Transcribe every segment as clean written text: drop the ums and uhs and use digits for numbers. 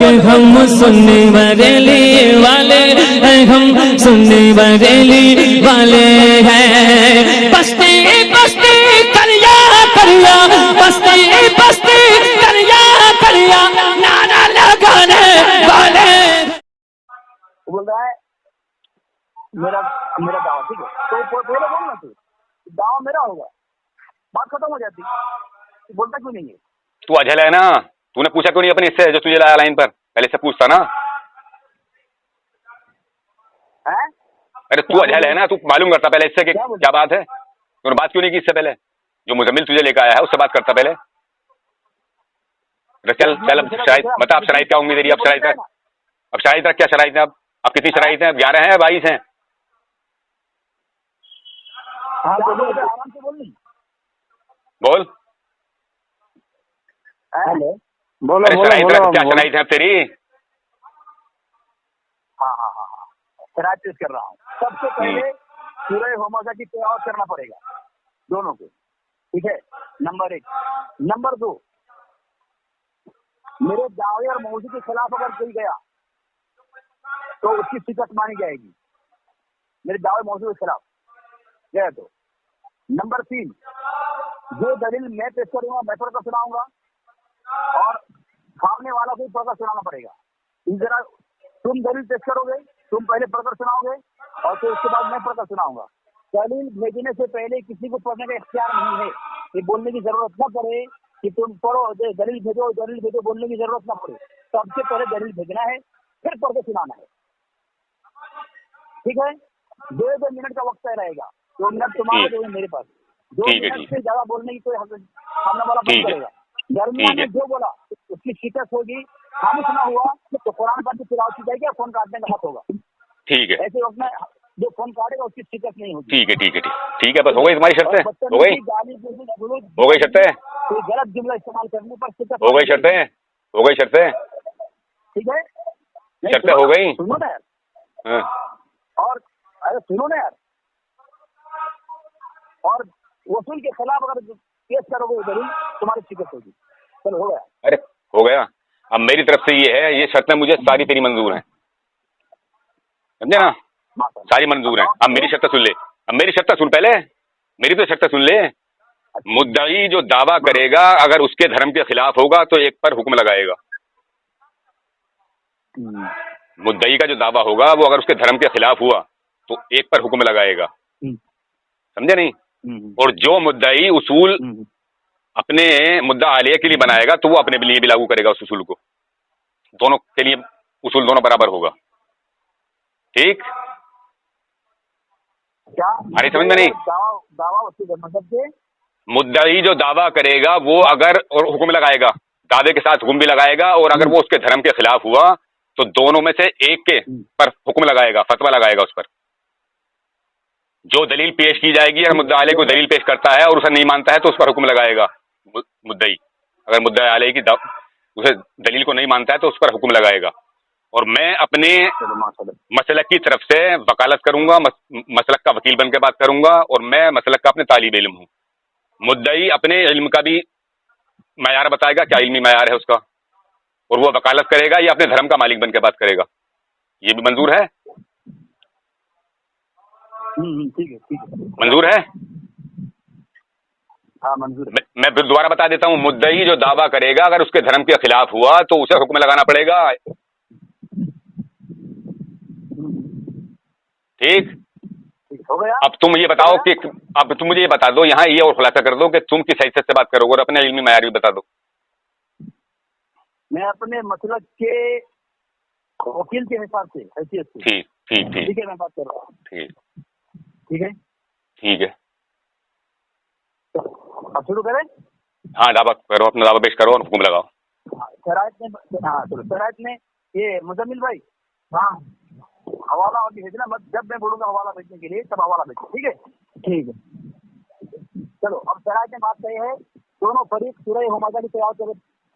हम सुनने बरेली वाले हम सुनने बरेली वाले हैं। बस्ती बस्ती करिया करिया बस्ती बस्ती करिया करिया नारा लगाने वाले। बोल रहा है मेरा मेरा दावा, ठीक है तो पहले बोलना तू दावा मेरा होगा, बात खत्म हो जाती। बोलता क्यों नहीं है? तू अजल है ना, तूने पूछा क्यों नहीं अपने इससे जो तुझे लाया लाइन पर? पहले से पूछता ना। है? अरे तू अजल है ना, तू मालूम करता पहले इससे कि क्या बात है। तूने बात क्यों नहीं की इससे पहले? जो मुजम्मिल तुझे लेकर आया है उससे बात करता पहले। चल चल अब शराइत बता, अब शराइत क्या उम्मीद है? अब शराइत क्या शराइत है? अब कितनी शराइत है? 11 है 22 है? आराम से बोल। बोल बोलो क्या शराइत है अब तेरी? हाँ शराइत पेश कर रहा हूँ। सबसे पहले सूरह हुमाज़ा की तिलावत करना पड़ेगा दोनों को, ठीक है? नंबर 1। नंबर 2, मेरे दावे और मौजू के खिलाफ अगर कोई गया तो उसकी शिकस्त मानी जाएगी, मेरे दावे मौजू के खिलाफ गया तो। नंबर 3, जो दलील मैं पेश करूंगा मैं पढ़कर सुनाऊंगा और सामने वाला को पढ़कर सुनाना पड़ेगा। इस तरह तुम दलील पेश करोगे, तुम पहले पढ़कर सुनाओगे और फिर उसके बाद मैं पढ़कर सुनाऊंगा। दलील भेजने से पहले किसी को पढ़ने का इख्तियार नहीं है। ये बोलने की जरूरत न पड़े कि तुम पढ़ो, दलील भेजो बोलने की जरूरत न पड़े। सबसे पहले दलील भेजना है, फिर पढ़ के सुनाना है, ठीक है? 2 मिनट का वक्त रहेगा। 2 मिनट तुम्हारे, 2 मेरे पास। 2 मिनट से ज्यादा बोलने की कोई सामने वाला नहीं करेगा। दरमियान में जो बोला उसकी शिकस्त होगी। खामोश ना हुआ तो कुरान पाक की तिलावत की जाएगी और फोन काटने का हक होगा, ठीक है? ऐसे वक्त में जो फोन काटेगा उसकी शिकस्त नहीं होगी। ठीक है बस हो गई तुम्हारी शर्तें? हो गई शर्तें? कोई गलत जुमला इस्तेमाल करने पर शिकस्त हो गई शर्तें? ठीक है? शर्तें हो गई? सुनो ना यार। और अरे सुनो ना यार, और वसूल के खिलाफ अगर केस करोगे दलील तुम्हारी शिकस्त होगी। चलो हो गया? अरे हो गया। अब मेरी तरफ से ये है, ये शर्तें मुझे सारी तेरी मंजूर हैं, समझे ना? सारी मंजूर हैं। अब मेरी शर्तें सुन ले, पहले मेरी तो शर्तें सुन ले। मुद्दई जो दावा करेगा अगर उसके धर्म के खिलाफ होगा तो एक पर हुक्म लगाएगा। मुद्दई का जो दावा होगा वो अगर उसके धर्म के खिलाफ हुआ तो एक पर हुक्म लगाएगा, समझे नहीं? और जो मुद्दई उसूल अपने मुद्दा आलिया के लिए बनाएगा तो वो अपने लिए भी लागू करेगा उस उसूल को। दोनों के लिए उसूल दोनों बराबर होगा, ठीक? क्या अरे समझ में नहीं? दावा उसके मतलब से मुद्दई जो दावा करेगा वो अगर और हुक्म लगाएगा, दावे के साथ हुक्म भी लगाएगा, और अगर वो उसके धर्म के खिलाफ हुआ तो दोनों में से एक के पर हुक्म लगाएगा, फतवा लगाएगा उस पर। जो दलील पेश की जाएगी, अगर मुद्दा आले को दलील पेश करता है और उसे नहीं मानता है तो उस पर हुक्म लगाएगा मुद्दई। अगर मुद्दा आले की उसे दलील को नहीं मानता है तो उस पर हुक्म लगाएगा। और मैं अपने मसलक की तरफ से वकालत करूंगा, मसलक का वकील बन के बात करूंगा, और मैं मसलक का अपने तालिब इल्म हूँ। मुद्दई अपने इल्म का भी मयार बताएगा, क्या इल्मी मयार है उसका, और वो वकालत करेगा या अपने धर्म का मालिक बन के बात करेगा। ये भी मंजूर है? ठीक है मंजूर है? हाँ मंजूर है। मैं फिर दोबारा बता देता हूँ, मुद्दई जो दावा करेगा अगर उसके धर्म के खिलाफ हुआ तो उसे हुक्म लगाना पड़ेगा, ठीक? हो गया? अब तुम ये बताओ कि अब तुम मुझे ये बता दो, यहाँ ये और खुलासा कर दो कि तुम किस हैसियत से बात करोगे, और अपने इल्मी मयार भी बता दो। मैं अपने मसलक के वकील के हिसाब से, हैसियत से। ठीक है, मैं बात कर रहा हूँ। ठीक है अब शुरू करें? हाँ दावा करो, अपना दावा पेश करो और हुक्म लगाओ। शराइत में ये मुजम्मिल भाई, हाँ हवाला और भेजना मत, जब मैं बोलूंगा हवाला भेजने के लिए तब हवाला भेजना, ठीक है? चलो अब शराइत में बात सही है, दोनों फरीक सूरह हुमाज़ा की तिलावत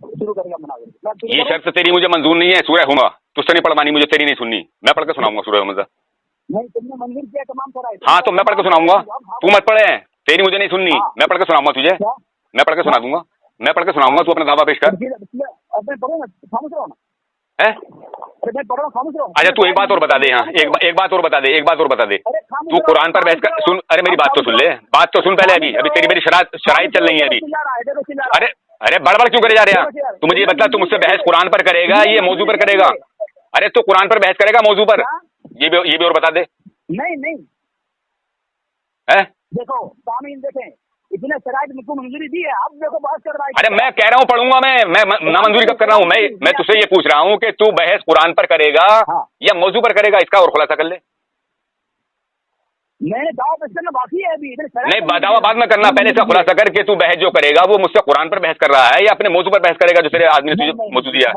शुरू करेगा मुनाज़िर। ये शर्त तेरी मुझे मंजूर नहीं है, सूरह हुमा तुझसे नहीं पढ़वानी, मुझे तेरी नहीं सुननी, मैं पढ़ के सुनाऊंगा सूरह हुमाज़ा। नहीं, तुमने मंजूर किया तमाम शराइत। हाँ तो मैं पढ़ के सुनाऊंगा, तू मत पढ़े, तेरी मुझे नहीं सुननी। मैं पढ़ के सुनाऊंगा तुझे, मैं पढ़ के सुना दूंगा, मैं पढ़ के सुनाऊंगा, तू अपना दावा पेश कर। अब मैं पढ़ूंगा, खामोश रहो ना। है? अरे मैं पढ़ रहा हूँ, खामोश रहो। अच्छा तू एक बात और बता दे, यहाँ एक बात और बता दे, एक बात और बता दे। तू कुरान पर बहस कर, सुन, अरे मेरी बात तो सुन ले, बात तो सुन पहले, अभी तेरी मेरी शराइत चल रही है अभी। अरे अरे बड़बड़ क्यों करे जा रहे हैं? तू मुझे ये बता, तू मुझसे बहस कुरान पर करेगा, ये मौजू पर करेगा? अरे तो कुरान पर बहस करेगा, मौजू पर? ये भी और बता दे। नहीं है? देखो सामीन देखें, इतने शराइत मुझको मंजूरी दी है, अब देखो बात कर रहा है। अरे मैं कह रहा हूँ पढ़ूंगा, मैं नामंजूरी कब कर रहा हूँ? मैं तुझसे ये पूछ रहा हूँ कि तू बहस कुरान पर करेगा या मौजू पर करेगा, इसका और खुलासा कर ले। मैंने दावा पेश करना बाकी है अभी। नहीं, दावा बाद में करना, पहले इसका खुलासा कर के तू बहस जो करेगा वो मुझसे कुरान पर बहस कर रहा है या अपने मौजू पर बहस करेगा जो तेरे आदमी ने तुझे मौजू दिया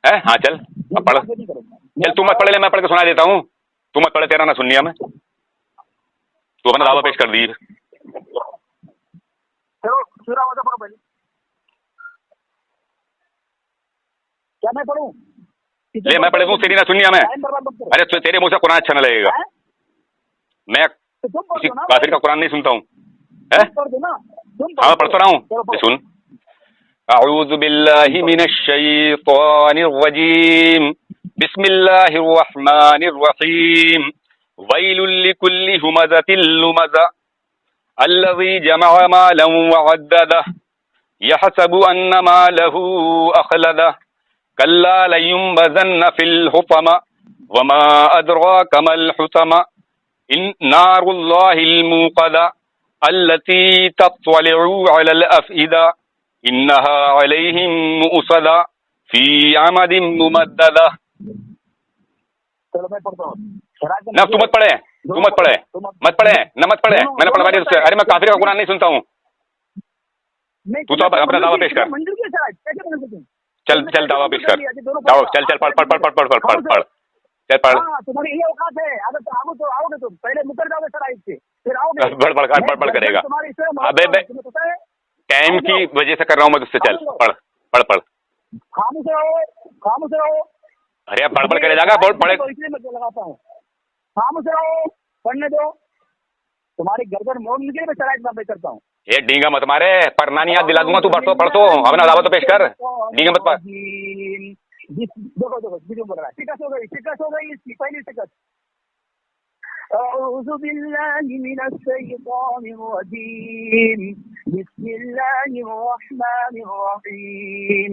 है? हाँ चल अब पढ़, चल तू मत पढ़ ले, मैं पढ़ के सुना देता हूँ। तू मत पढ़े, तेरा ना सुन लिया मैं, तू अपना दावा पेश कर दी। चलो सूरा वादा पढ़ो पहले। क्या मैं पढ़ूं? ले मैं पढ़ दूं, तेरी ना सुन लिया मैं? अरे तेरे मुंह से कुरान अच्छा न लगेगा, मैं किसी काफिर का कुरान नहीं सुनता हूँ। हाँ पढ़ तो रहा हूँ, सुन। अऊज़ु बिल्लाहि मिनश शैतानिर रजीम, बिस्मिल्लाहिर रहमानिर रहीम, वैलुल लिकुल्लि हुमज़तिल लुमज़ा, अल्लज़ी जमअ मालन वअद्ददह, यहसबु अन्न मालहु अख़लदह, कल्ला लयुंबज़न्न फिल हुतमा, वमा अदराक मल हुतमा, नारुल्लाहिल मूक़दा, अल्लती तत्तलिउ अलल अफ़इदा, इन्नहा अलैहिम मुअसदा, फी अमदिन मुमद्ददा। चलो मैं पढ़ता हूँ। ना तू मत पढ़े, मत पढ़े, मैंने पढ़वा दिया तुझसे। अरे मैं काफिर का कुरान नहीं सुनता हूँ। तू तो अपना दावा पेश कर, चल दावा पेश कर, चल पढ़। तुम्हारी ये औकात है, अगर तो आओगे तुम पहले मुकर जाओगे शराइत से, फिर आओगे पढ़ करेगा। अबे टाइम की वजह से कर रहा हूँ मैं तुझसे, चल पढ़। खामोश रहो। अरे अब पढ़ करे जाएगा, पढ़े इसलिए मैं लगाता हूँ। खामोश रहो, पढ़ने दो। तुम्हारी गर्दन मोड़ निकले मैं शराइत में करता हूँ। ये डींगा मत मारे, पढ़ना याद दिला दूंगा, तू पढ़ तो अपना दावा तो पेश कर, डींगा मत मार। देखो वीडियो बोल रहा है, शिकस्त हो गई इसकी पहली शिकस्त। अऊज़ु बिल्लाहि मिनश शैतानिर रजीम, बिस्मिल्लाहिर रहमानिर रहीम,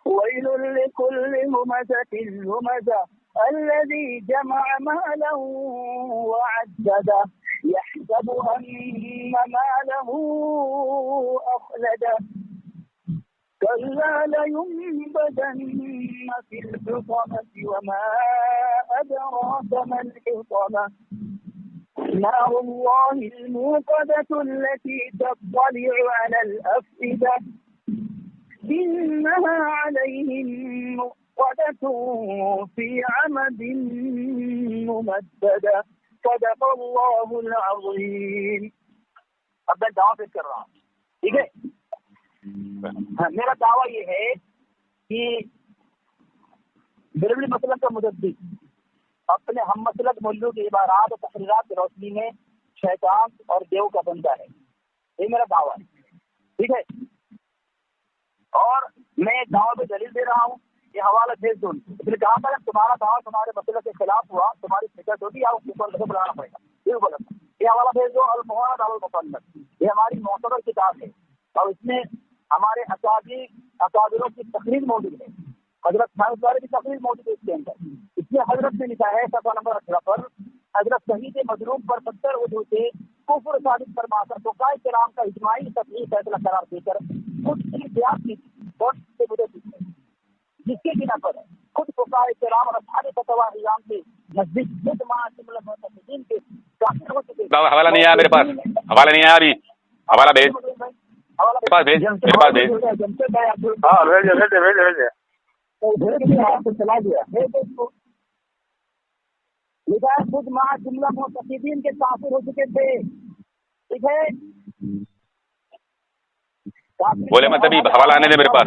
वैलुल लिकुल्लि हुमज़तिल लुमज़ा, अल्लज़ी जमअ मालन वअद्ददह, यहसबु अन्न मालहु अख़लदह, कल्ला लयुंबज़न्न फिल हुतमति, वमा अदराक मल हुतमा, नारुल्लाहिल मूक़दatu अल्लती तत्तलिउ अलल अफ़इदा, इन्नहा अलैहिम मुक़द्दतुन फ़ी अमदिन मुमद्ददा, सदक़ल्लाहुल अज़ीम। अब मैं दावा पेश कर रहा हूँ, ठीक है? मेरा दावा ये है कि बिरबली मसलक का मुजद्दिद अपने हम मसलक मौलवियों की इबारात और तकरीरात की रोशनी में शैतान और देव का बंदा है, ये मेरा दावा है, ठीक है? और मैं दावा पे दलील दे रहा हूँ, ये हवाला भेज दो। इसलिए कहा था तुम्हारा दावा तुम्हारे मसलक के खिलाफ हुआ, तुम्हारी शिकस्त होगी, आपको ऊपर बुलाना पड़ेगा, ये बोला। ये हवाला भेज दो, अल मुहर्रर अल मुसन्नफ, ये हमारी मोतबर किताब है और इसमें हमारे अकादिरों की तकरीर मौजूद है, हजरत साहिब की तकरीर मौजूद है इसके अंदर। इसमें हजरत ने लिखा है सफ़ा नंबर 18 पर, हजरत शहीद मजलूम पर 70 वजह से कुफ्र साबित फरमाकर फुक़हाए किराम का इजमाई तस्लीम फैसला करार देकर खुद की बयान की जिसके बिना पर खुद फुक़हाए किराम और असहाबे फतवा निज़ाम के नजदीक खुद मुतक़द्दिमीन के काफिर हो चुके। हवाला नहीं आया मेरे पास, हवाला नहीं आया अभी, हवाला भेज, मेरे पास भेज। हाँ भेज आपको चला दिया लिखा है, खुद मां जुमला मुतक़द्दिमीन के काफिर हो चुके थे, ठीक है? बोले मत अभी, हवाला आने दे मेरे पास।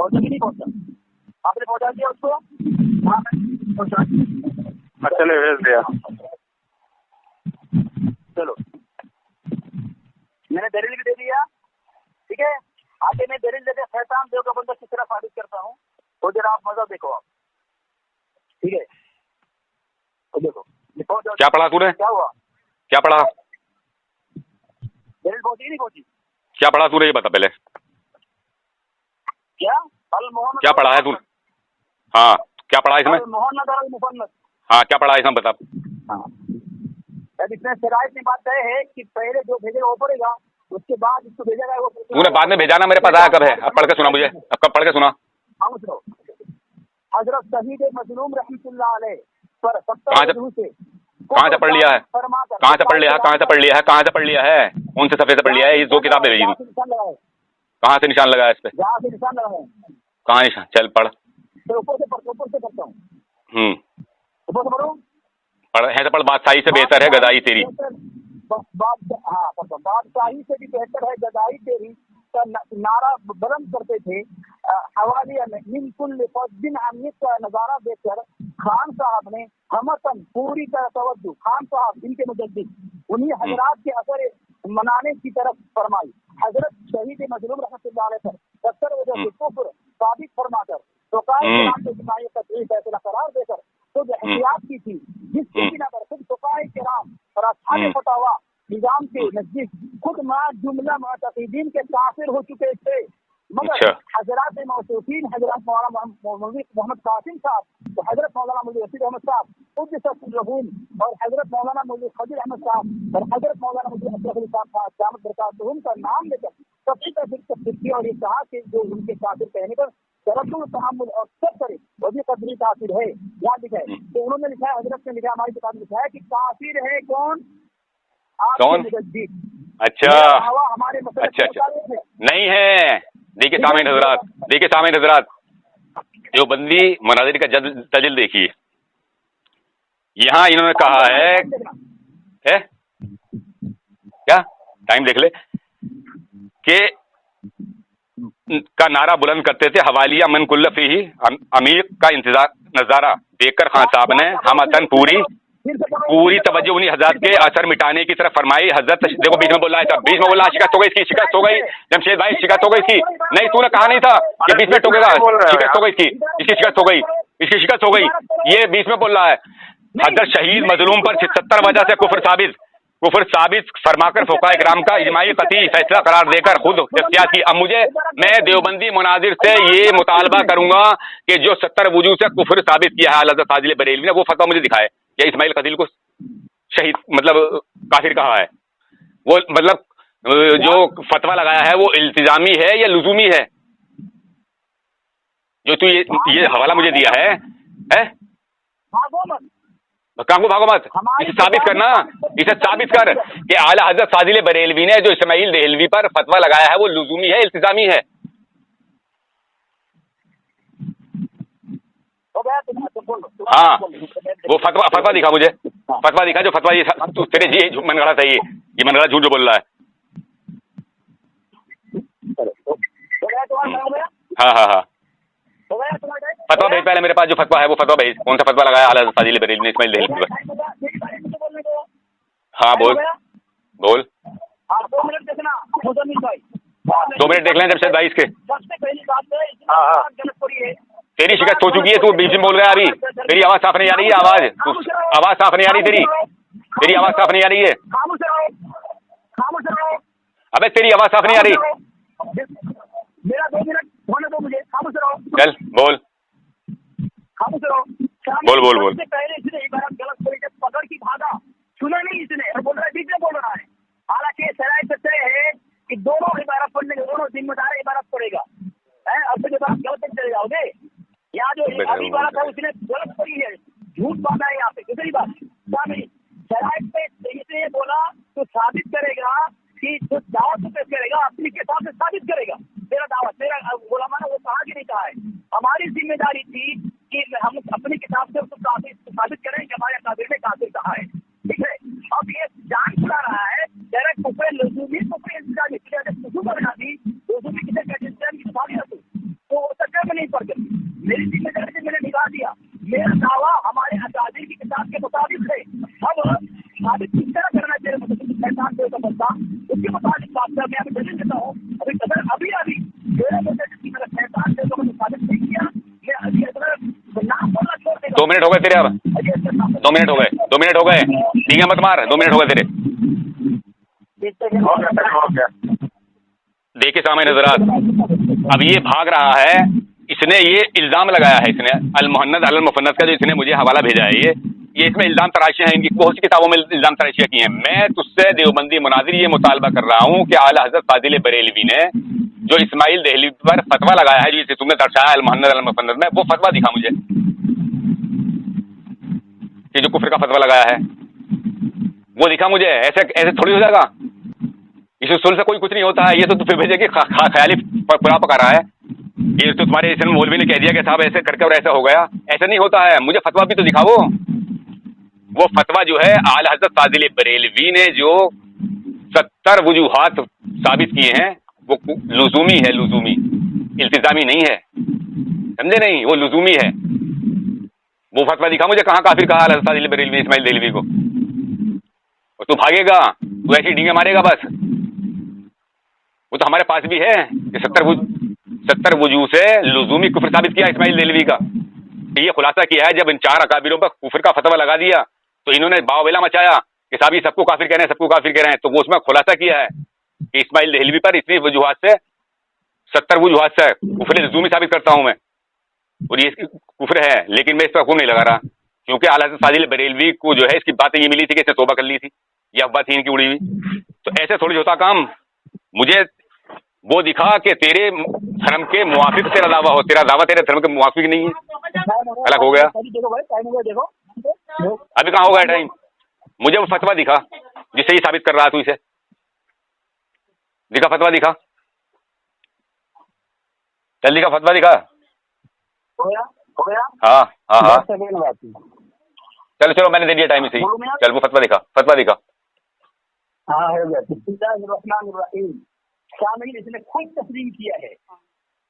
पहुंचा कि नहीं पहुंचा? आपने पहुंचा दिया उसको? हाँ, पहुंचा दिया। चलो भेज दिया। चलो मैंने दलील भी दे दिया, ठीक है। आगे मैं दलील देकर शैतान देव का बंदा किस तरह साबित करता हूँ, तो जरा आप मजा देखो आप, ठीक है। तो देखो क्या पढ़ा तूने? क्या हुआ? क्या पढ़ा? दलील पहुंची नहीं पहुंची? क्या पढ़ा तूने ये बता पहले। क्या अल-मोहम्मद क्या पढ़ा है तू? हाँ क्या पढ़ा इसमें? मोहम्मद और मुफन्नद। हाँ क्या पढ़ा इसमें बता। हाँ इसमें शराइत में बात तय है कि पहले जो भेजेगा वो पढ़ेगा, उसके बाद जिसको भेजा जाएगा वो। तूने बाद में भेजा ना, मेरे पास आया कब है? अब पढ़ के सुना मुझे, अब कब पढ़ के सुना। हजरत शहीद मजलूम रहमतुल्लाह अलैह पर कहाँ से पढ़ लिया है? कहाँ से पढ़ लिया है? कहाँ से पढ़ लिया है? कहाँ से पढ़ लिया है? कौन से सफे से पढ़ लिया है? ये 2 किताबें भेजी तू। कहाँ से निशान लगाया इस पे? कहाँ निशान? चल पढ़। ऊपर से पढ़ता हूँ। ऊपर से पढ़ो। पढ़ है तो पढ़। बादशाही से बेहतर है गदाई तेरी। बादशाही से भी बेहतर है गदाई तेरी का नारा बुलंद करते थे हवालिया में। मिन कुल्ल फज्जिन अमीर का नजारा देखकर खान साहब ने हमतन पूरी तरह तवज्जो, खान साहब इनके मुजद्दिद उन्हीं हजरात के असर मनाने की तरफ फरमाई। हजरत शहीद मजलूम रहमतुल्लाह अलैह पर 70 वजह से कुफ्र साबित फरमाकर फैसला करार देकर तो एहतियात की थी, जिसकी बिना पर खुद फुकाहे किराम और असहाबे फतावा निजाम के नजदीक खुद जुमला मुअतक़िदीन के काफिर हो चुके थे। मगर हजरत मौसूफीन हजरत मौलाना मोहम्मद कासिम साहब, तो हजरत मौलाना मुफ्ती रशीद अहमद साहब और हजरत मौलाना मुफ्ती खजीर अहमद साहब और हजरत मौलाना मुफ्ती अशरफ अली साहब दामत बरकातुहुम का नाम लेकर सबसे तफसीर की और ये कहा कि जो उनके काफिर कहने पर तरक्कुल तहम्मुल और सब करे वही कदरी काफिर है। यहाँ लिखा है, तो उन्होंने लिखा है, हजरत ने लिखा, हमारी किताब में लिखा है कि काफिर है कौन? कौन? अच्छा अच्छा नहीं है। देखिए सामीन हजरात, देखिए सामीन हजरात, जो बंदी मनाजिर का तजिल देखिए। यहाँ इन्होंने कहा है क्या टाइम देख ले के का नारा बुलंद करते थे हवालिया मन कुल्ल फीही अमीर का इंतजार नजारा देखकर खान साहब ने हमतन पूरी तवज्जो उन्हीं हजरत के असर मिटाने की तरफ फरमाई। हजरत देखो बीच में बोल रहा है, बीच में बोला शिकस्त हो गई इसकी, शिकस्त हो गई जमशेद भाई, शिकस्त हो गई इसकी। नहीं तूने कहा नहीं था कि बीच में टोकेगा, शिकस्त हो गई इसकी शिकस्त हो गई, इसकी शिकस्त हो गई। ये बीच में बोल रहा है हजरत शहीद मजलूम पर 70 वजह से कुफर साबित फरमाकर फुकाए किराम का इजमाई कतई फैसला करार देकर खुद इख्तियार की। अब मैं देवबंदी मुनाजिर से ये मुतालबा करूंगा कि जो 70 वजूह से कुफर साबित किया है हज़रत फाजिल बरेलवी ने, वो फतवा मुझे दिखाए या इस्माइल कतील को शहीद मतलब काफिर कहा है। वो मतलब जो फतवा लगाया है वो इल्तिजामी है या लुजूमी है? जो तू ये हवाला मुझे दिया है कांगो भागो मत, इसे साबित करना, इसे साबित कर कि आला हजरत फाजिल बरेलवी ने जो इस्माइल देहलवी पर फतवा लगाया है वो लुजूमी है, इल्तिजामी है। हाँ वो फतवा दिखा मुझे, फतवा दिखा, जो फतवा ये तू तेरे जी मनगढ़ा सही है, ये मनगढ़ा झूठ जो बोल रहा है। हाँ हाँ हाँ फतवा भेज पहले मेरे पास, जो फतवा है वो फतवा भेज। कौन सा फतवा लगाया आला हजरत फाजिल बरेलवी ने इस्माइल देहलवी पर? हाँ बोल 2 मिनट देखना मुजम्मिल भाई, 2 मिनट देख लें जमशेद भाई इसके। सबसे पहली बात है गलत पड़ी है, तेरी शिकस्त हो चुकी है, तू बीच में बोल गया। अभी तेरी आवाज साफ नहीं आ रही है, आवाज साफ नहीं आ रही, तेरी आवाज साफ नहीं आ रही है। अबे तेरी आवाज साफ नहीं आ रही। मेरा 2 मिनट होने दो मुझे, खामोश रहो। चल बोल, खामोश रहो। बोल। पहले इसने इबारत गलत बोली, पकड़ की भागा, सुना नहीं इसने और बोल रहा है, बीच में बोल रहा है। हालांकि शराइत तय है कि दोनों इबारत पढ़ने के दोनों जिम्मेदार इबारत पड़ेगा है। अब तो बात गलत चले जाओगे। यहाँ जो अभी इबारत है उसने गलत पढ़ी है, झूठ बांधा है यहाँ पे। दूसरी बात शराइत पे इसने बोला तो साबित करेगा कि जो दावा तो पेश करेगा अपनी किताब से साबित करेगा तेरा दावा, तेरा गुलामा ने वो कहा कि नहीं कहा है। हमारी जिम्मेदारी थी कि हम अपनी किताब से उसको साबित करें कि हमारे काबिल ने काफिर कहा है, ठीक है। अब ये जान छुड़ा रहा है जरा कुफरे लुजूमी कुफरे इंतजामी बना दी, लुजूमी किसे कहते हैं की बात तो हो सकता मैं आपको दलील देता हूँ। अभी मेरा बेटा जिसकी मेरा शैतान ने लोगों ने साबित नहीं किया, मैं अभी नाम बोलना छोड़ देगा। 2 मिनट हो गए तेरे, अब 2 मिनट हो गए, 2 मिनट हो गए, ठीक है, मत मार, 2 मिनट हो गए तेरे। देखिए सामने नजरात, अब ये भाग रहा है, इसने ये इल्जाम लगाया है, इसने अल-मुहन्नद अल-मुफन्नद का जो इसने मुझे हवाला भेजा है, ये इसमें इल्जाम तराशियां हैं, इनकी बहुत सी किताबों में इल्जाम तराशियां की हैं। मैं तुझसे देवबंदी मुनाजिर ये मुतालबा कर रहा हूँ कि आला हजरत फाजिल बरेलवी ने जो इस्माइल देहलवी पर फतवा लगाया है, जो तुमने दर्शाया अल-मुहन्नद अल-मुफन्नद में, वो फतवा दिखा मुझे कि जो कुफ्र का फतवा लगाया है वो दिखा मुझे। ऐसे थोड़ी हो जाएगा, इस उसूल से कोई कुछ नहीं होता है। ये तो फिर भेजे कि ख्याली पूरा पका रहा है, ये तो तुम्हारे इसमें मौलवी ने कह दिया कि साहब ऐसे करके और ऐसा हो गया, ऐसा नहीं होता है। मुझे फतवा भी तो दिखाओ। वो फतवा जो है आला हज़रत फाजिल बरेलवी ने जो 70 वजूहात साबित किए हैं, वो लुजूमी है, लुजूमी, इल्तिजामी नहीं है, समझे नहीं, वो लुजूमी है। वो फतवा दिखा मुझे, कहाँ काफिर कहा आला हज़रत फाजिल बरेलवी इस्माइल देहलवी को। और तू भागेगा, तू ऐसी डींगे मारेगा बस। वो तो हमारे पास भी है कि 70 वजूह से लुजूमी कुफ्र साबित किया इस्माइल देहलवी का। ये खुलासा किया है, जब इन 4 अकाबिरों पर कुफ्र का फतवा लगा दिया तो इन्होंने बाववेला मचाया कि साहब ये सबको काफिर कह रहे हैं, सबको काफिर कह रहे हैं। तो वो उसमें खुलासा किया है कि इस्माइल देहलवी पर इतनी वजूहात से, 70 वजूहात से कुफ्र लुजूमी साबित करता हूं मैं, और ये कुफ्र है, लेकिन मैं इस पर हुक्म नहीं लगा रहा, क्योंकि आला हज़रत फाजिल बरेलवी को जो है इसकी बातें ये मिली थी कि इसने तौबा कर ली थी, यह अफवाह थी इनकी उड़ी हुई। तो ऐसे थोड़ी होता काम। मुझे वो दिखा कि तेरे धर्म के मुवाफिक तेरा दावा हो, तेरा दावा तेरे धर्म के मुवाफिक नहीं है, अलग हो गया। अभी कहाँ हो गया टाइम? मुझे वो फतवा दिखा जिससे ये साबित कर रहा तू, इसे दिखा, फतवा दिखा, जल्दी का फतवा दिखा। हो गया? हाँ हाँ हाँ, चलो चलो, मैंने दे दिया टाइम इसे ही। चल वो फतवा दिखा, फतवा दिखा। हाँ हो गया। शामिल इसने खुद तस्लीम किया है,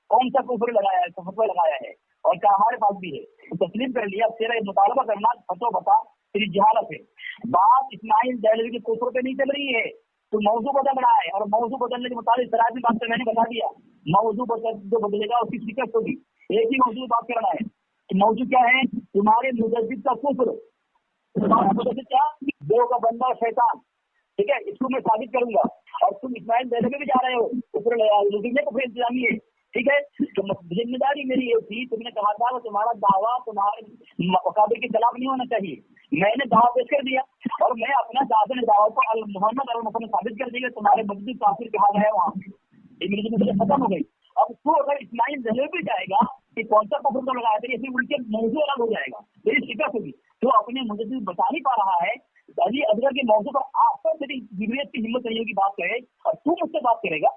कौन सा कुफ्र लगाया है, फतवा लगाया है, और क्या हमारे पास भी है, तो तस्लीम कर लिया। तेरा मुतालबा करना फतवा बता, तेरी जहालत है। बात इस्माइल देहलवी के कुफ्र पे नहीं चल रही है, तो मौजू बदल रहा है, और मौजू बदलने के मुताबिक शराब की बात तो मैंने बता दिया। मौजू जो बदलेगा उसकी शिकस्त होगी। एक ही मौजू बात करना है। तो मौजू क्या है? तुम्हारे मुजद्दिद का कुफ्र, मुजद्दिद क्या? देव का बंदा शैतान, ठीक है, इसको मैं साबित करूंगा। और तुम इस्माइल देहलवी भी जा रहे हो, कुफ्र इंतजामी है, ठीक है। तो जिम्मेदारी मेरी ये थी, तुमने कहा था कि तुम्हारा दावा तुम्हारे मुकाबले के खिलाफ नहीं होना चाहिए। मैंने दावा पेश कर दिया, और मैं अपना दावा को अल-मुहम्मद अल-मुफन्नद साबित कर दिया। तुम्हारे मस्जिद काफिर कहा गया वहाँ, मेरी जिम्मेदारी खत्म हो गई। अब तू अगर इस्माइल देहलवी जाएगा कि कौन सा कुफ्र तो लगाया, फिर उनके मौजू अलग हो जाएगा, मेरी शिकस्त होगी। तो अपने मुजद्दिद बता नहीं पा रहा है, अली अजगर के मौजू पर आपका तेरी जिब्रियत की हिम्मत नहीं होगी बात करे, और तू मुझसे बात करेगा।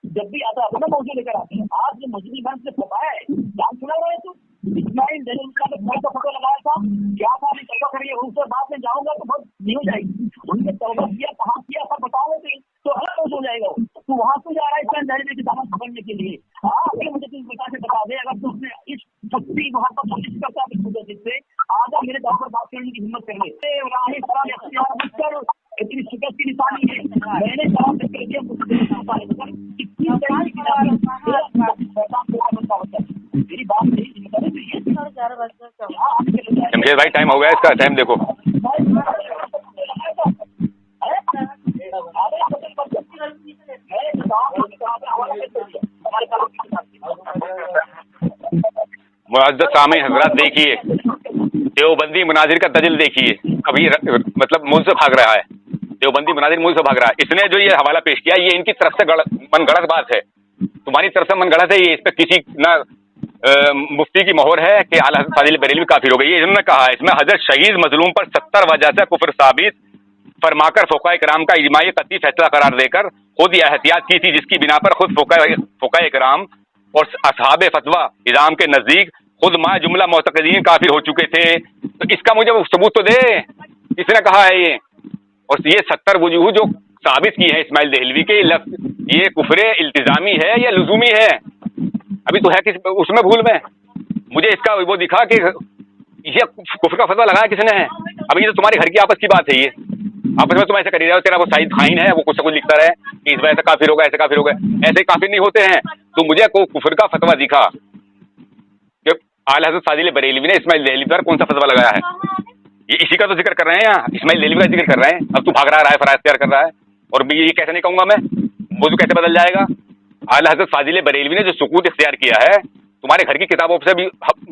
जब भी आता अपना मौजू लेकर आते हैं। आज जो मस्जिद इमाम से बताया है, जान सुना रहा है तू? इस्माइल देहलवी का कौन सा फतवा लगाया था, क्या था, तौबा करिए, उससे बात में जाऊंगा तो बहुत नहीं हो जाएगी। उनने तौबा किया, कहाँ किया, सब बताओगे तो अलग मौजू हो जाएगा। तो वहां से जा रहा है इस्माइल देहलवी की दामन पकड़ने के लिए। आगे मुझे तुम बता दे, अगर तुमने इस शक्ति वहां पर कोशिश करता है जिससे आधा मेरे दाव पर बात करने की हिम्मत कर ले, इतनी शिकस्त की निशानी है। मैंने जवाब कर दिया, मेरी बात नहीं। शमशेर भाई टाइम हो गया इसका, टाइम देखो। मुअज़्ज़ज़ सामीन हज़रात, देखिए देवबंदी मुनाजिर का दजल देखिए। अभी मतलब मुझ से भाग रहा है, देवबंदी मुनाजिर मुझ से भाग रहा है। इसने जो ये हवाला पेश किया, ये इनकी तरफ से मनगढ़ंत बात है, तुम्हारी तरफ से मनगढ़ंत है। ये इस पर किसी ना मुफ्ती की मोहर है कि आला हज़रत फाजिल बरेलवी काफिर हो गई, ये इन्होंने कहा है। इसमें हज़रत शहीद मजलूम पर 70 वजह से कुफ्र साबित फरमाकर फ़ुक़हा किराम का इजमाई कतई फैसला करार देकर खुद यह एहतियात की थी, जिसकी बिना पर खुद फ़ुक़हा किराम और असहाबे फतवा इज़ाम के नजदीक खुद मा जुमला मोतक़दीन काफिर हो चुके थे। तो इसका मुझे सबूत तो दे, किसने कहा है ये? और ये 70 वजूह जो साबित की है इस्माइल देहलवी के, ये कुफ्र इल्तिजामी है या लुजूमी है? अभी तो है किस उसमें भूल में। मुझे इसका वो दिखा कि ये कुफ्र का फतवा लगाया किसने है। अभी ये तो तुम्हारे घर की आपस की बात है, ये आपस में तुम ऐसे कर ही रहे हो, तेरा वो साइद खाइन है, वो कुछ ना कुछ लिखता रहे कि इस वजह से काफिर होगा, ऐसे काफिर होगा। ऐसे काफिर नहीं होते हैं। तो मुझे कोई कुफर का फतवा दिखा कि आला हज़रत फाजिल बरेलवी ने इस्माइल देहलवी पर कौन सा फतवा लगाया है। ये इसी का तो जिक्र कर रहे हैं यहाँ, इस्माइल देहलवी का जिक्र कर रहे हैं। अब तू भाग रहा है, फराज तैयार कर रहा है, और ये कैसे नहीं कहूंगा मैं, वजू कैसे बदल जाएगा। आला हज़रत फाजिल बरेलवी ने जो सुकूत इख्तियार किया है, तुम्हारे घर की किताबों से भी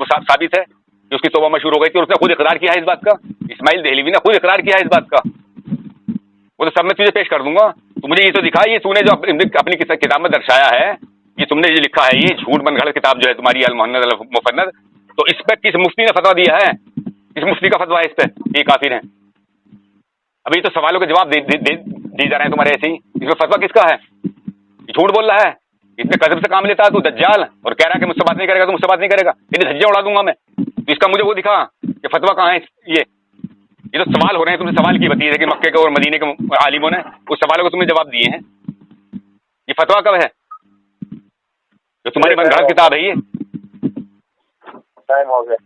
साबित है कि उसकी तौबा मशहूर हो गई थी और उसने खुद इकरार किया है इस बात का। इस्माइल देहलवी ने खुद इकरार किया है इस बात का। वो तो सब मैं तुझे पेश कर दूंगा। तो मुझे ये तो दिखा, ये तूने जो अपनी किताब में दर्शाया है, ये तुमने जो लिखा है, ये झूठ बनगढ़ किताब जो है तुम्हारी अल मुहन्नद अल मुफन्नद, तो इस पर किस मुफ्ती ने फतवा दिया है? किस मुफ्ती का फतवा है इस पर ये काफिर है? अभी तो सवालों के जवाब दिए जा रहे हैं तुम्हारे ऐसे ही। इसमें फतवा किसका है? झूठ बोल रहा है, इतने कदम से काम लेता है तू दज्जाल, और कह रहा है कि मुझसे बात नहीं करेगा, तो मुझसे बात नहीं करेगा, तेरी धज्जियां उड़ा दूंगा मैं। तो इसका मुझे वो दिखा कि फतवा कहाँ है। ये तो सवाल हो रहे हैं, तुमने सवाल की बताइए कि मक्के के और मदीने के आलिमों ने उस सवालों को तुमने जवाब दिए हैं। ये फतवा कब है? जो तुम्हारी बनगढ़ किताब है ये। टाइम हो गया।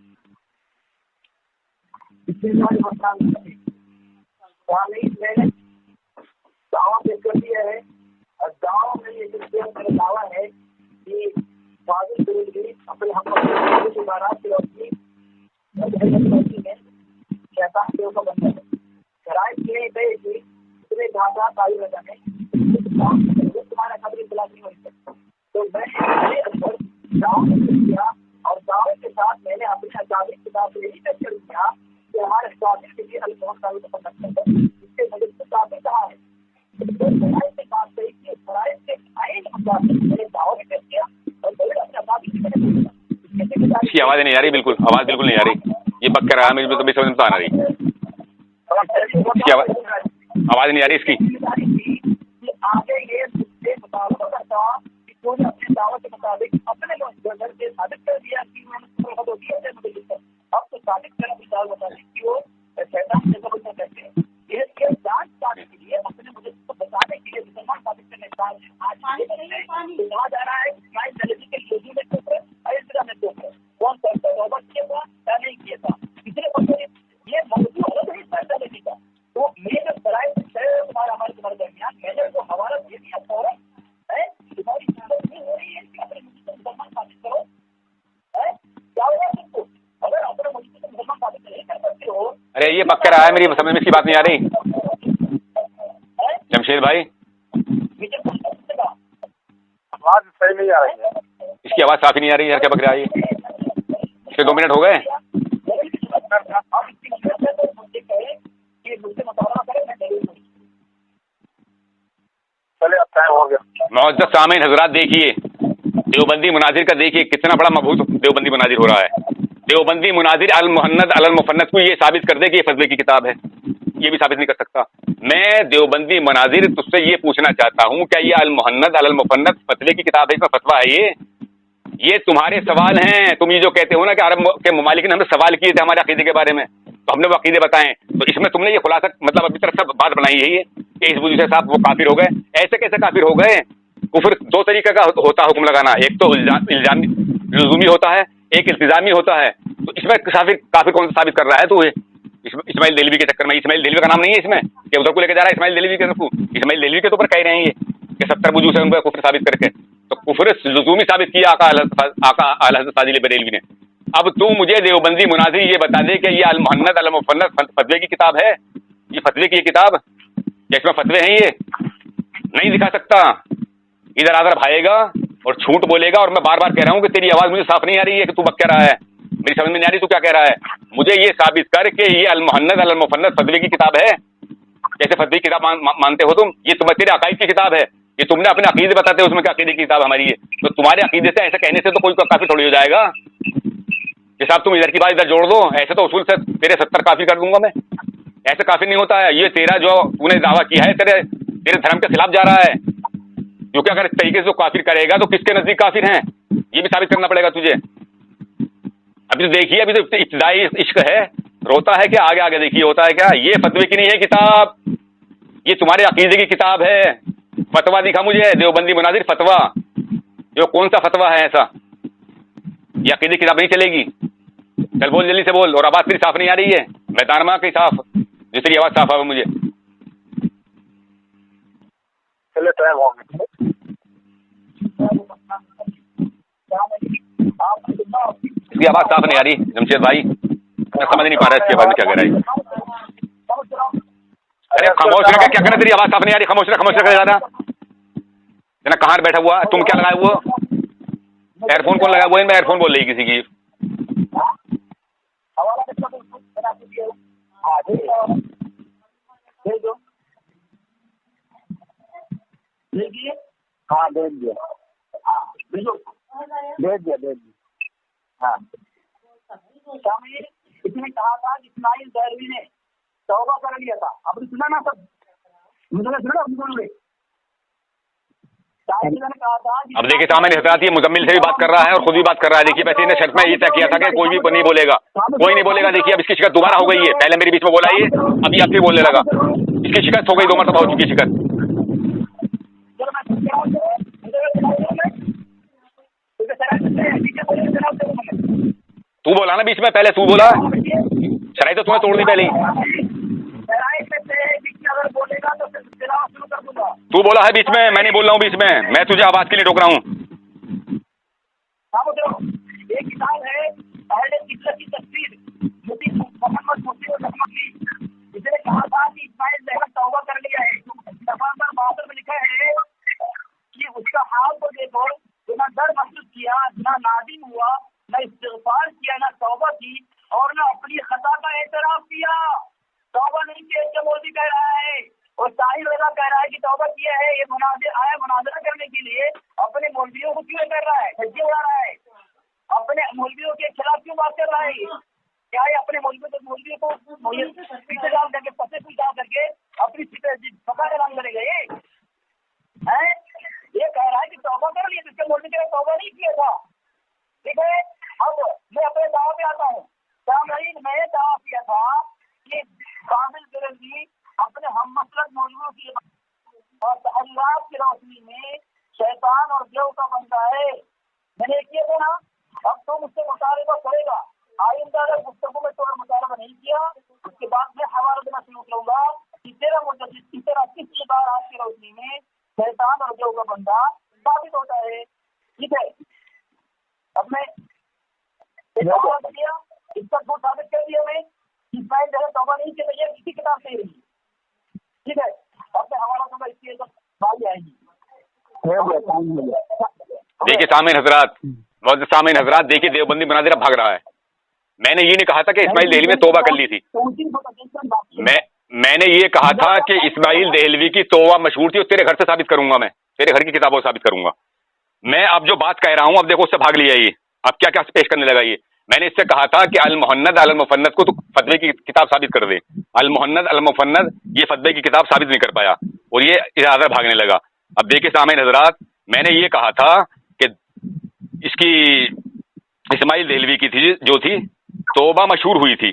मैंने दावा पेश कर दिया है, और दावा में ये मेरा दावा है कि फाजिल बरेलवी अपने हम इबारात की रोशनी में शैतान देव का बंदा है। शराइत ये है कि इतने घाटा तारीफ लगाने तुम्हारा कदर इतलाक नहीं हो सकता। तो मैंने दावा किया, और दावे के साथ मैंने अपने अकादमिक किताब से यही तय कर दिया कि हमारे काफिर के लिए अल्लाह ताला को पसंद करता है। इसके मदद से काफिर कहा है, तो शराइत से बात कही कि शराइत के आइन अकादमिक मैंने दावा भी कर दिया, और मैंने अपने अकादमिक की मैंने इसकी आवाज नहीं आ रही, बिल्कुल आवाज बिल्कुल नहीं आ रही। ये पक कर रहा है, मुझे तो समझ में तो आ रही इसकी आवाज नहीं आ रही इसकी। आगे ये मुताबिक करता कि तूने अपने दावा के मुताबिक अपने घर से साबित कर दिया कि मैंने अब तो साबित कर मिसाल बता दी कि वो शैतान से कबूल करते हैं। ये जांच पाने के लिए अपने मुझे बताने के लिए मुसलमान साबित करने का कहा जा रहा है इस्माइल देहलवी के वजू में कुफ्र और इस्लाम में कुफ्र कौन करता है, तौबा किया था या नहीं किया था, कितने बच्चों ने ये मौजूद हो रहा है इस्माइल देहलवी का। तो मेरे शराइत तुम्हारे दरमियान मैंने वो हवाला दे दिया फौरन है, तुम्हारी इजाजत नहीं हो रही है कि अपने मुझे मुसलमान साबित करो है, क्या होगा तुमको अगर अपने मुझे मुसलमान साबित नहीं कर सकते हो। अरे ये पक कर रहा है, मेरी समझ में इसकी बात नहीं आ रही जमशेद भाई, आवाज सही नहीं आ रही है, इसकी आवाज साफ ही नहीं आ रही है। क्या पक रहा है ये? इसके 2 मिनट हो गए। चले अब टाइम हो गया। मुअज़्ज़ज़ सामीन हजरात, देखिए देवबंदी मुनाजिर का, देखिए कितना बड़ा मबहूत देवबंदी मुनाजिर हो रहा है। देवबंदी मुनाजिर अल मुहन्नद अल मुफन्नद को ये साबित कर दे कि ये फजले की किताब है, ये भी साबित नहीं कर सकता। मैं देवबंदी मुनाजिर तुझसे ये पूछना चाहता हूँ, क्या ये अल मुहन्नद अल मुफन्नद फतवे की किताब है, इसमें फतवा है? ये तुम्हारे सवाल हैं। तुम ये जो कहते हो ना कि अरब के ममालिक ने हमने सवाल किए थे हमारे अकीदे के बारे में, तो हमने वो अकीदे बताए, तो इसमें तुमने ये खुलासा मतलब अभी तरह सब बात बनाई है कि इस वजह से साहब वो काफिर हो गए। ऐसे कैसे काफिर हो गए? कुफर 2 तरीके का होता है हुक्म लगाना, एक तो इल्जामी लुज़ूमी होता है, एक इल्तिजामी होता है। तो इसमें काफिर कौन सा साबित कर रहा है? तो इस्माइल देहलवी के चक्कर में, इस्माइल देहलवी का नाम नहीं है इसमें कि उधर को लेकर जा रहा है इस्माइल देहलवी के तरफ। इस्माइल देहलवी के तो ऊपर कह रहे हैं ये कि 70 वजू से उनका कुफर साबित करके, तो कुफर लुज़ूमी साबित किया आका आला हज़रत फाजिल बरेलवी ने। अब तू मुझे देवबंदी मुनाजिर ये बता दे कि ये अल मुहन्नद अल मुफन्नद फतवे की किताब है, ये फतवे की किताब, क्या इसमें फतवे हैं? ये नहीं दिखा सकता। इधर आधर भाएगा और झूठ बोलेगा, और मैं बार बार कह रहा हूँ कि तेरी आवाज मुझे साफ नहीं आ रही है कि तू बक कह रहा है, मेरी समझ में नहीं आ रही तू क्या कह रहा है। मुझे ये साबित कर कि ये अल मुहन्नद अल मुफन्नद फतवे की किताब है। कैसे फतवे की किताब मानते हो तुम? ये तुम्हारे तेरे अकाईद की किताब है, ये तुमने अपने अकीदे बताते हो उसमें क्या अकीदे की किताब हमारी है। तो तुम्हारे अकीदे से ऐसा कहने से तो कोई काफिर थोड़ी हो जाएगा कि साहब तुम इधर की बात इधर जोड़ दो, ऐसे तो उसूल से तेरे 70 काफिर कर दूंगा मैं। ऐसे काफिर नहीं होता है। ये तेरा जो तूने दावा किया है तेरे धर्म के खिलाफ जा रहा है, क्योंकि अगर इस तरीके से काफिर करेगा तो किसके नजदीक काफिर हैं ये भी साबित करना पड़ेगा तुझे। अभी तो देखिए, अभी तो इब्तिदाई इश्क है, रोता है क्या? आगे आगे देखिए होता है क्या। ये फतवे की नहीं है किताब, ये तुम्हारे अकीदे की किताब है। फतवा दिखा मुझे देवबंदी मुनाजिर फतवा, ये कौन सा फतवा है ऐसा? ये अकीदे की किताब नहीं चलेगी। चल बोल, जल्दी से बोल। और आवाज तेरी साफ नहीं आ रही है, मैदान की साफ, जो तेरी आवाज साफ आवे मुझे। चले टाइम हो गया। इसकी आवाज साफ नहीं आ रही जमशेद भाई, मैं समझ नहीं पा रहा इसकी आवाज में क्या कह रहा है। अरे खामोश रह, क्या करना, तेरी आवाज साफ नहीं आ रही, खामोश रह ज्यादा। जना कहाँ बैठा हुआ, तुम क्या लगाए हुआ, एयरफोन कौन लगाया हुआ है? मैं एयरफोन बोल रही किसी की। हाँ भेज दिया, भेज दिया। हाँ इसने कहा था कि इस्माइल दैलवी ने तौबा कर लिया था। आपने सुना ना सब, मुझे सुना आपने? अब देखिए सामने हजरात, ये मुजम्मिल से भी बात कर रहा है और खुद भी बात कर रहा है। देखिए वैसे इसने शर्त में ये तय किया था कि कोई भी नहीं बोलेगा, कोई नहीं बोलेगा। देखिए अब इसकी शिकायत दोबारा हो गई है, पहले मेरे बीच में बोला ये, अभी आपसे बोलने लगा। इसकी शिकायत हो गई, 2 मरतबा हो चुकी शिकायत। तू बोला ना बीच में, पहले तू बोला, शराई तो तूने तोड़ दी पहले ही। तू बोला है बीच में, मैं नहीं बोल रहा हूँ बीच में, मैं तुझे आवाज के लिए रोक रहा हूँ। एक किताब है अहले किबला की तफसीर, मोहम्मद मुफ्ती और रहमतुल्लाह, इसने कहा था कि इस्माइल दैलवी तौबा कर लिया है। सफा नंबर 62 में लिखा है कि उसका हाल को देखो, ना डर महसूस किया, ना नादिम हुआ, न इस्तिग़फ़ार किया, ना तौबा की और न अपनी खता का एतराफ किया। तौबा नहीं किया, क्या मौलवी कह रहा है और साहिल वगैरह कह रहा है कि तौबा किया है। ये मुनाज़रा करने के लिए अपने मौलवियों को क्यों कर रहा है, धज्जे उड़ा रहा है, अपने मौलवियों के खिलाफ क्यों बात कर रहा है? क्या है अपने मौलवियों को पीछे डाल करके, पसे कुछ डाल करके अपनी फका का नाम करेगा ये है? ये कह रहा है कि तौबा कर लिया, जिसके मौलवी के तौबा नहीं किया था। ठीक है, अब मैं अपने दावा पे आता हूँ। मैंने दावा किया था कि काबिल गिरंदी अपने हम मसलक मौलवियों की और तहरीरात की रोशनी में शैतान और देव का बनता है। मैंने किया था ना, अब तो मुझसे मुतालबा करेगा। आइंदा अगर गुफ्तगू में तोड़ मुतालबा नहीं किया, उसके बाद मैं हवाला देना शुरू करूंगा कि तेरा मुद्दत तेरा किस बार आपकी रोशनी में शैतान और देव का बंदा साबित होता है। ठीक है, अब मैं दिया, इसका झूठ साबित कर दिया मैं, इस्माइल दैलवी तौबा नहीं किया, ये किसी किताब से ही रही। ठीक है, अब मैं हवाला दूंगा, इसकी बात आएगी। देखिए सामीन हजरात, देखिए देवबंदी बनादिर भाग रहा है। मैंने ये नहीं कहा था कि इस्माइल देहलवी ने तौबा कर ली थी। मैंने ये कहा था कि इस्माइल देहलवी की तौबा मशहूर थी और तेरे घर से साबित करूंगा, मैं तेरे घर की किताबों से साबित करूंगा। मैं अब जो बात कह रहा हूं, अब देखो उससे भाग लिया ये, अब क्या क्या पेश करने लगा ये। मैंने इससे कहा था कि अल मुहन्नद अल मुफन्नद को तो फतवे की किताब साबित कर दे। अल मुहन्नद अल मुफन्नद ये फतवे की किताब साबित नहीं कर पाया और ये इधर भागने लगा। अब देखिए सामीन हजरात, मैंने ये कहा था कि इसकी इस्माइल देहलवी की थी जो थी तौबा मशहूर हुई थी।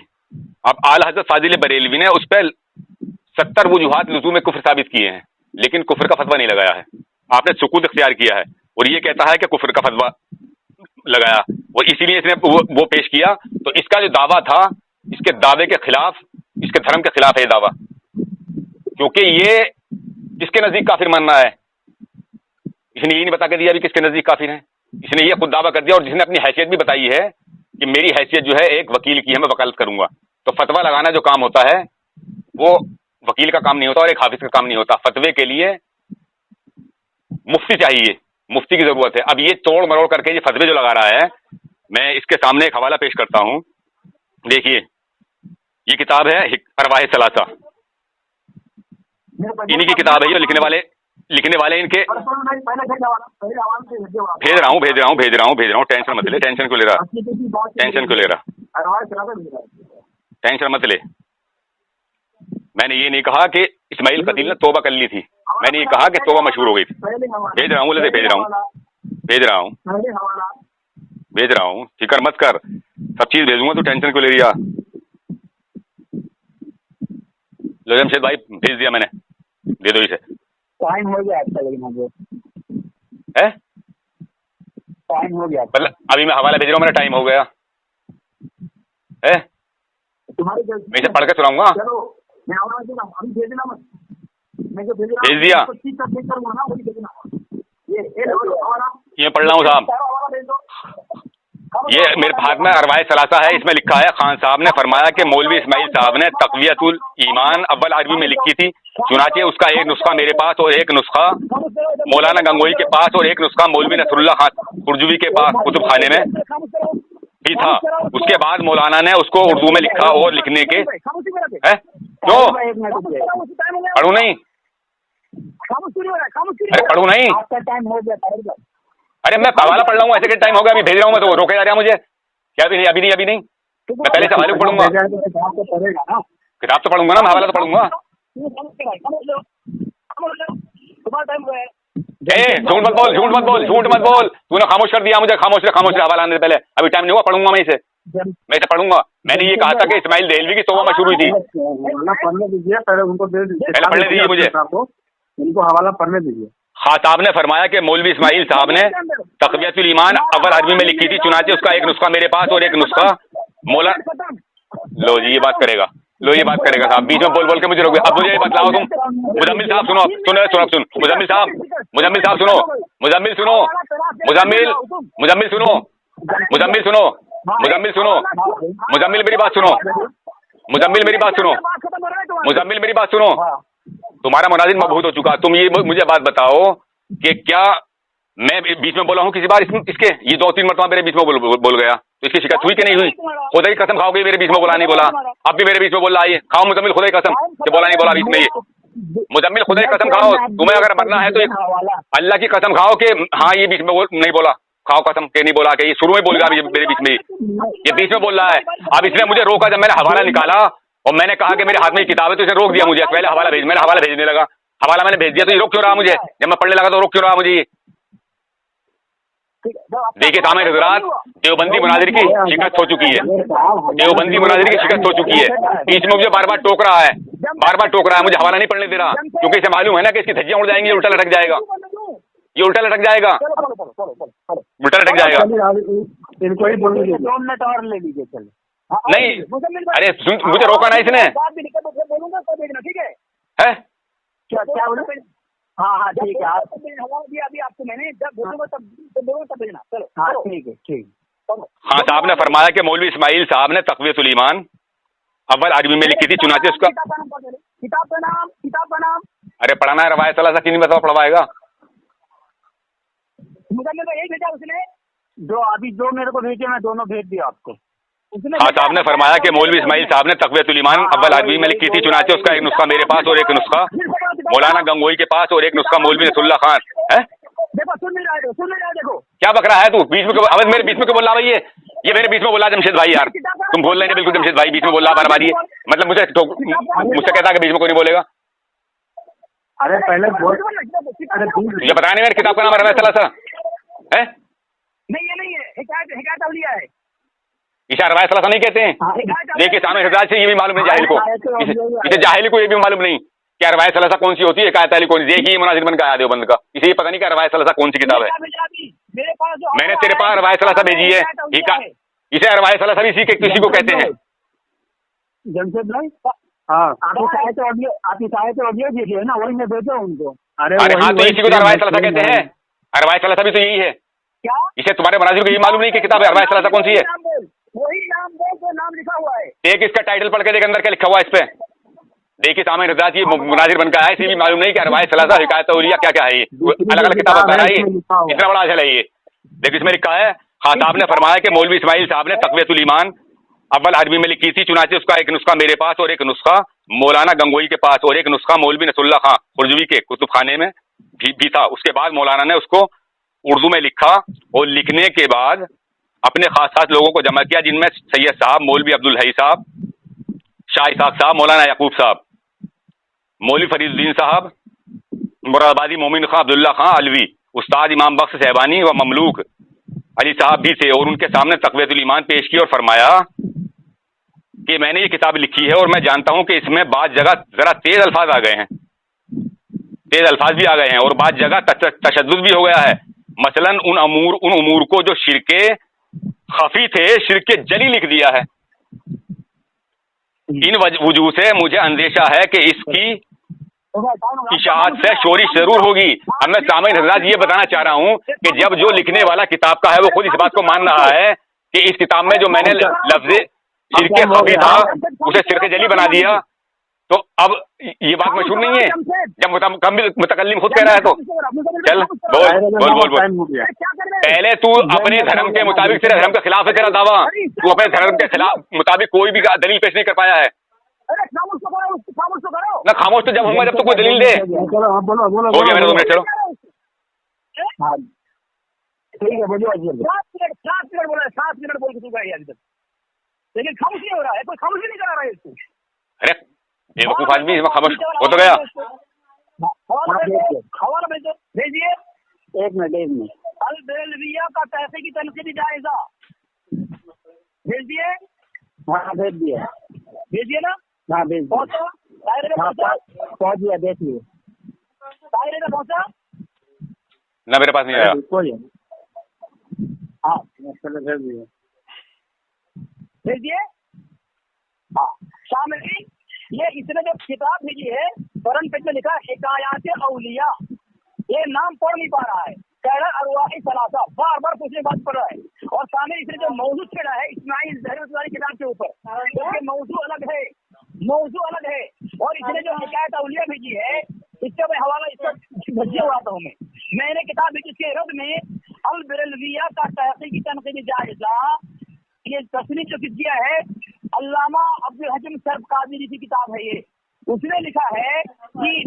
अब आला हज़रत फाजिल बरेलवी ने उस पर 70 वजूहात लुज़ूम कुफ्र साबित किए हैं, लेकिन कुफ्र का फतवा नहीं लगाया है। आपने सुकूत इख्तियार किया है और ये कहता है कि कुफ्र का फतवा लगाया, और इसीलिए इसने वो पेश किया। तो इसका जो दावा था, इसके दावे के खिलाफ, इसके धर्म के खिलाफ है ये दावा, क्योंकि ये किसके नजदीक काफिर मानना है। इसने ये नहीं बता के दिया भी किसके नजदीक काफिर है, इसने ये खुद दावा कर दिया। और जिसने अपनी हैसियत भी बताई है कि मेरी हैसियत जो है एक वकील की है, मैं वकालत करूंगा। तो फतवा लगाना जो काम होता है वो वकील का काम नहीं होता और एक हाफिज का काम नहीं होता। फतवे के लिए मुफ्ती चाहिए, मुफ्ती की जरूरत है। अब ये तोड़ मरोड़ करके ये फतवे जो लगा रहा है, मैं इसके सामने एक हवाला पेश करता हूं। देखिए ये किताब है अरवाह सलासा, इन्हीं की किताब है ये। लिखने वाले इनके भेज रहा हूँ। टेंशन मत ले, टेंशन क्यों ले। मैंने ये नहीं कहा कि इस्माइल कतील ने तौबा कर ली थी, मैंने ये कहा कि तौबा मशहूर हो गई थी। भेज रहा हूँ, फिक्र मत कर, सब चीज भेजूंगा, तो टेंशन क्यों ले रही है। लो जमशेद भाई भेज दिया मैंने, दे दो इसे। टाइम हो गया आपका, लेकिन है टाइम हो गया मतलब अभी मैं हवाला भेज रहा हूँ, मेरा टाइम हो गया है। तुम्हारे मैं इसे पढ़ के सुनाऊंगा। चलो मैं अभी भेजना मत। मैं जो भेज रहा हूं, भेज दिया। उसको चीज का चेक करूंगा ना, वही भेजना। ये लो हवाला, ये पढ़ रहा हूँ साहब, हवाला भेज दो। ये मेरे हाथ में अरवाए सलासा है, इसमें लिखा है खान साहब ने फरमाया कि मौलवी इस्माइल साहब ने तक़वियतुल ईमान अव्वल अरबी में लिखी थी, चुनाचे उसका एक नुस्खा मेरे पास और एक नुस्खा मौलाना गंगोई के पास और एक नुस्खा मौलवी नसरुल्लाह खान खुरजुवी के पास कुतुब खाने में भी था। उसके बाद मौलाना ने उसको उर्दू में लिखा और लिखने के है क्यों पढ़ू नहीं, अरे पढ़ू नहीं, आपका टाइम हो गया। अरे मैं हवाला पढ़ रहा हूँ, ऐसे के टाइम हो गया, अभी भेज रहा हूँ मैं, तो रोके जा रहा मुझे क्या? अभी नहीं, अभी नहीं, अभी नहीं, मैं पहले से हवाले को पढ़ूंगा, किताब तो पढ़ूंगा ना, मैं हवाला तो पढ़ूंगा। झूठ मत बोल, झूठ मत बोल, झूठ मत बोल, तूने खामोश कर दिया मुझे, खामोश रहे, खामोश रहे, हवाला आने से पहले, अभी टाइम नहीं हुआ, पढ़ूंगा मैं इसे, मैं इसे पढ़ूंगा। मैंने ये कहा था कि इस्माइल देहलवी की तौबा में शुरू हुई थी, पढ़ने दीजिए, पहले उनको दे दीजिए, पहले पढ़ने दीजिए मुझे, उनको हवाला पढ़ने दीजिए। हाँ साहब ने फरमाया कि मौलवी इस्माइल साहब ने तक़वियतुल ईमान अव्वल अरबी में लिखी थी, चुनाचे उसका एक नुस्खा मेरे पास और एक नुस्खा मौला। लो जी ये बात करेगा, लो ये बात करेगा साहब, बीच में बोल बोल के मुझे रोक। अब मुझे ये बतलाओ तुम, मुजम्मिल साहब सुनो, सुन मुजम्मिल साहब सुनो, मुजम्मिल सुनो, मुजम्मिल सुनो, मुजम्मिल सुनो, मुजम्मिल सुनो, मुजम्मिल मेरी बात सुनो, मुजम्मिल मेरी बात सुनो, मुजम्मिल मेरी बात सुनो, तुम्हारा मुनाजिर मबहूत हो चुका। तुम ये मुझे बात बताओ कि क्या मैं बीच में बोला हूँ किसी बार इसके? ये 2-3 मरतबा मेरे बीच में बोल गया, तो इसकी शिकायत हुई कि नहीं हुई? खुदा की कसम खाओगे मेरे बीच में बोला नहीं बोला? अब भी मेरे बीच में बोल रहा है, खाओ मुजम्मिल खुदा की कसम कि बोला नहीं बोला बीच में। ये मुजम्मिल खुदा की कसम खाओ, तुम्हें अगर मरना है तो अल्लाह की कसम खाओ कि हाँ ये बीच में नहीं बोला, खाओ कसम के नहीं बोला, कि ये शुरू में बोल गया मेरे बीच में, ये बीच में बोल रहा है। अब इसने मुझे रोका, जब मैंने हवाला निकाला और मैंने कहा कि मेरे हाथ में किताब है, तो इसने रोक दिया मुझे। पहले हवाला भेज, मैंने हवाला भेजने लगा, हवाला मैंने भेज दिया, तो ये रोक क्यों रहा मुझे? जब मैं पढ़ने लगा तो रोक क्यों रहा मुझे? देखिए सामने हज़रात, देवबंदी मुनाजिर की शिकस्त हो चुकी है, देवबंदी मुनाजिर की शिकस्त हो चुकी है। बीच में मुझे बार बार टोक रहा है, बार बार टोक रहा है, मुझे हवाला नहीं पढ़ने दे रहा, क्योंकि इसे मालूम है ना कि इसकी धज्जियां उड़ जाएंगी, उल्टा लटक जाएगा, ये उल्टा लटक जाएगा, उल्टा लटक जाएगा। इनको ही बोल दीजिए, 2 मिनट और ले लीजिए, चलो। नहीं अरे मुझे रोका ना इसने, है क्या बोले? हाँ ठीक है, अभी आपको मैंने जब बोलूंगा तब भेजना। चलो हाँ ठीक है, ठीक। हाँ साहब ने फरमाया कि मौलवी इस्माइल साहब ने तक़वियतुल ईमान अव्वल अरबी में लिखी थी, चुनाचे उसका किताब का नाम अरे पढ़ाना है रवायत सलासा, कितनी मरतबा पढ़वाएगा? मुझे यही भेजा उसने, जो मेरे को भेजे, मैं दोनों भेज दिया आपको। हाँ साहब ने फरमाया कि मौलवी इस्माइल साहब ने तक़वियतुल ईमान अव्वल अरबी में लिखी थी, चुनाचे उसका एक नुस्खा मेरे पास और एक नुस्खा मौलाना गंगोई के पास और एक नुस्खा मौलवी नसरुल्लाह खान है। देखो सुन नहीं रहा है, देखो क्या बक रहा है तू? बीच में अब मेरे बीच में क्यों बोल रहा भाई? ये मेरे बीच में बोला जमशेद भाई, यार तुम बोल रहे हैं बिल्कुल, जमशेद भाई बीच में बोल रहा बार बार, ये मतलब मुझे कहता है कि बीच में कोई नहीं बोलेगा। अरे पहले मुझे बताया नहीं मेरे किताब का नाम रवायत सलासा है? नहीं ये नहीं है, हिकायत अवलिया है, इसे रवायत सलासा नहीं कहते हैं। देखिए सामने हज़रात से ये भी मालूम नहीं जाहिल को, इसे जाहिल को ये भी मालूम नहीं क्या रवायत सलासा कौन सी होती है, हिकायत अली कौन सी। देखिए मुनाजिर बन का आया देवबंद का, इसे ये पता नहीं क्या रवायत सलासा कौन सी किताब है। मैंने तेरे पास रवायत सलासा भेजी है, इसे रवायत सलासा भी किसी को कहते हैं। जमशेद भाई आपकी साहित्य ऑडियो देखिए ना, वही मैं भेजा उनको। अरे हाँ तो इसी को रवायत सलासा कहते हैं, रवायत सलासा भी तो यही है। क्या इसे तुम्हारे मुनाजिर को ये मालूम नहीं कि किताब रवायत सलासा कौन सी है? वही नाम बोल, जो नाम लिखा हुआ है। एक इसका टाइटल पढ़ के देख अंदर क्या लिखा हुआ है इस पे। देखिए सामने रज़ात ये मुनाजिर बनकर आया, इसे भी मालूम नहीं कि रवायत सलासा हिकायत औलिया क्या क्या है, ये अलग अलग किताब बता रहा है, इतना बड़ा अजल है ये। देखिए इसमें लिखा है, हाँ साहब ने फरमाया कि मौलवी इस्माइल साहब ने तक़वियतुल ईमान अव्वल अरबी में लिखी थी, चुनाचे उसका एक नुस्खा मेरे पास और एक नुस्खा मौलाना गंगोई के पास और एक नुस्खा मौलवी नसरुल्लाह खान खुरजुवी के कुतुब खाने में भी था। उसके बाद मौलाना ने उसको उर्दू में लिखा और लिखने के बाद अपने खास खास लोगों को जमा किया, जिनमें सैयद साहब, मौलवी अब्दुल हई साहब, शाह इसाक साहब, मौलाना याकूब साहब, मौलवी फरीदुद्दीन साहब, मुरादाबादी मोमिन खां अब्दुल्ला खां अलवी, उस्ताद इमाम बख्श सहबानी व ममलूक अली साहब भी थे, और उनके सामने तक़वियतुल ईमान पेश की और फरमाया कि मैंने ये किताब लिखी है और मैं जानता हूं कि इसमें बाद जगह जरा तेज अल्फाज आ गए हैं, तेज अल्फाज भी आ गए हैं, और बाद जगह तशद्दुद भी हो गया है। मसलन उन उमूर को जो शिरके खफी थे, शिरके जली लिख दिया है। इन वजूह से मुझे अंदेशा है कि इसकी इशाअत से चोरी जरूर होगी। अब मैं सामईन हज़रात ये बताना चाह रहा हूँ कि जब जो लिखने वाला किताब का है वो खुद इस बात को मान रहा है कि इस किताब में जो मैंने लफ्ज़ शिरके खफी था उसे शिरके जली बना दिया, तो अब ये बात मशहूर नहीं है जब मुतकल्लिम खुद कह रहा है। तो चल बोल। पहले तू अपने धर्म के मुताबिक, तेरे धर्म के खिलाफ है तेरा दावा, तू अपने धर्म के खिलाफ मुताबिक कोई भी दलील पेश नहीं कर पाया है। ना खामोश तो जब होगा जब तो कोई दलील दे। हो गया मैंने 2 मिनट, चलो ठीक है, बोलिए। 7 मिनट बोला है, 7 मिनट बोल के तू गया अभी तक, लेकिन खामोश नहीं हो रहा है, कोई खामोशी नहीं करा रहा है इसको। अरे बेवकूफ आदमी, खामोश हो तो गया। हवाला भेजिए। 1 मिनट। अल बेलविया का पैसे की तनकीदी जायजा भेज दिए। हाँ भेज दिए। भेजिए ना। हाँ भेज पहुंचा, दायरे में पहुंच गया, देखिए दायरे में पहुंचा ना, मेरे पास नहीं आया। हाँ भेज दिए। हाँ शामिल ये इसने जो किताब भेजी है फरन पेज में लिखा हिकायात औलिया, ये नाम पढ़ नहीं पा रहा है, कह रहा अरवाही सलासा, बार बार पूछने बात पढ़ रहा है। और सामने इसने जो मौजूद छेड़ा है इस्माइल ज़हरी किताब के ऊपर, इसके मौजू अलग है, और इसने जो हिकायत औलिया भेजी है इसका मैं हवाला, इसका भज्जिया उड़ाता हूँ मैंने किताब भेजी इसके रद में अल बेलविया का तहकीकी तनकीदी जायजा, ये तस्नीफ जो किया है अल्लामा अब्दुल हकीम सर्फ कादरी की किताब है। ये उसने लिखा है कि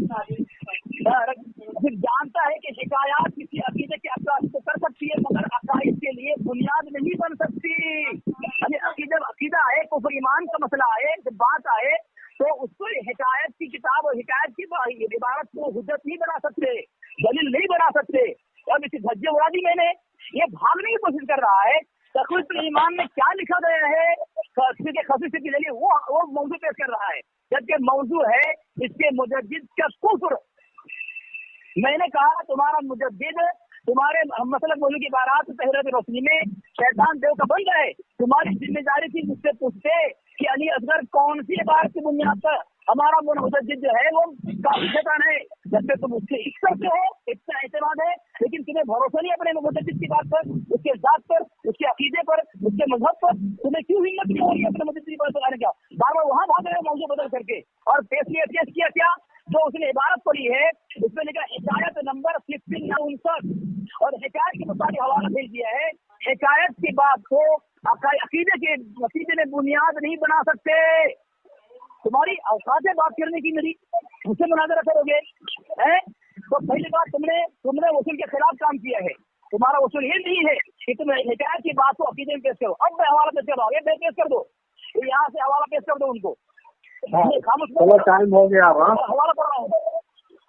जानता है कि हिकायात किसी अकीदे के अक्काद को कर सकती है मगर अकाइद के लिए बुनियाद नहीं बन सकती। यानी अकीदा है, कुफ्र ईमान का मसला है, जब बात आए तो उसको हिकायत की किताब और हिकायत की इबारत को हुज्जत नहीं बना सकते, दलील नहीं बना सकते। अब इसे धज्जे उड़ा दी मैंने, ये भागने की कोशिश कर रहा है। तक़वीयुल ईमान में क्या लिखा गया है खफी के जरिए वो मौजू पेश कर रहा है, जबकि मौजू है इसके मुजद्दिद का कुफ्र। मैंने कहा तुम्हारा मुजद्दिद तुम्हारे मसलक मौलवी की बारात तहरीर रोशनी में शैतान देव का बन गए। तुम्हारी जिम्मेदारी थी मुझसे पूछते कि अली असगर कौन सी बात की बुनियाद पर हमारा मुजद्दिद जो है वो काफी शैतान है, जबकि तुम उससे इश्क करते हो, इतना एतमाद है, लेकिन तुम्हें भरोसा नहीं अपने मुजद्दिद की बात पर, उसके जात पर, उसके अकीदे पर, उसके मजहब पर। तुम्हें क्यों हिम्मत नहीं हो रही है अपने मुजद्दिद की बात बताने का? बार बार वहां भाग रहे हो मौजू बदल करके। और पेश किया क्या जो उसने इबारत पढ़ी है उसमें लिखा हिकायत नंबर 59 और हिकायत के मुताबिक हवाला भेज दिया है। हिकायत की बात को अकीदे में बुनियाद नहीं बना सकते। तुम्हारी औकात है बात करने की, मेरी मुझसे मुनाजरा करोगे हैं? तो पहली बात तुमने वसूल के खिलाफ काम किया है। तुम्हारा वसूल ये नहीं है कि तुम हिकायत की बात को अकीदे में पेश करो। अब मैं हवाला पेश कर रहा हूँ, पेश कर दो, यहाँ से हवाला पेश कर दो उनको। चलो टाइम हो गया, हवाला पढ़ रहा हूँ,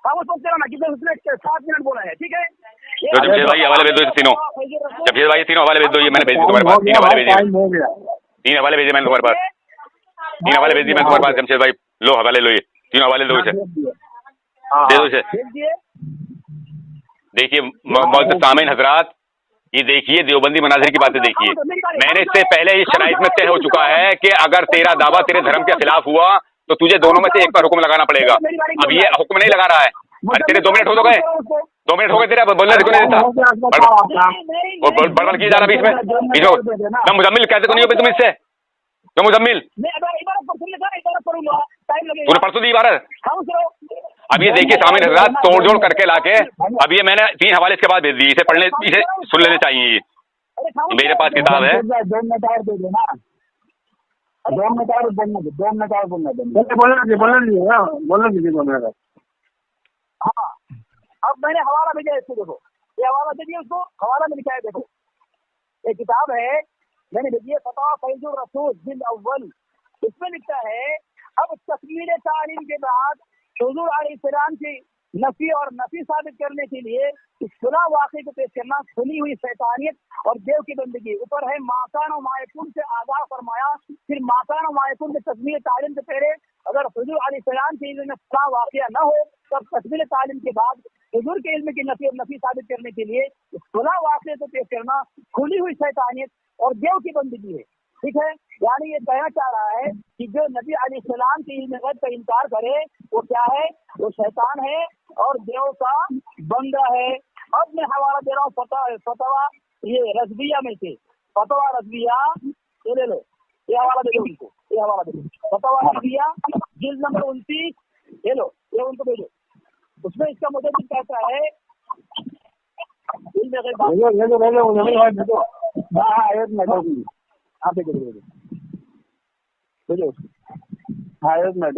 खामोश मत करना कि उसने 7 मिनट बोला है, ठीक है? तो जमशेद भाई हवाले भेज दो तीनों, जमशेद भाई 3 हवाले भेज दो, ये मैंने भेज दिया तुम्हारे पास, 3 हवाले भेजे, 3 हवाले भेजे मैंने तुम्हारे पास, 3 हवाले भेज दिए मैंने तुम्हारे पास। जमशेद भाई लो हवाले, लो ये 3 हवाले दो इसे, दे दो इसे। देखिए मौजूद सामीन हजरात, ये देखिए देवबंदी मनाजिर की बातें देखिए। मैंने इससे पहले इस शराइत में तय हो चुका है कि अगर तेरा दावा तेरे धर्म के खिलाफ हुआ तो तुझे दोनों में से एक पर हुक्म लगाना पड़ेगा। अब ये हुक्म नहीं लगा रहा है। अरे तेरे 2 मिनट हो गए, 2 मिनट हो गए तेरा, बोलने देखो नहीं देता, बड़बड़ की जा रहा बीच में। ना मुजम्मिल कहते को नहीं हो तुम इससे, तो मुजम्मिल तूने परसों दी इबारत। अब ये देखिए सामीन हजरात तोड़ जोड़ करके लाके, अब ये मैंने 3 हवाले इसके बाद भेज दी, इसे पढ़ने, इसे सुन लेने चाहिए। मेरे पास किताब है। 2 मिनट और दे देना, 2 मिनट और बोलना। हाँ अब मैंने हवाला भेजा है इसको, देखो ये हवाला दे दिया उसको, हवाला में लिखा है, देखो ये किताब है मैंने भेजी है, फतवा फैजुर रसूल जिल्द अव्वल। इसमें लिखा है अब तकमील तालीम के बाद हुजूर अलैहिस्सलाम की नफी और नफी साबित करने के लिए इस खुला वाक़े को पेश करना, खुली हुई शैतानियत और देव की बंदगी ऊपर है। माकान और मायकुन से आगाह फरमाया, फिर माकान और मायकुन के तकमील तालीम से पहले अगर हुजूर अलैहिस्सलाम के इल्म में खुला वाक़या न हो तब तकमील तालीम के बाद हुजूर के इल्म की नफी और नफी साबित करने के लिए इस खुला वाक़े को पेश करना खुली हुई शैतानियत और देव की बंदगी है। ठीक है, यानी ये कहना चाह रहा है कि जो नबी अलैहिस्सलाम के इल्म गैब का इनकार करे वो क्या है, वो शैतान है और देव का बंदा है। अब मैं हवाला दे रहा हूँ फतवा ये रज़विया में से, फतवा रज़विया ये ले लो, ये हवाला दे दो उनको, ये हवाला दे दो, फतवा रज़विया जिल्द नंबर 29 ले लो, ये उनको भेजो। उसमें इसका मुद्दा कहता है इल्म गैब हाँ भेजो भेजो हाँ एक मिनट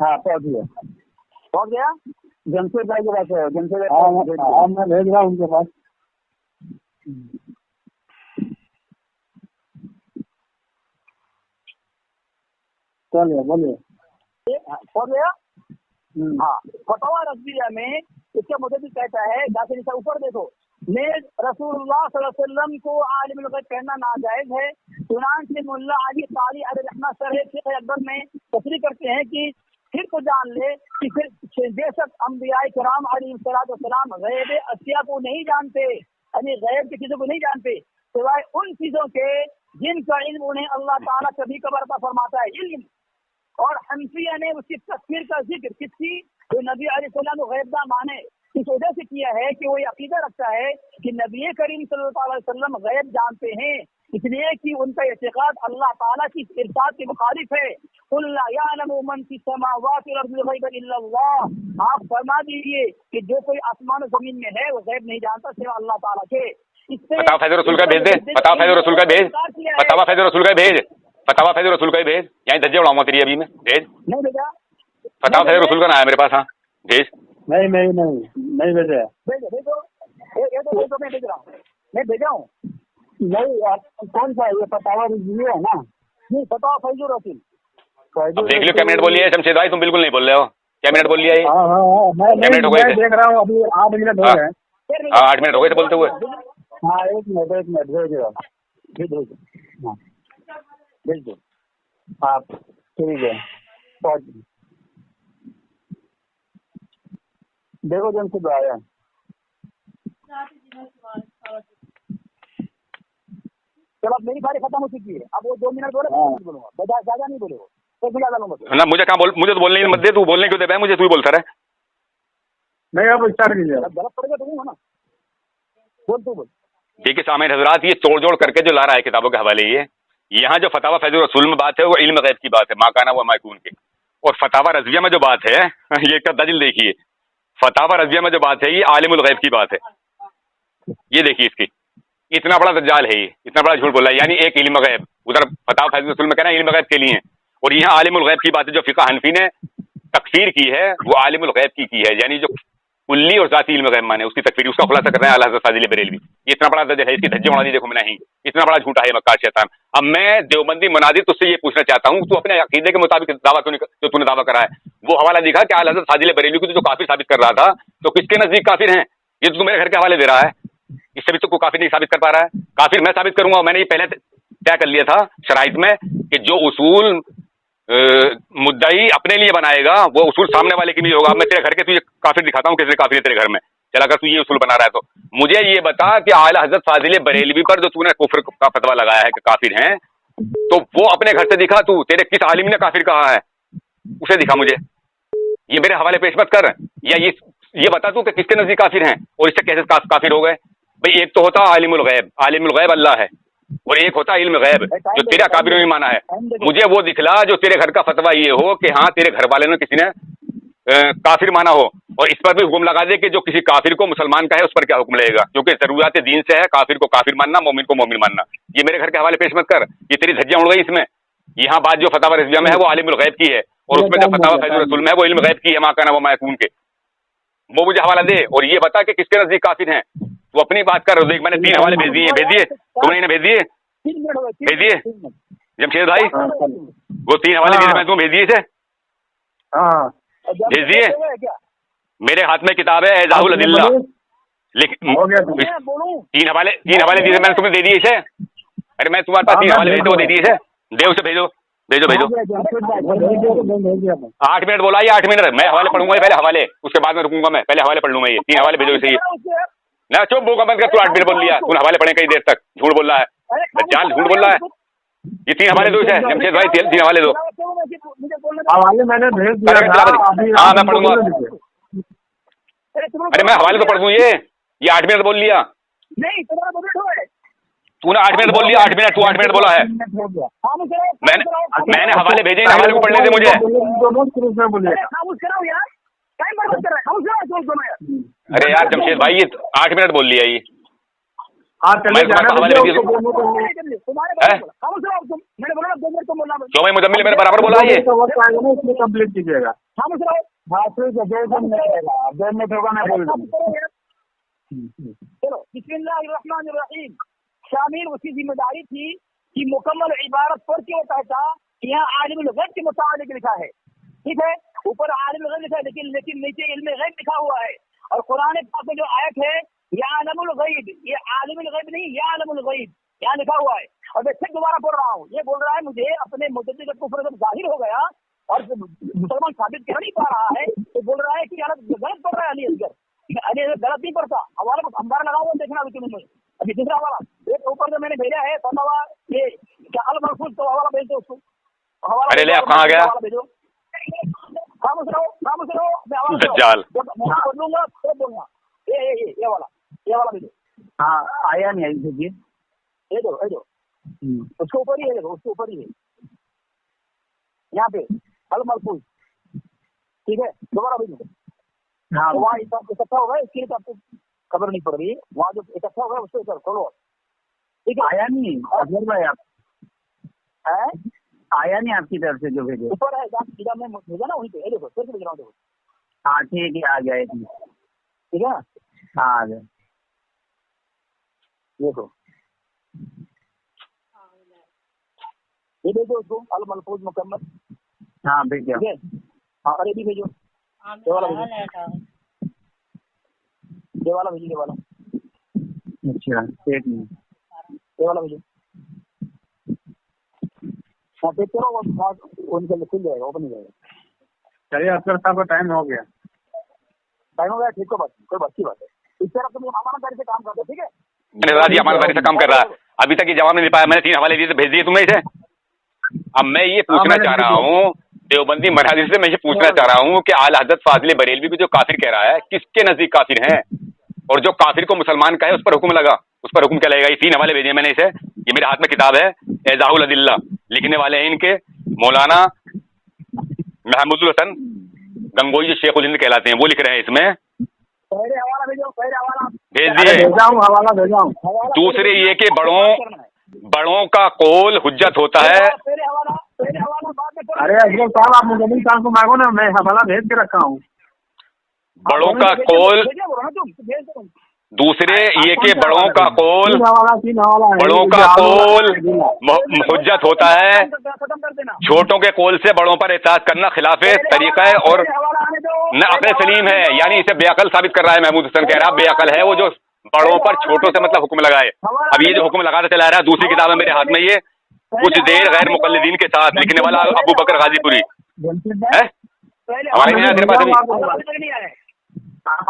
हाँ पहुँच गया जमशेद भाई के पास है, जमशेद हाँ मैं भेज रहा हूँ उनके पास। चलिए बोलिए। पहुँच गया हाँ। फतवा रज़विया में इसके मुद्दे कहता है, जाके नीचे ऊपर देखो, ने रसूलुल्लाह सल्लल्लाहु अलैहि वसल्लम को आलिमुल गैब कहना नाजायज है। चुनांचे मुल्ला अली काली अलैहिस्सलाम शरह शेख अकबर में तस्रीह करते हैं कि फिर तो जान ले कि फिर बेशक अंबिया किराम अलैहिस्सलाम गैब अशिया को नहीं जानते, यानी गैब की चीजों को नहीं जानते सिवाय उन चीजों के जिनका इल्म उन्हें अल्लाह ताला कभी कभार अता फरमाता है। इल्म और हनफिया ने उसकी तस्वीर का जिक्र किसकी, जो नबी अलैहिस्सलाम को गैब ना माने, इस वजह से किया है कि वो ये अकीदा रखता है कि नबी करीम सल्लल्लाहु अलैहि वसल्लम गैब जानते हैं, इसलिए कि उनका इत्तिकाद अल्लाह ताला की इरशाद के मुखालिफ है। कुल ला यअलमु मन फिस समावाति वल अर्दि गैब इल्ला अल्लाह, आप फरमा दीजिए कि जो कोई आसमान और जमीन में है वो गैब नहीं जानता सिवा अल्लाह ताला के। फतवा फैज़ रसूल का भेज दे, फतवा फैज़ रसूल का भेज, फतवा फैज़ रसूल का भेज, फतवा फैज़ रसूल का भेज, यहीं धज्जे उड़ाऊंगा तेरी अभी में, भेज नहीं भेजा, फतवा फैज़ रसूल का ना है मेरे पास, हाँ भेज। नहीं भेजा, भेजो ये तो भेजो, मैं भेज रहा हूँ, मैं भेजा हूँ। नहीं आप कौन सा ये फतवा रज़विया है ना? नहीं फतवा फैज़ रसूल। अब देख लो क्या मिनट बोल लिया है शमशेद भाई, तुम बिल्कुल नहीं बोल रहे हो, क्या मिनट बोल लिया है? हाँ मैं देख रहा हूँ अभी 8 मिनट हो गए। हाँ 8 मिनट हो गए थे बोलते हुए। हाँ एक मिनट भेज रहा हूँ। हाँ भेज दो आप ठीक है पहुँच देखो जमशेद आया। चलो अब मेरी बारी खत्म हो चुकी है, अब वो 2 मिनट बोले, 2 मिनट बोलूंगा, ज्यादा नहीं बोले, 1 मिनट डालूंगा ना। मुझे कहाँ बोल, मुझे तो बोलने ही मत दे, तू बोलने क्यों दे, मुझे तू ही बोलता रहे। नहीं आप स्टार्ट कीजिए। गलत पड़ेगा तो है ना, बोल तू बोल। देखिए सामईन हजरात, ये तोड़ जोड़ करके जो ला रहा है किताबों के हवाले, ये यहाँ जो फतवा फैज़ रसूल में बात है वो इल्म गैब की बात है, माकाना व मायकून की। और फतवा रज़विया में जो बात है ये का दलील देखिए, फतवा रज़विया में जो बात है ये आलिमुल गैब की बात है। ये देखिए इसकी, इतना बड़ा दज्जाल है ये, इतना बड़ा झूठ बोला है। यानी एक इल्म गैब, उधर फतवा फैज़ रसूल में कहना इल्म गैब के लिए, और यहाँ आलिमुल गैब की बात है। जो फ़िक़ह हनफी ने तकफीर की है वो आलिमुल गैब की है, यानी जो कुल्ली और ज़ाती इल्म गैब माने उसकी तकफीर, उसका खुलासा कर रहे हैं आला हज़रत फ़ाज़िल बरेलवी। ये इतना बड़ा दज्जाल है, इसकी धज्जे उड़ा दी देखो मैं नहीं, इतना बड़ा झूठा है मक्कार शैतान। अब मैं देवबंदी मुनादिर तुझसे ये पूछना चाहता हूँ, तू अपने अकीदे के मुताबिक दावा क्यों नहीं, जो तूने दावा करा है वो हवाला दिखा कि आला हज़रत फ़ाज़िल बरेलवी को जो काफिर साबित कर रहा था, तो किसके नजदीक काफिर हैं? ये तो तू मेरे घर के हवाले दे रहा है, इससे भी तो कोई काफिर नहीं साबित कर पा रहा है। काफिर मैं साबित करूंगा, मैंने ये पहले तय कर लिया था शराइत में कि जो उसूल मुद्दई अपने लिए बनाएगा वो उसूल सामने वाले की नहीं होगा। मैं तेरे घर के तुझे काफिर दिखाता हूँ, किसने काफिर है तेरे घर में, चल अगर तू ये उसूल बना रहा है तो मुझे ये बता कि आला हज़रत फ़ाज़िल बरेलवी पर जो तूने कुफ्र का फतवा लगाया है कि काफिर हैं, तो वो अपने घर से दिखा, तू तेरे किस आलिम ने काफिर कहा है उसे दिखा मुझे, ये मेरे हवाले पेश मत कर। या ये बता तू कि किसके नजदीक काफिर हैं और इससे कैसे काफिर हो गए। भाई एक तो होता आलिमुल गैब, आलिमुल गैब अल्लाह है, और एक होता इल्म गैब जो तेरा काफिर ने माना है। मुझे वो दिखला जो तेरे घर का फतवा ये हो कि हाँ तेरे घर वाले ने किसी ने काफिर माना हो, और इस पर भी हुक्म लगा दे कि जो किसी काफिर को मुसलमान का है उस पर क्या हुक्म लगेगा, क्योंकि जरूरत दीन से है काफिर को काफिर मानना, मोमिन को मोमिन मानना। ये मेरे घर के हवाले पेश मत कर, ये तेरी धज्जियां उड़ गई इसमें। यहाँ बात जो फतवा रज़विया में है वो आलिमुल गैब की है, और उसमें जो फतवा फैज़ रसूल में है वो इल्म गैब की है, माकाना व मायकून के। वो मुझे हवाला दे और ये बता कि किसके नजदीक काफिर हैं। तू अपनी बात कर, देख मैंने 3 हवाले भेज दिए, भेज दिए तुमने, इन्हें भेज दिए, भेज दिए जमशेद भाई, वो 3 हवाले दिए मैं तुम्हें भेज दिए थे, भेज दिए। मेरे हाथ में किताब है एजाहुल अदिल्ला, लेकिन 3 हवाले दिए मैंने तुम्हें दे दिए इसे। अरे मैं तुम्हारे पास 3 हवाले भेजे वो दे दिए इसे, दे उसे, भेजो भेजो भेजो। 8 मिनट बोला ये, 8 मिनट मैं हवाले पढ़ूंगा पहले हवाले, उसके बाद में रुकूंगा मैं, पहले हवाले पढ़ लूंगा ये 3 हवाले भेजो इसे। ना चुप, मुंह का बंद कर। तू 8 मिनट बोल लिया, तूने हवाले पढ़े कई देर तक, झूठ बोल रहा है, जान झूठ बोल रहा है। ये 3 हवाले दो इसे, जमशेद भाई 3 हवाले दो। हवाले मैंने भेज दिया था अभी। हाँ मैं पढ़ूंगा। अरे मैं हवाले तो पढ़ दूं। ये 8 मिनट बोल लिया। नहीं तुम्हारा बजट है, तूने 8 मिनट बोल लिया, 8 मिनट, तू 8 मिनट बोला है। मैंने हवाले भेजे, हवाले को पढ़ने दे मुझे। खामोश कराओ यार, टाइम बर्बाद कर रहा है, खामोश कराओ दोनों यार। अरे यार जमशेद भाई, ये 8 मिनट बोल लिया ये। हाँ चलिए, हवाले भेजिए। तुम्हारे खामोश कराओ तुम, मैंने बोला 2 मिनट तुम बोलना। क्यों भाई, मुजम्मिल मेरे बराबर बोला ये। इसमें कंप्लीट कीजिएगा। खामोश कराओ। हाँ ठीक है, 2 मिनट होगा, मैं बोल दूँगा। चलो बिस्मिल्लाहिर्रहमानिर्रहीम। शामिल उसकी जिम्मेदारी थी कि मुकम्मल इबारत पढ़ के वो कहता कि यहाँ आलिमुल गैब के मुताबिक लिखा है, ठीक है, ऊपर आलिमुल गैब लिखा है, लेकिन नीचे इल्म गैब लिखा हुआ है। और कुरान पाक में जो आयत है या आलमुल गैब, ये आलिमुल गैब नहीं, या आलमुल गैब यहाँ लिखा हुआ है। और मैं फिर दोबारा पढ़ रहा हूँ, ये बोल रहा है मुझे अपने मुजद्दिद कुफ्र जब जाहिर हो गया और मुसलमान साबित कर नहीं पा रहा है, तो बोल रहा है कि गलत पढ़ रहा है अली असगर। अली असगर गलत नहीं पढ़ता। हवाला को अंबार लगा हुआ देखना अभी तुम्हें। अभी दूसरा हवाला एक ऊपर जो मैंने भेजा है तनवा, ये क्या अल महफूज, तो हवाला भेज दो उसको। अरे ले, आप कहाँ गया? खामोश रहो, खामोश रहो, मैं हवाला दज्जाल बोलूंगा तो बोलना। ये वाला भेजो। हाँ आया नहीं, आई भेजिए। ये दो उसके ऊपर ही है, देखो उसके ऊपर ही है यहाँ पे अल महफूज, ठीक है। दोबारा भेजो। हाँ वहाँ इकट्ठा होगा, इसके लिए तो आपको खबर नहीं पड़ रही है। वहाँ जो इकट्ठा होगा उसको इधर खोलो, ठीक है। आया नहीं अजहर भाई, आप है आया नहीं आपकी तरफ से जो भेजे? ऊपर है, सीधा मैं भेजा ना वहीं पे। देखो फिर से भेज रहा हूँ, देखो। हाँ ठीक है, आ गया एक मिनट। ठीक है ना, हाँ आ गया। देखो ये भेजो उसको अल महफूज मुकम्मल। हाँ भेज दिया। ठीक है, हाँ अरे भी भेजो। ये वाला भेजो, ये वाला भेजो, ये वाला, अच्छा एक मिनट। ये वाला भेजो। हाँ चेक करो, उनके खुल जाएगा, ओपन हो जाएगा। चलिए असगर साहब का टाइम हो गया। टाइम हो गया, ठीक है, बात कोई अच्छी बात है। इस तरह तुम ईमानदारी से काम करते, ठीक है। मैंने राजी ईमानदारी से काम कर रहा है, अभी तक ये जवाब नहीं दे पाया। मैंने 3 हवाले दिए, भेज दिए तुमने इसे। अब मैं ये पूछना चाह रहा हूँ, देवबंदी महाराज से मैं ये पूछना चाह रहा हूँ कि आला हज़रत फाजिल बरेलवी को जो काफिर कह रहा है, किसके नजदीक काफिर हैं? और जो काफिर को मुसलमान कहे उस पर हुक्म लगा, उस पर हुक्म क्या लगेगा? ये 3 हवाले भेजे मैंने इसे। ये मेरे हाथ में किताब है, एजाहुल अदिल्ला, लिखने वाले हैं इनके मौलाना महमूदुल हसन गंगोई, जो शेखुल हिंद कहलाते हैं, वो लिख रहे हैं इसमें। पहले हवाला भेजो, पहले हवाला भेज दिए। हवाला भेजा हूँ। दूसरे ये कि बड़ों का कौल हुज्जत होता है। पहले हवाला बाद में करो। अरे अजगर साहब, आप मुजम्मिल साहब को मांगो ना, मैं हवाला भेज के रखा हूँ। बड़ों का कौल, भेज दो। दूसरे ये कि बड़ों का कौल, 3 हवाला है। बड़ों का कौल हुज्जत होता है। खत्म कर देना। छोटों के कौल से बड़ों पर एताअत करना खिलाफे तरीका है और न अक्ल सलीम है। यानी इसे बेअकल साबित कर रहा है महमूद हसन, कह रहा है बेअकल है वो जो बड़ों पर छोटों से मतलब हुक्म लगाए। अब ये जो हुक्म लगाता चला रहा है, दूसरी किताब है मेरे हाथ में, ये कुछ देर गैर मुकल्लिदीन के साथ, लिखने वाला अबू बकर गाजीपुरी है। हमारे नहीं आया तेरे पास अभी?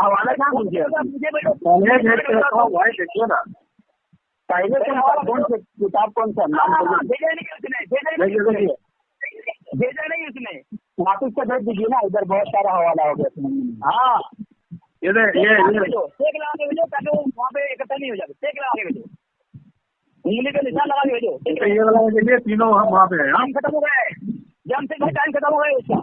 हवाला क्या मुझे देखिए ना, पहले कौन से किताब, कौन सा नाम भेजा नहीं उसने, वापिस से भेज दीजिए ना, इधर बहुत सारा हवाला हो गया। हाँ ये चेक लगा के भेजो, ताकि वो वहाँ पे इकट्ठा नहीं हो जाए। चेक लगा के भेजो, उंगली पे निशान लगा के भेजो। ये वाला देखिए, तीनों वहाँ पे है। टाइम खत्म हो गया है, जम से टाइम खत्म हो गया उसका,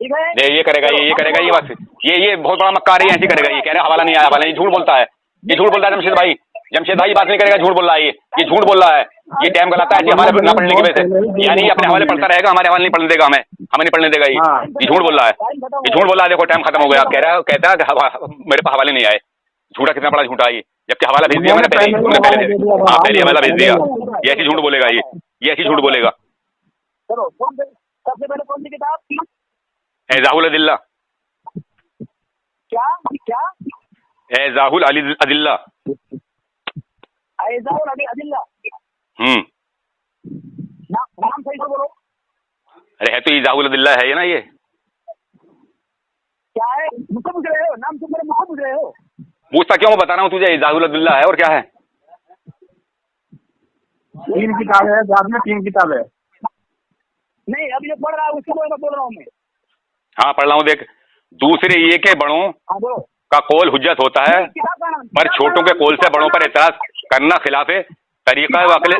ठीक है। ये करेगा, ये करेगा, ये बात ये बहुत बड़ा मक्कार है, ऐसी करेगा। ये कह रहा है हवाला नहीं आया, हवाला नहीं, झूठ बोलता है, ये झूठ बोलता है। जमशेद भाई बात नहीं करेगा, झूठ बोल रहा है, ये झूठ बोल रहा है, ये टाइम गलाता है हमारे ना पढ़ने की वजह से। यानी ये अपने हवाले पढ़ता रहेगा, हमारे हवाले नहीं पढ़ने देगा, हमें नहीं पढ़ने देगा। ये झूठ बोल रहा है, ये झूठ बोल रहा है। देखो टाइम खत्म हो गया, कहता है मेरे पास हवाले नहीं आए। झूठा कितना बड़ा झूठा है ये, जबकि हवाला भेज दिया मैंने पहले हवाला भेज दिया। ये ऐसी झूठ बोलेगा, ये ऐसी झूठ बोलेगा। चलो सबसे पहले कौन सी किताब? एजाहुल अदिल्ला। क्या एजाहुल अदिल्ला। एजाहुल अदिल्ला। नाम सही से बोलो। अरे है तो एजाहुल अदिल्ला है ये ना, ये क्या है? मुझसे पूछ रहे हो? नाम से मेरे मुझसे पूछ रहे हो? पूछता क्यों, मैं बता रहा हूँ तुझे, इजाजुल अदिल्ला है और क्या है। 3 किताब है, साथ में 3 किताब है। नहीं, अब ये पढ़ रहा है उसके बारे में बोल रहा हूँ मैं। हाँ पढ़ रहा हूँ, देख। दूसरे ये के बड़ों हाँ बोलो। का कौल हुज्जत होता है, किताब का नाम, पर छोटों के कौल से बड़ों पर एतराज करना खिलाफे तरीका व अकल।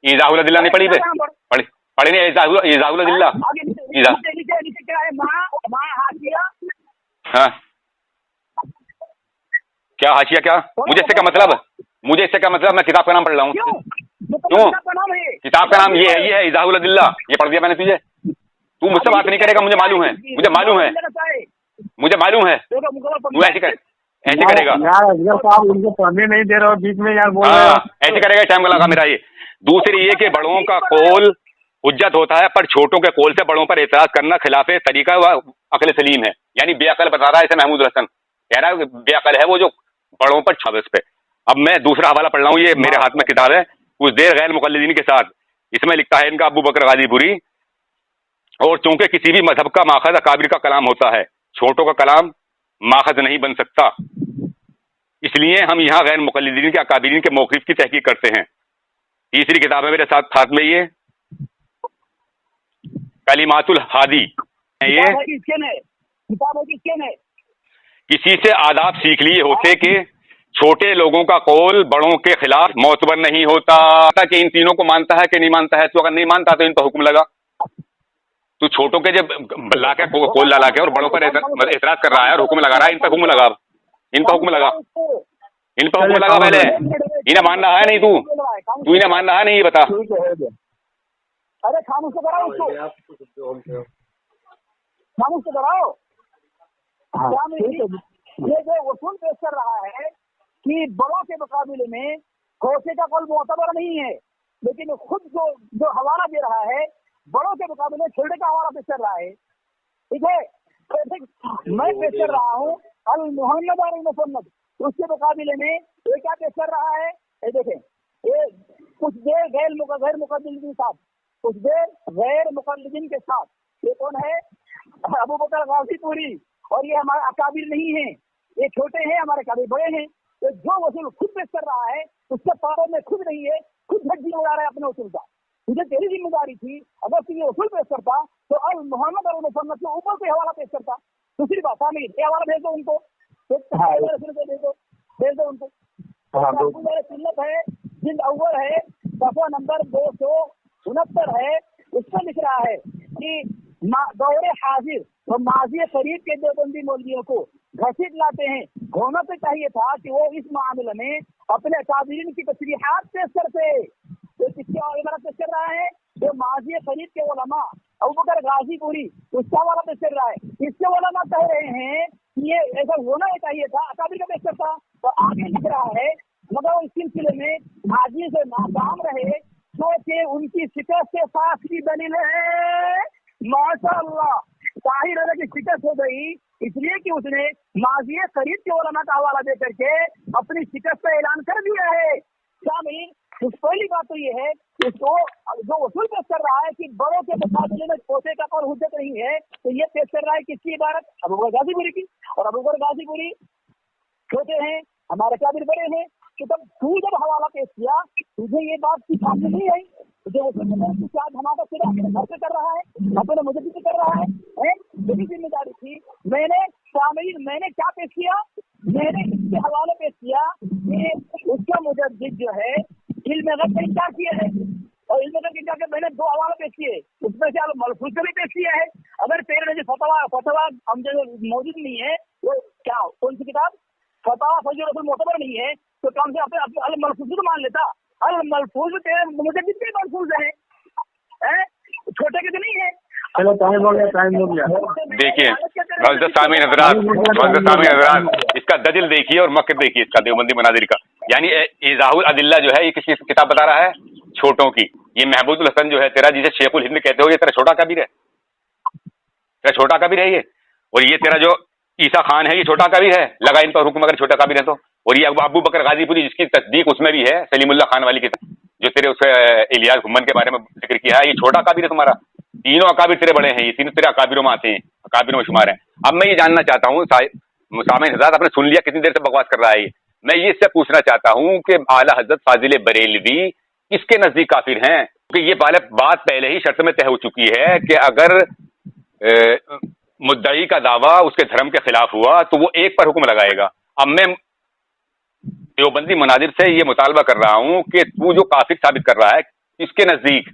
इजाजुल अदिल्ला नहीं पढ़ी पे, पढ़ी नहीं इजाजुल अदिल्ला। नीचे क्या है, माँ हाशिया। हाँ क्या हाशिया, क्या मुझे इससे क्या मतलब, मुझे इससे क्या मतलब, मैं किताब का नाम पढ़ रहा हूँ। क्यों, किताब का नाम ये है इजाजुल अदिल्ला, ये पढ़ दिया मैंने तुझे। तू मुझसे बात नहीं करेगा, मुझे मालूम है, मुझे मालूम है, मुझे मालूम है। तू ऐसे करेगा साहब, उनको पढ़ने नहीं दे रहे हो बीच में यार, बोल रहे हो। ऐसे करेगा, टाइम का लगा मेरा ये। दूसरी ये कि बड़ों का कौल हुज्जत होता है, पर छोटों के कौल से बड़ों पर एतराज करना खिलाफे तरीका व अकल सलीम है। यानी बेअकल बता रहा है इसे महमूद हसन, कह रहा है बेअकल है वो जो बड़ों पर छाबस पे। अब मैं दूसरा हवाला पढ़ रहा हूँ, ये मेरे हाथ में किताब है, कुछ देर गैर मुकल्लिदीन के साथ। इसमें लिखता है इनका अबू बकर गाजीपुरी, और चूंकि किसी भी मजहब का माखज अकाबिर का कलाम होता है, छोटों का कलाम माखज नहीं बन सकता, इसलिए हम यहाँ गैर मुकल्लिदीन के अकाबिरीन के मौक़िफ़ की तहकीक करते हैं। तीसरी किताब है मेरे साथ में, ये कलिमातुल हादी है। ये किसी से आदाब सीख लिए होते कि छोटे लोगों का कौल बड़ों के खिलाफ मोतबर नहीं होता, कि इन तीनों को मानता है कि नहीं मानता है। तो अगर नहीं मानता तो इन पर हुक्म लगा। तू छोटों के जब ला के कौल ला के और बड़ों पर एतराज कर रहा है और हुक्म लगा रहा है, इन पर हुक्म लगा, इन पर हुक्म लगा, इन पर हुक्म लगा। पहले इन्हें मान रहा है नहीं, तू इन्हें मान रहा है नहीं, ये बता। अरे खामोश तो कराओ उसको, खामोश तो कराओ। ये जो वसूल पेश कर रहा है कि बड़ों के मुकाबले में छोटे का कौल मोतबर नहीं है, लेकिन खुद जो हवाला दे रहा है बड़ों के मुकाबले में छोटे का हवाला पेश कर रहा है। ठीक है, तो मैं पेश कर रहा हूँ अल मुहम्मद और मुहम्मद, उसके मुकाबले में ये क्या पेश कर रहा है, ये देखें, ये कुछ देर गैर मुकद्दमीन के साथ, कुछ देर गैर मुकद्दमीन के साथ। ये कौन है, अबू बकर गाजीपुरी, और ये हमारे अकाबिर नहीं है, ये छोटे हैं, हमारे काबिर बड़े हैं। तो जो वसूल खुद पेश कर रहा है उसके पारों में खुद नहीं है, खुद धज्जी उड़ा रहा है अपने वसूल का। तुझे तेरी जिम्मेदारी थी, अगर तू ये वसूल पेश करता तो अल मोहम्मद और मुहम्मद के ऊपर कोई हवाला पेश करता। दूसरी बात है, ये हवाला भेज दो उनको, भेज दो उनको। सुन्नत है, जिल्द अव्वल है, सफ़ा नंबर 269 है, उसमें लिख रहा है कि दौरे हाजिर और माजी करीब के देवबंदी मौलवियों को घसीट लाते हैं। होना तो चाहिए था कि वो इस मामले में अपने अकाबिरीन की तशरीहात पेश करते। तो किसके वाला पेश कर रहा है, जो माजी करीब के उलमा अबू बकर गाजीपुरी, उसका वाला पेश कर रहा है। इसके उलमा कह रहे हैं कि ये ऐसा होना ही चाहिए था, अकाबिर का पेश करता। तो आगे लिख रहा है, मगर इस सिलसिले में हाजी से नाकाम रहे क्योंकि उनकी शिकस्त के साथ की दलील है। माशाअल्लाह, जाहिर है कि शिकस्त हो गई इसलिए कि उसने माजी करीब के उलमा का हवाला दे करके अपनी शिकस्त का ऐलान कर दिया है। शामिल पहली बात तो ये है कि उसको जो वसूल पेश कर रहा है कि बड़ों के मुकाबले में छोटे का कौल हुज्जत नहीं है, तो ये पेश कर रहा है किसकी इबारत, अबू बकर गाजीपुरी की। और अबू बकर गाजीपुरी छोटे हैं, हमारे काबिर बड़े हैं। तो तब तू जब हवाला पेश किया, तुझे ये बात की सामने नहीं आई, तुझे वो क्या धमाका सिरा घर कर रहा है, अपने मुझे भी कर रहा है। मेरी जिम्मेदारी थी, मैंने क्या पेश किया, मैंने इसके हवाले पेश किया कि उसका मुजद्दिद जो है इल्म गैब का इनकार किया है, और इल्म गैब के इनकार के मैंने 2 हवाले पेश किए, उसमें से मलफूज का भी पेश किया है। अगर तेरे जो फतवा हम जो मौजूद नहीं है, वो क्या कौन सी किताब फतवा फजल मोतबर नहीं है, तो कम से अपने अल मलफूज तो मान लेता। अल मलफूज तेरे मुजद्दिद के मलफूज है, छोटे के तो नहीं है। चलो टाइम हो गया। देखिए सामीन हज़रात, इसका दजिल देखिए और मकद देखिए इसका, देवबंदी मनाजिर का। यानी इजाहुल अदिल्ला जो है ये किसी किताब बता रहा है, छोटों की। ये महबूबुल हसन जो है तेरा, जिसे शेखुल हिंद कहते हो, ये तेरा छोटा कबीर है, तेरा छोटा कबीर है ये। और ये तेरा जो ईसा खान है, ये छोटा कबीर है, लगा इन पर हुक्म अगर छोटा कबीर है तो। और ये अबू बकर गाजीपुरी जिसकी तस्दीक उसमें भी है, सलीमुल्लाह खान वाली की, जो तेरे उस इलियास घुम्मन के बारे में जिक्र किया है, ये छोटा कबीर है तुम्हारा। तीनों अकाबिर तेरे बड़े हैं, ये तीनों तेरे अकाबिरों में आते हैं, अकाबिरों में शुमार हैं। अब मैं ये जानना चाहता हूँ सामईन हज़रात आपने सुन लिया कितनी देर से बकवास कर रहा है ये। मैं ये इससे पूछना चाहता हूँ कि आला हजरत फाजिल बरेलवी किसके नजदीक काफिर हैं? क्योंकि ये बात पहले ही शर्त में तय हो चुकी है कि अगर मुद्दई का दावा उसके धर्म के खिलाफ हुआ तो वो एक पर हुक्म लगाएगा। अब मैं देवबंदी मुनाजिर से ये मुतालबा कर रहा हूँ कि तू जो काफिर साबित कर रहा है किसके नजदीक,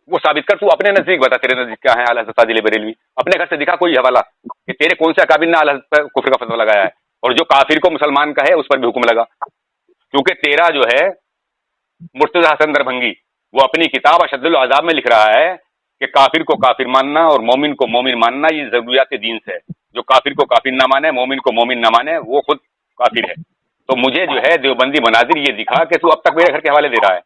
वो साबित कर। तू अपने नजदीक बता, तेरे नजदीक क्या है आला हज़रत फाजिल बरेलवी? अपने घर से दिखा कोई हवाला कि तेरे कौन से अकाबिर ने आला हज़रत पर कुफ्र का फतवा लगाया है, और जो काफिर को मुसलमान का है उस पर भी हुक्म लगा। क्योंकि तेरा जो है मुर्तजा हसन दरभंगी वो अपनी किताब अशद्दुल अज़ाब में लिख रहा है कि काफिर को काफिर मानना और मोमिन को मोमिन मानना ये जरूरियात दीन से है। जो काफिर को काफिर ना माने, मोमिन को मोमिन ना माने, वो खुद काफिर है। तो मुझे जो है देवबंदी मुनाजिर ये दिखा कि तू अब तक मेरे घर के हवाले दे रहा है,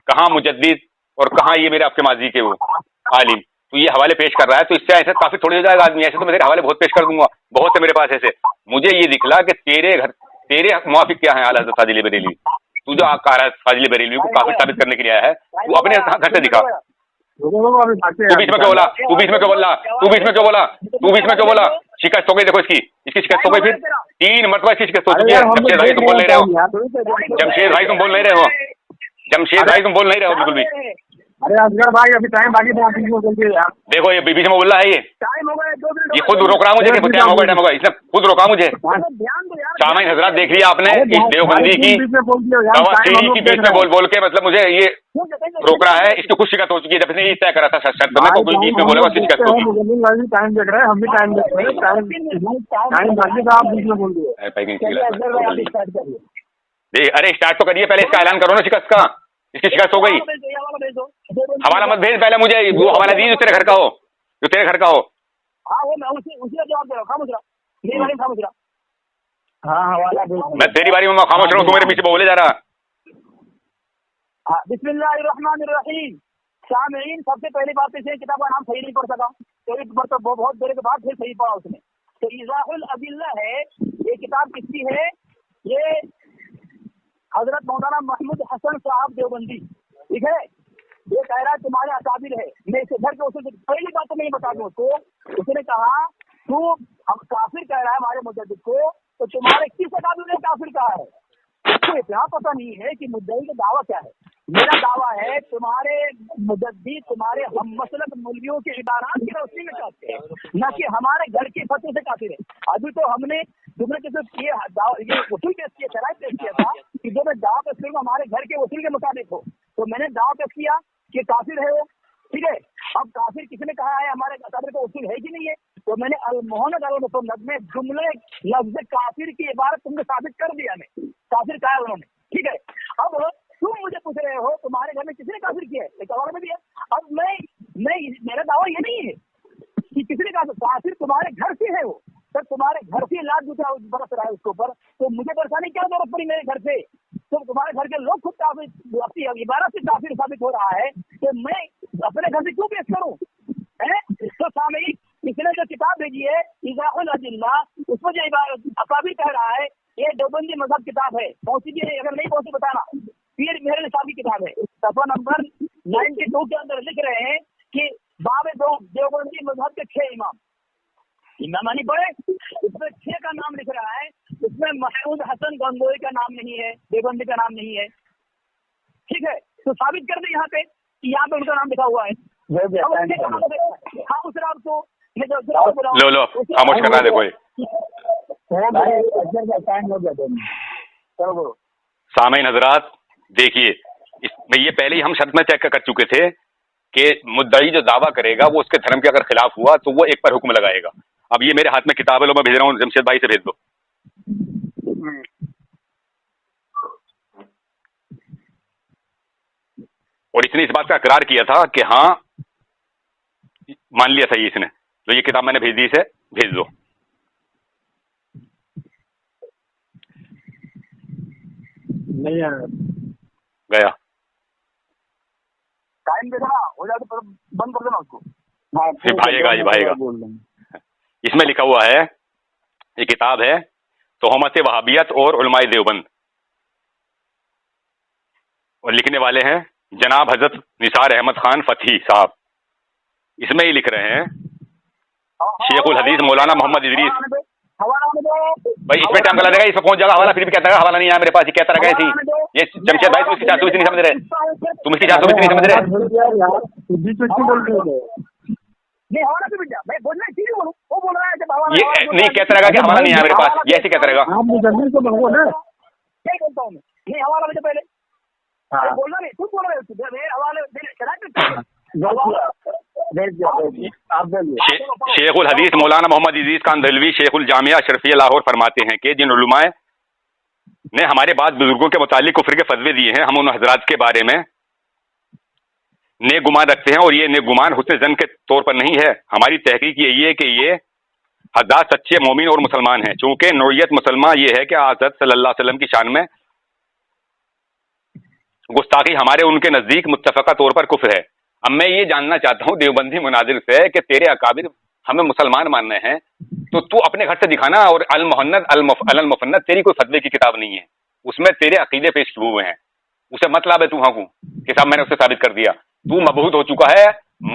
कहाँ मुजद्दिद और कहाँ ये मेरे आपके माजी के वो आलिम, तो ये हवाले पेश कर रहा है। तो इससे ऐसे काफी थोड़ी हो जाएगा आदमी, ऐसे तो मैं तेरे हवाले बहुत पेश कर दूंगा, बहुत से मेरे पास ऐसे। मुझे ये दिखला कि तेरे मुआफिक क्या है आला हज़रत फाजिल बरेलवी। तू जो फाजिल बरेलवी को काफिर साबित करने के लिए आया है वो अपने घर से दिखा। तू बीच में क्यों बोला? तू बीच में क्यों बोला? तू बीच में क्यों बोला? तू बीच में क्यों बोला? शिकस्त हो गई, देखो इसकी शिकस्त हो गई। फिर 3 मरतबा इसकी शिकस्त हो चुकी है। जमशेद भाई तुम बोल नहीं रहे हो, जमशेद भाई तुम बोल नहीं रहे हो, जमशेद भाई तुम बोल नहीं रहे हो बिल्कुल भी। अरे असगर भाई अभी टाइम बाकी था, देखो ये बीच में बोल रहा है, ये खुद रोक रहा मुझे कि टाइम होगा, इसने खुद रोका मुझे। सामईन हज़रात देख लिया आपने इस देवबंदी की तवसीरी की बीच में बोल के मतलब मुझे ये रोक रहा है। इसकी खुद शिकस्त हो चुकी है, जब इसने ये तय करा था शर्त में तो कोई बीच में बोलेगा उसकी शिकस्त होगी। टाइम देख रहे हैं, हम भी टाइम देख रहे हैं, टाइम बाकी था, आप बीच में बोल दिए। अरे स्टार्ट तो करिए, पहले इसका ऐलान करो ना शिकस्त का। इसकी शिकस्त हो गई, हवाला मत भेज पहले मुझे, वो हवाला दीजिए जो तेरे घर का हो, जो तेरे घर का हो। मैं तेरी बारी में खामोश रहूं, तू मेरे पीछे बोले जा रहा। बिस्मिल्लाहिर्रहमानिर्रहीम। सामईन, सबसे पहली बात इसे किताब का नाम सही नहीं पढ़ सका, तो एक बार तो बहुत देर के बाद फिर सही पढ़ा उसने। तो इज़ाहुल अदिल्ला है, ये किताब किसकी है? ये हजरत मौलाना महमूद हसन साहब देवबंदी, ठीक है। ये कह रहा है तुम्हारे अकाबिर है। मैं इसे घर के उसे पहली बात तो नहीं बता दूं उसको। उसने कहा तू हम काफिर कह रहा है हमारे मुजद्दिद को, तो तुम्हारे किस अकाबिर ने काफिर कहा है? उसको इतना पता नहीं है कि मुद्दई का दावा क्या है। मेरा दावा है तुम्हारे मुजद्दिद तुम्हारे हम मसलक मौलवियों के इबारात की रोशनी में काफिर है, न कि हमारे घर के फतवे से काफिर है। अभी तो तुमने किसी ये वसूल पेश किया, शराइत पेश किया था कि जो मैं दावा पेश करूंगा हमारे घर के वसूल के मुताबिक हो, तो मैंने दावा पेश किया कि काफिर है वो, ठीक है। अब काफिर किसने कहा है हमारे काफिर का वसूल है कि नहीं है? तो मैंने अल-मुहन्नद अल-मुसन्नद में जुमले लफ्ज काफिर की इबारत तुमको साबित कर दिया, मैं काफिर कहा उन्होंने, ठीक है। अब तुम मुझे पूछ रहे हो तुम्हारे घर में किसने काफिर किया है, में भी है। अब मेरा दावा ये नहीं है कि किसने काफिर तुम्हारे घर से है वो, सर तुम्हारे घर से लाद दूसरा बरस रहा है उसके ऊपर, तो मुझे परेशानी क्या जरूरत पड़ी मेरे घर से? तो तुम्हारे घर के लोग खुद काफिर अपनी इबारत से काफिर साबित हो रहा है, तो मैं अपने घर से क्यों पेश करूं? तो सामईन, इसने जो किताब भेजी है इज़ाहुल अदिल्ला, उसमें जो अकाबिर कह रहा है ये देवबंदी मजहब किताब है। पहुंची भी अगर नहीं पहुंची बताना। फिर मेरे निसाब की किताब है, सफा नंबर 92 के अंदर लिख रहे हैं कि बाब देवबंदी मजहब के 6 इमाम नहीं पढ़े, उसमें 6 का नाम लिख रहा है। उसमें महमूद हसन गंगोई का नाम नहीं है, देवबंदी का नाम नहीं है, ठीक है। तो साबित कर दे यहाँ पे कि यहाँ पे उनका नाम लिखा हुआ है। हाँ उस रात को लो खामोश करना। देखो सामईन हज़रात देखिए, इसमें ये पहले ही हम शर्त में चेक कर चुके थे कि मुद्दई जो दावा करेगा वो उसके धर्म के अगर खिलाफ हुआ तो वो एक पर हुक्म लगाएगा। अब ये मेरे हाथ में किताब है, लो मैं भेज रहा हूँ, जमशेद भाई से भेज दो। और इसने इस बात का इकरार किया था कि हाँ मान लिया था ये इसने, तो ये किताब मैंने भेज दी, इसे भेज दो। नहीं गया टाइम देखना हो जाए तो बंद कर देना उसको। फिर भागेगा, ये भागेगा। इसमें लिखा हुआ है, ये किताब है तोहमत वहाबियत और उलमाए देवबंद, और लिखने वाले हैं जनाब हजरत निसार अहमद खान फतही साहब। इसमें ही लिख रहे हैं शेखुल हदीस मौलाना मोहम्मद इदरीस। हवाला में दो भाई इसमें टाइम का लगेगा, इसमें पहुंच जाएगा हवाला, फिर भी कहता है हवाला नहीं आया मेरे पास, ये कहता रहा थी। ये जमशेद भाई तुम इसकी चार नहीं समझ रहे, तुम इसकी चार नहीं समझ रहे। नहीं हवाला से बिटा भाई बोलना ठीक बोलूं, वो बोल रहा है जब हवाला ये नहीं कहता रहेगा कि हवाला नहीं आया मेरे पास, ये ऐसे कहता रहेगा। आप जमीन को मांगो ना। क्या बोलता हूँ मैं, नहीं हवाला में पहले बोलना नहीं, तुम बोल रहे हो हवाले आप बोलिए। शेखुल हदीस मौलाना मोहम्मद अजीज खान दहलवी शेखुल जामिया अशरफिया लाहौर फरमाते हैं कि जिन उलमाए ने हमारे बाद बुजुर्गों के मुतालिक कुफ्र के फतवे दिए हैं, हम उन हजरात के बारे में नेक गुमान रखते हैं, और ये नेक गुमान हुस्न ज़न के तौर पर नहीं है। हमारी तहकीक यही है कि ये हज़ार सच्चे मोमिन और मुसलमान हैं, चूंकि नौइयत मुसलमान ये है कि हज़रत सल्लल्लाहु अलैहि वसल्लम की शान में गुस्ताखी हमारे उनके नज़दीक मुत्तफ़क़ा तौर पर कुफ्र है। अब मैं ये जानना चाहता हूँ देवबंदी मुनाजिर से कि तेरे अकाबिर हमें मुसलमान मानने हैं, तो तू अपने घर से दिखाना, और अल मुहन्नद अल मुफन्नद तेरी कोई फतवे की किताब नहीं है, उसमें तेरे अकीदे पेश हुए हैं, उसे मत लाबे तू हाँ कि साहब मैंने उसे साबित कर दिया। तू मबहूत हो चुका है,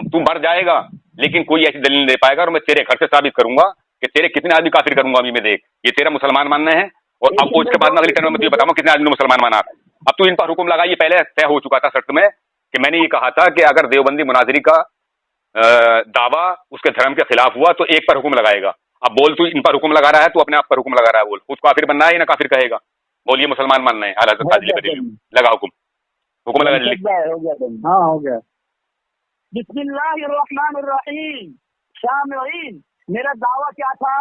तू मर जाएगा, लेकिन कोई ऐसी दलील नहीं दे पाएगा, और मैं तेरे घर से साबित करूंगा कि तेरे कितने आदमी काफिर करूंगा अभी मैं देख। ये तेरा मुसलमान मानना है, और अब उसके बाद में अगली टर्म में तुझे बताऊंगा कितने आदमी ने मुसलमान माना। अब तू इन पर हुक्म लगा, ये पहले तय हो चुका था शर्त में कि मैंने ये कहा था कि अगर देवबंदी मुनाजरी का दावा उसके धर्म के खिलाफ हुआ तो एक पर हुक्म लगाएगा। अब बोल तू इन पर हुक्म लगा रहा है, तू अपने आप पर हुक्म लगा रहा है, बोल उसको काफिर बनना है या ना काफिर कहेगा, बोल ये मुसलमान मानना है। आला लगा हुक्म लगा जल्दी। हाँ हो गया। बिस्मिल्लाहिर्रहमानिर्रहीम। शामिईन, मेरा दावा क्या था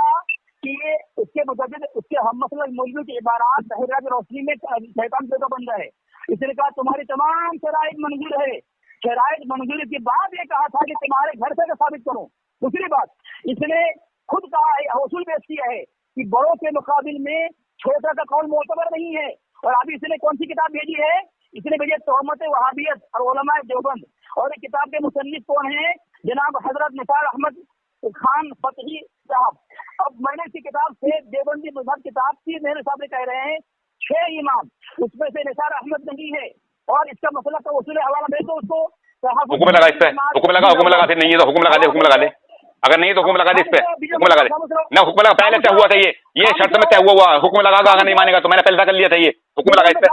कि ये उसके मुताबिक उसके हम मसला मौजूद की इबारात तहरीर की रोशनी में शैतान पैदा बन रहा है। इसने कहा तुम्हारी तमाम शराइत मंजूर है, शराइत मंजूर के बाद ये कहा था कि तुम्हारे घर से साबित करो। दूसरी बात, इसने खुद कहा है, उसूल पेश किया है कि बड़ों के मुकाबिल में छोटा का कौल मोतबर नहीं है। और अभी इसने कौन सी किताब भेजी है, इसने भेजी तोहमत वहाबियत और उलमाए देवबंद, और इस किताब के मुसन्निफ कौन है, जनाब हजरत निसार अहमद खान फतही साहब। अब मैंने इसी किताब से देवबंदी मजहब किताब की मेरे सामने कह रहे हैं 6 इमाम, उसमें से निसार अहमद नहीं है, और इसका मसला का उसूल हवाला दे दो उसको। हुक्म लगा इस पे, हुक्म लगा फिर नहीं है तो हुक्म लगा दे, हुक्म लगा दे, अगर नहीं तो हुक्म लगा दे इस पे, हुक्म लगा दे ना, हुक्म लगा पहले तय हुआ था, ये शर्त में तय हुआ हुक्म लगागा, अगर नहीं मानेगा तो मैंने पहले कर लिया था, ये हुक्म लगा इस पे,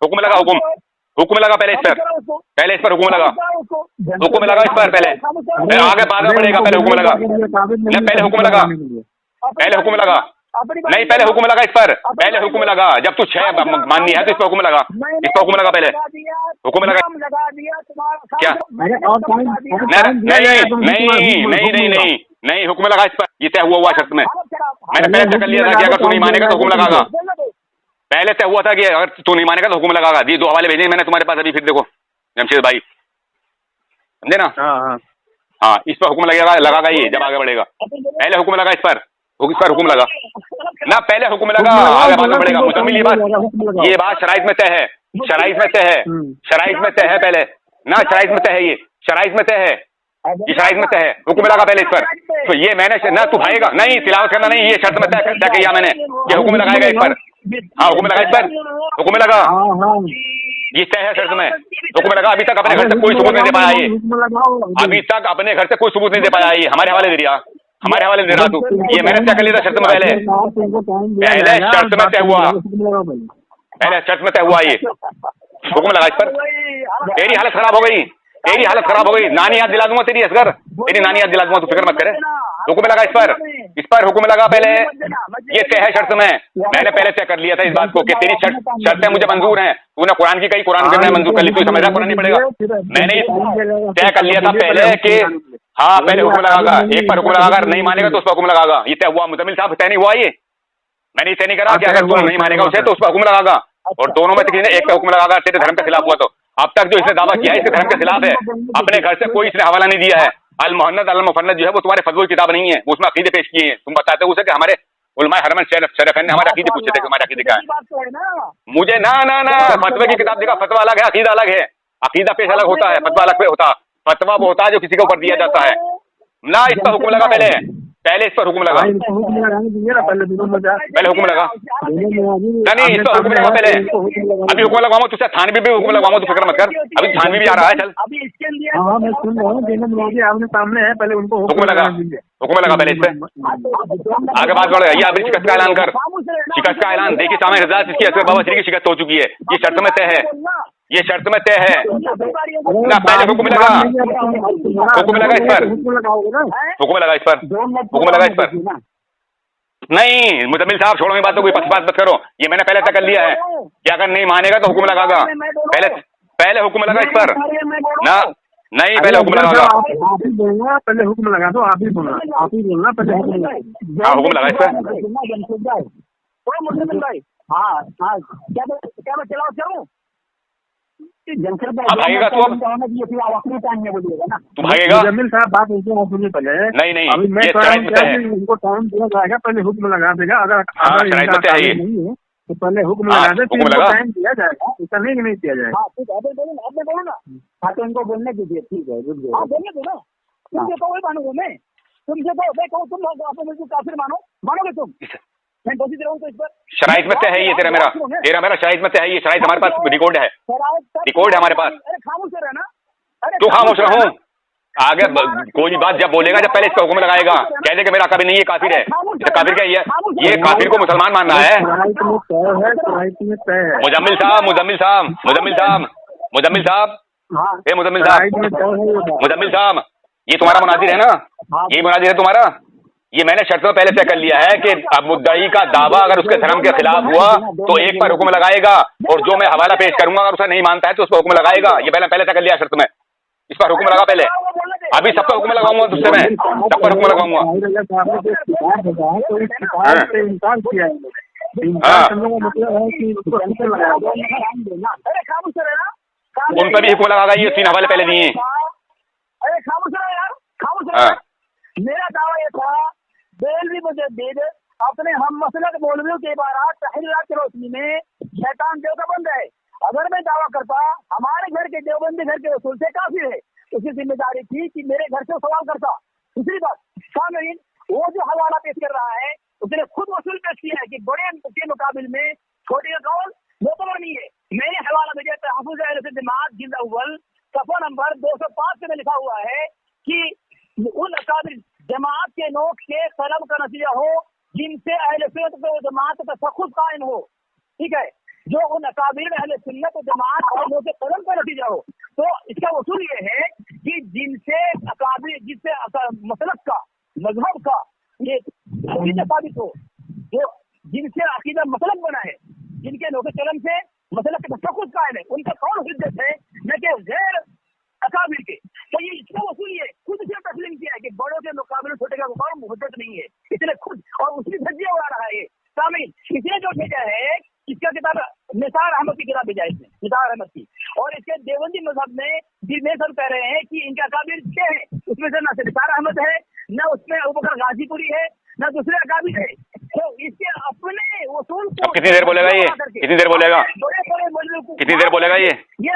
हुक्म लगा, हुक्म लगा पहले इस पर हुक्म लगा, हुक्म लगा इस पर पहले, फिर आगे बाद में पड़ेगा, पहले हुक्म लगा, पहले हुक्म लगा, पहले हुक्म लगा, नहीं पहले हुक्म लगा इस पर, पहले हुक्म लगा, जब तू 6 माननी है तो इस पर हुक्म लगा, इस पर हुक्म लगा, पहले हुक्म लगा क्या, नहीं हुक्म लगा इस पर, ये तय हुआ शर्त में, मैंने पहले तय कर लिया था कि अगर तू नहीं मानेगा तो हुक्म लगागा, पहले तय हुआ था कि अगर तू नहीं मानेगा तो हुक्म लगागा। ये 2 हवाले भेजे मैंने तुम्हारे पास अभी, फिर देखो जमशेद भाई, समझे ना। हाँ इस पर हुक्म लगागा ये जब आगे बढ़ेगा, पहले हुक्म लगा इस पर हुक्म लगा ना, पहले हुक्म लगा, आगे बढ़ना पड़ेगा मुकम्मल। ये बात शराइत में तय है, शराइत में तय है, शराइत में तय है पहले ना, शराइत में तय है, ये शराइत में तय है, ये शराइत में तय है, हुक्म लगा पहले इस पर। तो ये मैंने ना तू भाएगा नहीं, तिलावत करना नहीं, ये शर्त में तय किया मैंने, ये हुक्म लगाएगा इस पर। हाँ हुक्म लगा इस पर, हुक्म लगा, ये तय है शर्त में, हुक्म लगा। अभी तक अपने घर से कोई सबूत नहीं दे पाया ये, अभी तक अपने घर से कोई सबूत नहीं दे पाया ये, हमारे हवाले दे दिया, हमारे हवाले दे रहा तू, ये मैंने तय कर लिया था शर्त में, पहले शर्त में तय हुआ, पहले शर्त में तय हुआ, ये हुक्म लगा इस पर। तेरी हालत खराब हो गई, तेरी हालत खराब हो गई, नानी याद दिला दूंगा तेरी असगर, तेरी नानी याद दिला दूंगा, तू फिक्र मत करे। हुक्म लगा इस पर हुक्म लगा पहले, ये तय है शर्त में, मैंने पहले तय कर लिया था इस बात को कि तेरी शर्तें मुझे मंजूर हैं, तूने कुरान की कही, कुरान के मंजूर कर ली, तू समझ रहा कुरान नहीं पड़ेगा, मैंने तय कर लिया था पहले कि हाँ पहले हुक्म लगागा, एक पर हुक्म लगागा, नहीं मानेगा तो उस पर हुक्म लगागा, ये तय हुआ। मुजम्मिल साहब तय नहीं हुआ, ये मैंने तय नहीं करा कि अगर तू नहीं मानेगा उसे तो उस पर हुक्म लगागा, और दोनों में से किसी ने एक पे हुक्म लगागा तेरे धर्म के खिलाफ हुआ तो। अब तक जो इसने दावा किया है इसके धर्म के खिलाफ है, अपने घर से कोई इसने हवाला नहीं दिया है। अल मुहन्नद अल मुफन्नद जो है वो तुम्हारे फतवे की किताब नहीं है, उसमें अकीदे पेश किए हैं, तुम बताते हो उसे कि हमारे उलमाए हरमन शरीफैन ने हमारे अकीदे पूछे थे, हमारे अकीदे क्या है। मुझे ना फतवे की किताब दिखा, फतवा अलग है, अकीदा अलग है, अकीदा पेश अलग होता है, फतवा अलग पे होता, फतवा वो होता है जो किसी के ऊपर दिया जाता है ना। इस पर हुक्म लगा पहले, पहले इस पर हुक्म लगा, हुक्म लगाने दीजिए ना, पहले दोनों में पहले हुक्म लगा। नहीं, इस पर हुक्म लगा पहले। अभी हुक्म लगाऊंगा तुझसे, थानवी भी हुक्म लगाऊंगा, तो फिक्र मत कर। अभी थानवी भी आ रहा है, चल। अभी इसके लिए हाँ मैं सुन रहा हूँ, जैनब नवाजी आपने सामने है, पहले उनको हुक्म लगा, हुक्म लगा पहले इससे। आगे बात बढ़ गई। अभी शिकस्त का ऐलान कर, शिकस्त का ऐलान। देखिए सामने हजरत, इसकी असगर बाबा श्री की शिकस्त हो चुकी है। ये शर्त में तय है, ये शर्त में तय है ना। पहले हुक्म लगा, हुक्म लगा इस पर, हुक्म लगाओगे ना, हुक्म लगा इस पर, हुक्म लगा इस पर। नहीं मुजम्मिल साहब, छोड़ो ये बात, तो कोई पक्षपात मत करो। ये मैंने पहले तय कर लिया है कि अगर नहीं मानेगा तो हुक्म लगागा। पहले हुक्म लगा इस पर ना। नहीं, पहले हुक्म लगागा। आप ही बोलना, पहले हुक्म लगा दो, आप ही बोलना, आप ही बोलना, पहले हुक्म लगा। हाँ, हुक्म लगा इस पर। भाई हाँ हाँ, क्या मैं चलाओ चलूँ? अब भागेगा तू, अब अपने टाइम में बोलिएगा ना। तू भागेगा। मुजम्मिल साहब बात ऐसे आप सुनिए पहले। नहीं, अभी मैं ये कह रहा हूँ शराइत में है। उनको टाइम दिया जाएगा, पहले हुक्म लगा देगा। अगर हाँ, शराइत में है ये। नहीं है तो पहले हुक्म हाँ, लगा दे, फिर हुक्म इनको लगा। टाइम दिया जाएगा। ऐसा नहीं कि नहीं दिया जाएगा। हाँ ठीक है, आप बोलो ना। हाँ तो इनको बोलने दीजिए, ठीक है, रुक जाओ। हाँ बोलने दो ना, तुमसे तो वही मानूंगा मैं, तुमसे तो मैं कहूँ, तुम लोग आप मुझे काफिर मानोगे तुम? मैं दोषी दे रहा हूँ तो इस पर शराइत में तय है ये। तेरा मेरा शराइत में तय है ये। शराइत हमारे पास रिकॉर्ड है, रिकॉर्ड है हमारे पास। अरे खामोश रहना, तू खामोश रहूं। आगे कोई बात जब बोलेगा, जब पहले इसका हुक्म लगाएगा, कह दे कि मेरा काफिर नहीं है, काफिर है। इसे काफिर क्या है? ये काफिर को मुसलमान मानना है। शराइत में तय है, शराइत में तय है। मुजम्मिल साहब, मुजम्मिल साहब, मुजम्मिल साहब, मुजम्मिल साहब, हाँ, हे मुजम्मिल शराइत में साहब, तय है ये बात। मुजम्मिल साहब, ये तुम्हारा मुनाजिर है ना? ये मुनाजिर है तुम्हारा। ये मैंने शर्त में पहले तय कर लिया है कि अब मुद्दई का दावा अगर उसके धर्म के खिलाफ हुआ तो एक पर हुक्म लगाएगा, और जो मैं हवाला पेश करूंगा अगर उसे नहीं मानता है तो उस पर हुक्म लगाएगा। ये पहले तय कर लिया शर्त में। इस पर हुक्म लगा पहले। अभी सब पर हुक्म लगाऊंगा तुझसे, मैं सब पर हुक्म लगाऊंगा। इंकार किया है, इंकार करने का मतलब है कि उसको हुक्म लगाया जाए। अरे खामोश रहना, उन पर भी हुक्म लगाएगा। ये 3 हवाले पहले दिए। अरे खामोश रहो यार, खामोश हाँ। रहो। मेरा दावा ये था, बेलवी मुजद्दिद अपने हम मसलक मौलवियों के बारात तहरीरात की रोशनी में शैतान देव का बंद है। अगर मैं दावा करता हमारे घर के देवबंदी घर के रसूल से काफिर है, उसकी जिम्मेदारी थी कि मेरे घर से सवाल करता। दूसरी बात, सामरीन वो जो हवाला पेश कर रहा है उसने खुद वसूल पेश किया है कि बड़े के मुकाबिल में छोटे का कौन मोतबर नहीं है। मैंने हवाला भेजा तहफ़्फ़ुज़ अहले जमात जिल्द अव्वल सफ़ा नंबर 205 में लिखा हुआ है कि उन अकाबिर जमात के नोक से सलब का नतीजा हो जिनसे अहले सुन्नत व जमात का तशख़्ख़ुस कायम हो। ठीक है, जो उन अकाबिर अहले सुन्नत व जमात और उनके कलम का नतीजा हो। तो इसका वसूल ये है कि जिनसे अकाबिर, जिससे मसलक का मजहब का ये अकीदा साबित हो, जो जिनसे अकीदा मसलक बना है, जिनके नोके कलम से मसलक का तशख़्ख़ुस कायम है, उनका कौन हुज्जत है न कि गैर अकाबिर के। तो ये इसका वसूल ये खुद से तस्लीम किया है कि बड़ों के मुकाबले छोटे का कोई हुज्जत नहीं है, इसलिए खुद और उसकी धज्जियां उड़ा रहा है ये सामीन। इसने जो भेजा है इसका किताब निसार अहमद की किताब भेजा है इसने, निसार अहमद की, और इसके देवबंदी मजहब में जिसमें सब कह रहे हैं कि इनका काबिर क्या है, उसमें से न निसार अहमद है, न उसमें अबू बकर गाजीपुरी है, न दूसरे अकाबिर है। तो इसके अपने वसूल को कितनी देर बोलेगा ये? कितनी देर बोलेगा? कितनी देर बोलेगा ये?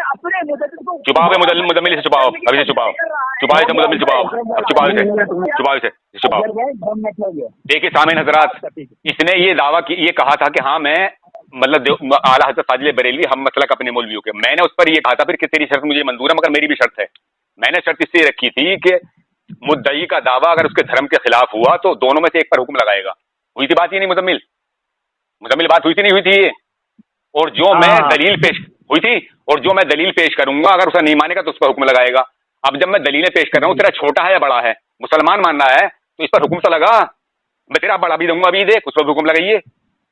अपने मुजद्दिद को छुपाओ, मुजम्मिल से छुपाओ, अभी से छुपाओ, छुपाओ इसे मुजम्मिल, छुपाओ, अब छुपाओ इसे, छुपाओ इसे, छुपाओ। देखिए सामीन हजरात, इसने ये दावा की, ये कहा था कि हाँ मैं मतलब आला हज़रत फाजिल बरेलवी हम मसलक अपने मौलवियों के। मैंने उस पर ये कहा था फिर कि तेरी शर्त मुझे मंजूर है मगर मेरी भी शर्त है। मैंने शर्त इससे रखी थी कि मुद्दई का दावा अगर उसके धर्म के खिलाफ हुआ तो दोनों में से एक पर हुक्म लगाएगा। हुई थी बात ये नहीं मुजम्मिल? मुजम्मिल बात हुई थी नहीं हुई थी ये? और जो मैं दलील पेश हुई थी, और जो मैं दलील पेश करूंगा अगर उसे नहीं मानेगा तो उस पर हुक्म लगाएगा। अब जब मैं दलीलें पेश कर रहा हूँ, तेरा छोटा है या बड़ा है, मुसलमान मानना है तो इस पर हुक्म तो लगा। मैं तेरा बड़ा भी दूंगा, अभी देख, उस पर हुक्म लगाइए।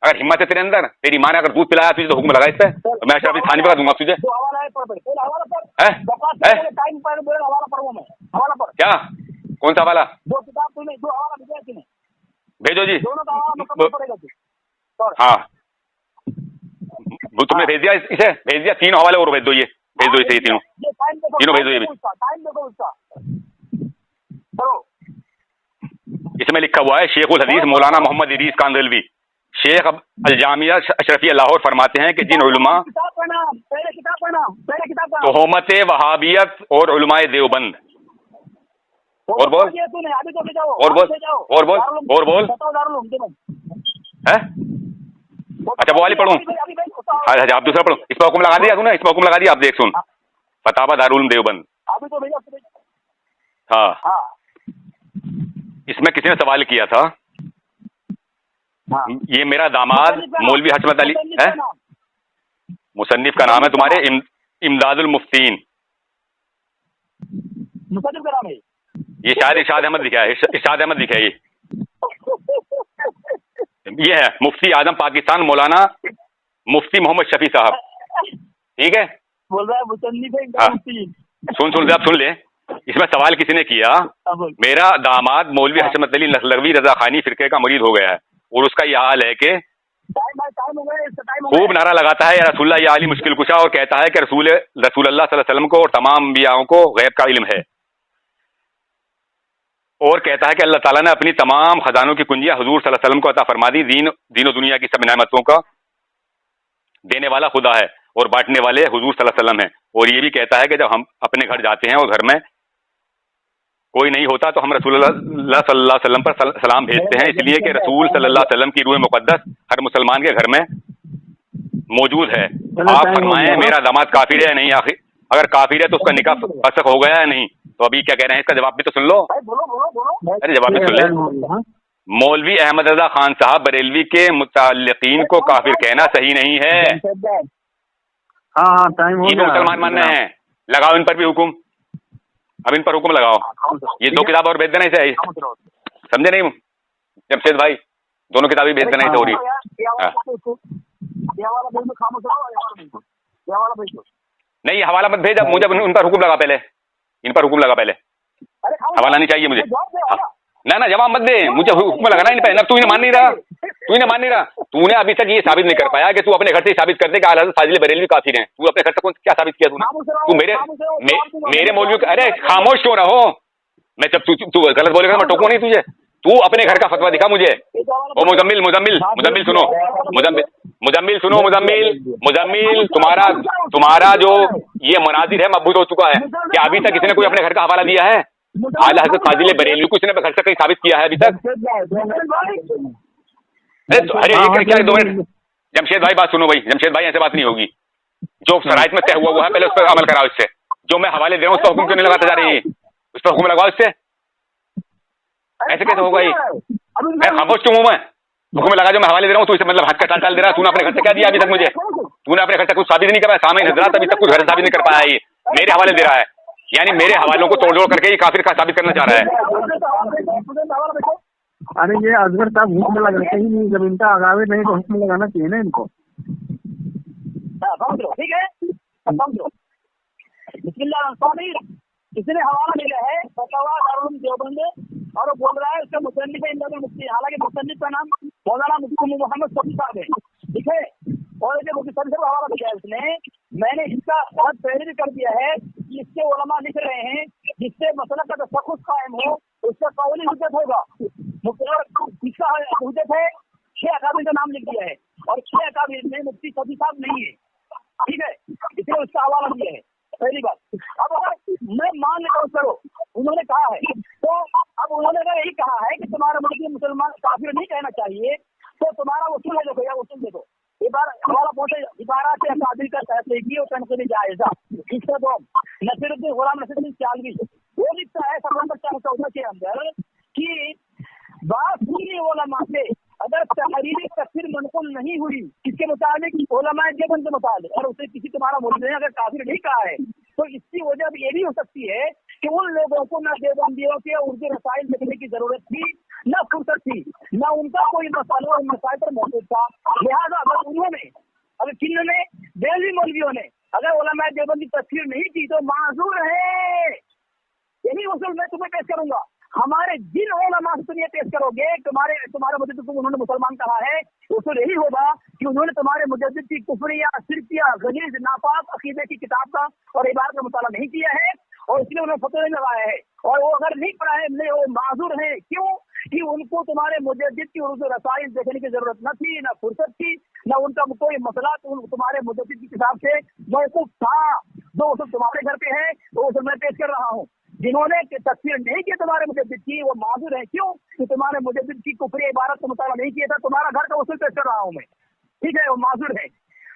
अगर हिम्मत है तेरे अंदर, तेरी माँ ने अगर दूध पिलाया तुझे तो हुक्म लगा इस पर, तो मैं अशरफ थाने पर दूंगा तुझे। क्या? कौन सा वाला? भेजो जी। हाँ वो तुमने भेज दिया, इसे भेज दिया। 3 हवाले और भेज दो, ये भेज दो इसे, ये तीनों भेज दो। ये भी इसमें लिखा हुआ है शेखुल हदीस मौलाना मोहम्मद इदरीस कांदलवी शेख अलजामिया अशरफिया लाहौर फरमाते हैं कि जिन उलमा तोहमत वहाबियत और उलमाए देवबंद और बोल, तूने अभी तो ले जाओ, और बोल, और बोल, और बोल, है? अच्छा वो वाली पढ़ूं? अच्छा आप दूसरा पढ़ो, इस पर हुक्म लगा दिया तूने, इस पर हुक्म लगा दिया। आप देख सुन, फतावा दारुल उलूम देवबंद। अभी तो भेजा। हाँ, इसमें किसी ने सवाल किया था, ये मेरा दामाद मौलवी हशमत अली है, मुसन्निफ का नाम है तुम्हारे इमदादुल मुफ्तीन, मुसन्निफ का नाम है ये शायद इरशाद अहमद लिखा है, इरशाद अहमद लिखा है ये है मुफ्ती आजम पाकिस्तान मौलाना मुफ्ती मोहम्मद शफी साहब, ठीक है? बोल रहा है मुसन्निफ है हाँ, सुन आप सुन ले। इसमें सवाल किसी ने किया, मेरा दामाद मौलवी हशमत अली नसलवी रजा खानी फिरके का मुरीद हो गया है और उसका यह हाल है कि खूब नारा लगाता है या रसूलुल्लाह या अली मुश्किल कुशा, और कहता है कि रसूलुल्लाह सल्लल्लाहु अलैहि वसल्लम को और तमाम अंबियाओं को गैब का इल्म है, और कहता है कि अल्लाह ताला ने अपनी तमाम खजानों की कुंजियां हुजूर सल्लल्लाहु अलैहि वसल्लम को अता फरमा दी। दीन और दुनिया की सब नेमतों का देने वाला खुदा है और बांटने वाले हुजूर सल्लल्लाहु अलैहि वसल्लम है। और ये भी कहता है कि जब हम अपने घर जाते हैं और घर में कोई नहीं होता तो हम रसूलुल्लाह सल्लल्लाहु अलैहि वसल्लम पर सलाम भेजते हैं, इसलिए कि रसूल सल्लल्लाहु अलैहि वसल्लम की रूह मुकद्दस हर मुसलमान के घर में मौजूद है। आप फरमाएं मेरा दामाद काफिर है या नहीं? आखिर अगर काफिर है तो उसका निकाह फसख हो गया या नहीं? तो अभी क्या कह रहे हैं, इसका जवाब भी तो सुन लो। अरे जवाब भी सुन ले। मौलवी अहमद रजा खान साहब बरेलवी के मुताल्लिकीन को काफिर कहना सही नहीं है। हाँ टाइम हो गया, मुसलमान मानने हैं, लगाओ इन पर भी हुक्म, अब इन पर हुक्म लगाओ। ये दो किताब और भेज देना इसे, समझे नहीं जमशेद भाई? दोनों किताबें भेज देना इसे। और नहीं हवाला मत भेज, अब मुझे उन पर हुक्म लगा, पहले इन पर हुक्म लगा, पहले हवाला नहीं चाहिए मुझे। ना जवाब मत दे, मुझे हुक्म लगाना इन पर। तू इन्हें मान नहीं रहा, तूने अभी तक ये साबित नहीं कर पाया कि तू अपने घर से साबित कर दे कि आला हज़रत फाजिल बरेलवी काफिर हैं। तू अपने घर से क्या साबित किया तूने? तू मेरे मौलवी, अरे खामोश क्यों रहो? मैं जब तू गलत बोलेगा मैं टोकूं नहीं तुझे। तू अपने घर का फतवा दिखा मुझे। ओ मुजम्मिल सुनो, मुजम्मिल तुम्हारा जो ये मुनाजिर है मबूत हो चुका है। क्या अभी तक किसी ने कोई अपने घर का हवाला दिया है? आला हज़रत फाजिल बरेलवी को किसी ने घर से कहीं साबित किया है अभी तक? अरे क्या 2 मिनट जमशेद भाई बात सुनो भाई, जमशेद भाई ऐसे बात नहीं होगी। जो शराइत में तय हुआ वो है, पहले उस पर अमल कराओ। इससे जो मैं हवाले दे रहा हूँ उस पर हुक्म क्यों नहीं लगाता जा रही है? उस पर हुक्म लगाओ। इससे ऐसे कैसे होगा? ये मैं खामोश क्यों हूँ? मैं हुक्म लगा जो मैं हवाले दे रहा हूँ, तू इसे मतलब हाथ का टाल दे रहा है। तूने अपने घर से क्या दिया अभी तक मुझे? तूने अपने घर से कुछ साबित नहीं करा। सामने हजरात अभी तक कुछ घर साबित नहीं कर पाया। ये मेरे हवाले दे रहा है, यानी मेरे हवालों को तोड़ करके ये काफिर का साबित करना चाह रहा है। अरे ये अजगर साहब हुक्म लगाते ही नहीं, जब इनका आगावे नहीं तो हुक्म लगाना चाहिए ना इनको। ठीक है, समझो। इसने हवाला मिला है फतवा दारुल देवबंद, और वो बोल रहा है उसका मुसन्निफ है इमदादुल मुफ्ती। हालांकि मुसन्निफ का नाम मौलाना मुफ्ती मोहम्मद शफी साहब है, ठीक है? और जो मुफ्ती शफी साहब हवाला दिया है उसने, मैंने इसका बहुत पहले भी कर दिया है कि इसके उलमा लिख रहे हैं जिससे मसला का तशख़्ख़ुस कायम हो उसका कौली हुज्जत होगा। इसका हुज्जत है 6 अकाबिर का नाम लिख दिया है, और 6 अकाबिर में मुफ्ती शफी साहब नहीं है, ठीक है? इसलिए उसका हवाला दिया है, पहली बात। अब अगर मैं मान लेता हूँ, चलो उन्होंने कहा है, तो अब उन्होंने अगर यही कहा है कि तुम्हारा मुसलमान काफिर नहीं कहना चाहिए, तो तुम्हारा वसूल है, देखो या वसूल देखो हवाला पहुंचे इबारा से अकाबिर का तहकीकी और तनक़ीदी जायजा। इसका तो नसीरुद्दीन गुलाम नसीरुद्दीन सियालवी वो लिखता है 414 के अंदर कि बात पूरी उलमा से अगर तहरीरी तफसीर मनक़ूल नहीं हुई इसके मुताबिक उलमा देवबंद के मुताबिक, और उसे किसी तुम्हारा मुल्ज़िम अगर काफिर नहीं कहा है, तो इसकी वजह ये भी हो सकती है कि उन लोगों को न देवबंदियों के उर्दू रसाइल लिखने की जरूरत थी, न फुर्सत थी, न उनका कोई मसाला और मसाइल पर मौजूद था। लिहाजा अगर उन्होंने, अगर किन्होंने देवी मौलवियों ने अगर उलमा देवबंद की तस्वीर नहीं की तो माजूर है। यही उसूल मैं तुम्हें पेश करूंगा। हमारे जिन उलमा से तुम ये पेश करोगे तुम्हारे मुद्दे तुम उन्होंने मुसलमान कहा है, उसूल यही होगा कि उन्होंने तुम्हारे मुजद्दिद की कुफरिया शिरकिया गलीज नापाक अकीदे की किताब का और इबारत का मुताला नहीं किया है, और इसलिए उन्होंने फतवा नहीं लगाया है। और वो अगर नहीं पढ़ा है नहीं, वो माजूर है। क्यों? कि उनको तुम्हारे मुजद्दिद की उर्दू रसाइल देखने की जरूरत न थी, न फुर्सत थी, न उनका कोई मसला तुम्हारे मुजद्दिद की किताब से मौकूफ था। जो उसूल तुम्हारे घर पे है वो उसूल मैं पेश कर रहा हूँ। जिन्होंने तस्वीर नहीं की तुम्हारे मुजद्दिद की वो माजूर है। क्यों? कि तुम्हारे मुजद्दिद की कुफरी इबारत का मुताला नहीं किया था। तुम्हारा घर का उसूल पेश कर रहा हूं मैं, ठीक है, वो माजूर है।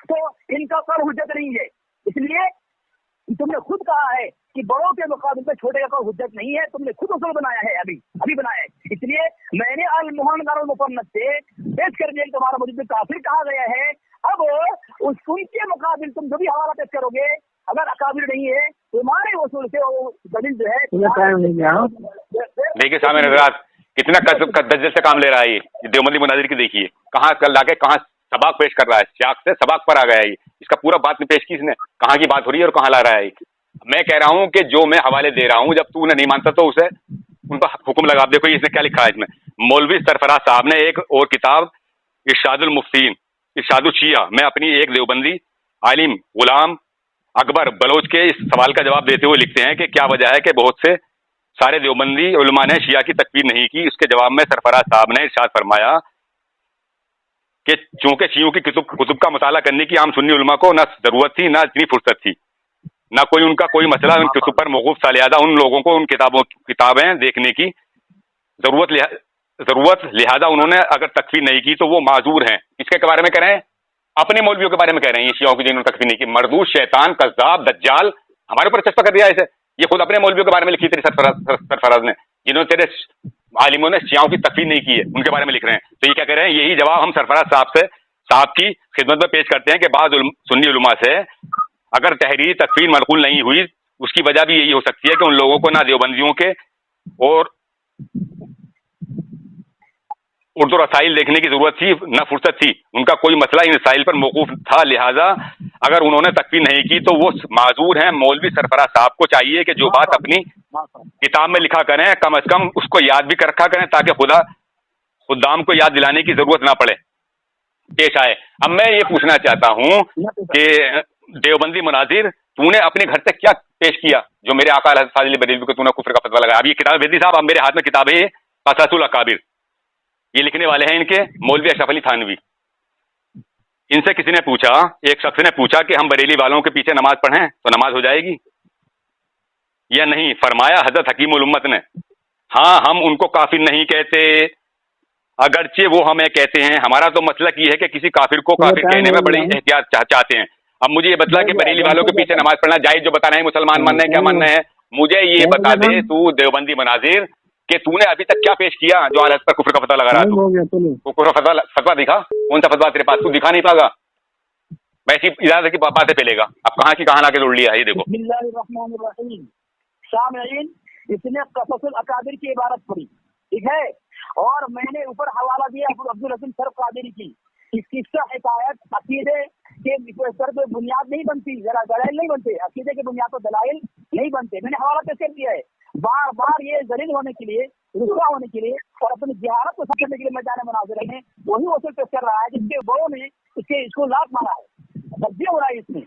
तो इनका कोई हुज्जत नहीं है। इसलिए तुमने खुद कहा है कि बड़ों के मुकाबले में छोटे का कोई हुज्जत नहीं है। तुमने खुद उसूल बनाया है, अभी बनाया है। इसलिए मैंने अल मुहन्नर मुफन्नत से पेश कर दिया कि तुम्हारा मुजद्दिद काफिर कहा गया है। अब उनके मुकाबले तुम जो भी हवाला पेश करोगे, अगर अकाबिर नहीं है तुम्हारे उसूल से वो दलील जो है। देखिए सामने हजरात कितना कद्दज्जल से काम ले रहा है ये देवबंदी मुनाजिर की। देखिए कहाँ कल लाके कहाँ सबाक पेश कर रहा है, सियाक से सबाक पर आ गया है। इसका पूरा बात नहीं पेश की इसने, कहाँ की बात हो रही है और कहाँ ला रहा है। मैं कह रहा हूँ कि जो मैं हवाले दे रहा हूँ, जब तू उन्हें नहीं मानता तो उसे उन पर हुक्म लगा। देखो इसने क्या लिखा है इसमें, मौलवी सरफराज साहब ने एक और किताब इरशादुल मुफ्तीन इरशादुल शिया में अपनी एक देवबंदी आलिम गुलाम अकबर बलोच के इस सवाल का जवाब देते हुए लिखते हैं कि क्या वजह है कि बहुत से सारे देवबंदी उलमा ने शिया की तकफीर नहीं की। उसके जवाब में सरफराज साहब ने इरशाद फरमाया कि चूंकि शियों की कुतुब का मुताला करने की आम सुन्नी उलमा को न जरूरत थी, ना इतनी फुर्सत थी, ना कोई उनका कोई मसला उन कुतुब पर मौकूफ था। लिहाजा उन लोगों को उन किताबें देखने की जरूरत लिहाजा उन्होंने अगर तकफीर नहीं की तो वो माजूर हैं। इसके बारे में कह रहे हैं, अपने मौलवियों के बारे में कह रहे हैं, ये शियाओं की जिन्होंने तकफीर नहीं की। मरदूद, शैतान, कज़्ज़ाब, दज्जाल, हमारे ऊपर चस्पा कर दिया है इसे। ये खुद अपने मौलवियों के बारे में लिखी तेरी सरफराज ने, जिन्होंने तेरे आलिमों ने शियाओं की तकफीर नहीं की है, उनके बारे में लिख रहे हैं। तो ये क्या कह रहे हैं, यही जवाब हम सरफराज साहब की खिदमत में पेश करते हैं कि बाद सुन्नी उलमा से अगर तहरीरी तकफीर मनकूल नहीं हुई, उसकी वजह भी यही हो सकती है कि उन लोगों को ना देवबंदियों के और उर्दू रसाइल देखने की जरूरत थी, न फुर्सत थी, उनका कोई मसला इन रसाइल पर मौकूफ था। लिहाजा अगर उन्होंने तकफीर नहीं की तो वो माजूर हैं। मौलवी सरफराज साहब को चाहिए कि जो बात अपनी किताब में लिखा करें, कम अज कम उसको याद भी कर रखा करें, ताकि खुदाम को याद दिलाने की जरूरत ना पड़े पेश आए। अब मैं ये पूछना चाहता हूँ कि देवबंदी मुनाजिर, तूने अपने घर से क्या पेश किया जो मेरे आका हज़रत फाजिल बरेलवी को तूने कुफ्र का फतवा लगाया? अब ये किताब भेदी साहब, अब मेरे हाथ में किताब है क़सासुल अकाबिर, ये लिखने वाले हैं इनके मौलवी अशरफ अली थानवी। इनसे किसी ने पूछा, एक शख्स ने पूछा कि हम बरेली वालों के पीछे नमाज पढ़ें तो नमाज हो जाएगी या नहीं? फरमाया हजरत हकीमुल उम्मत ने, हाँ हम उनको काफिर नहीं कहते, अगरचे वो हमें कहते हैं। हमारा तो मसलक ये है कि किसी काफिर को काफिर कहने में बड़ी एहतियात चाहते हैं। अब मुझे ये बतला कि बरेली वालों के पीछे नमाज पढ़ना जायज जो बताना है, मुसलमान मानना है, क्या मानना है? मुझे ये बता दे तू देवबंदी मुनाजिर कि तूने अभी तक क्या पेश किया जो आज पर कुफ्र का फतवा लगा रहा है? तू कुफ्र फतवा दिखा, कौन सा फतवा तेरे पास? तू दिखा नहीं पाएगा, वैसी इजाजत की बातें फैलेगा। अब कहाँ की कहाँ लाके जोड़ लिया है ये देखो। इसने क़सासुल अकाबिर की इबारत पढ़ी, ठीक है, और मैंने ऊपर हवाला दिया अब्दुल हकीम सरफ कादिरी की। इस किस्सा हिकायत अकीदे के सर पे बुनियाद नहीं बनती, जरा दलाइल नहीं बनते, अकीदे के बुनियाद पर दलाइल नहीं बनते। मैंने हवाला पेश कर दिया है। बार बार ये जलील होने के लिए, रुसवा होने के लिए और अपनी जिहारत को समझने के लिए मैदान मुनाज़िरे में वही वसूल पेश कर रहा है जिसके बड़ों ने इसको लात मारा है, धज्जियां उड़ाई इसने।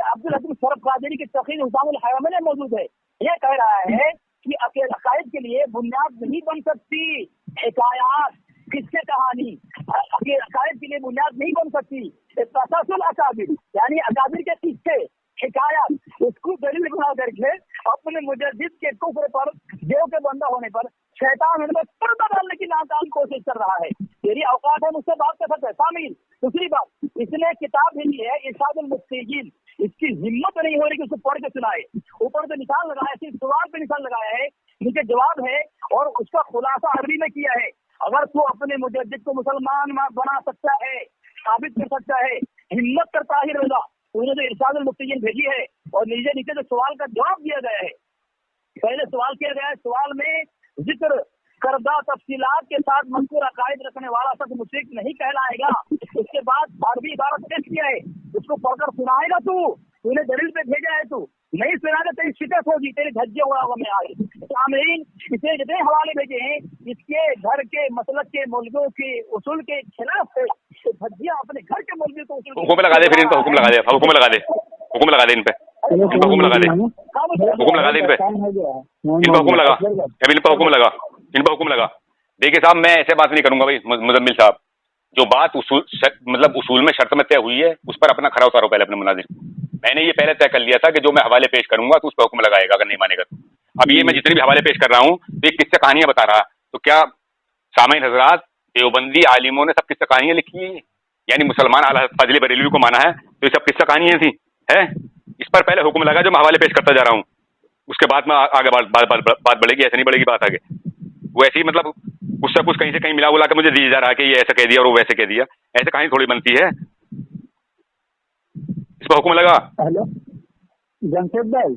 अब्दुल हकीम सरफ कादिरी की तक़रीर हुसामुल हरम में मौजूद है। यह कह रहा है कि अकायद के लिए बुनियाद नहीं बन सकती हिकायात, किस्से कहानी अकायद के लिए बुनियाद नहीं बन सकती। क़सासुल अकाबिर यानी अकाबिर के किस्से हिकायात, उसको दलील बना करके अपने मुजद्दिद के कुफ्र पर, देव के बंदा होने पर शैतान उनमें पर्दा डालने की नाकाम कोशिश कर रहा है। तेरी औकात है मुझसे बात कर सकते है शामिल। दूसरी बात, इसने किताब भेजी है इरशादुल मुफ्तीन, इसकी हिम्मत नहीं हो रही कि उसको पढ़ के सुनाए। ऊपर से निशान लगाया, सिर्फ सवाल पे निशान लगाया है, नीचे जवाब है और उसका खुलासा अरबी में किया है। अगर तू अपने मुजद्दिद को मुसलमान बना सकता है, साबित कर सकता है, हिम्मत करता ही रहेगा। उन्होंने तो इरशादुल मुफ्तीन भेजी है और नीचे जो सवाल का जवाब दिया गया है, पहले सवाल किया गया है, सवाल में जिक्र करदा तफसीलात के साथ मज़कूर अकायद रखने वाला शख्स मुशरिक नहीं कहलाएगा। उसके बाद अरबी इबारत पेश किया है, उसको पढ़कर सुनाएगा तूने दलील पे भेजा है, तू नहीं सुनाएगा तेरी शिकस्त होगी, तेरी धज्जियां उड़ाओगे में आगे। सामईन, इसे जितने हवाले भेजे हैं इसके घर के मसलक के मौलवियों के उसूल के खिलाफ है, तो धज्जियां अपने घर के मौलवी को हुक्म लगा दे, फिर इन पर हुक्म लगा दे, हुक्म लगा दे, हुक्म लगा दे, इन पे हुक्म लगा दे, हुक्म लगा दे, इन पे हुक्म लगा, इन पर हुक्म लगा, इन पर हुक्म लगा। देखिए साहब, मैं ऐसे बात नहीं करूंगा भाई मुजम्मिल साहब, जो बात उसूल में शर्त में तय हुई है उस पर अपना खरा उतारो पहले अपने मुनाजिर। मैंने ये पहले तय कर लिया था कि जो मैं हवाले पेश करूंगा तो उस पर हुक्म लगाएगा, अगर नहीं मानेगा तो। अब ये मैं जितने भी हवाले पेश कर रहा हूँ तो ये किस्से कहानियां बता रहा, तो क्या सामईन हजरात देवबंदी आलिमों ने सब किस्से कहानियां लिखी हैं, यानी मुसलमान आला फजल बरेलवी को माना है तो ये सब किस्सा कहानियां थी है? इस पर पहले हुक्म लगा जो मैं हवाले पेश करता जा रहा हूँ, उसके बाद में आगे बात बढ़ेगी, ऐसे नहीं बढ़ेगी बात आगे। वो ऐसे ही मतलब कुछ से कुछ कहीं से कहीं मिला बुला के मुझे दिया जा रहा है कि ये ऐसा कह दिया और वो वैसे कह दिया, ऐसे कहानी थोड़ी बनती है। इस पर हुक्म लगा। हेलो जमशेद भाई।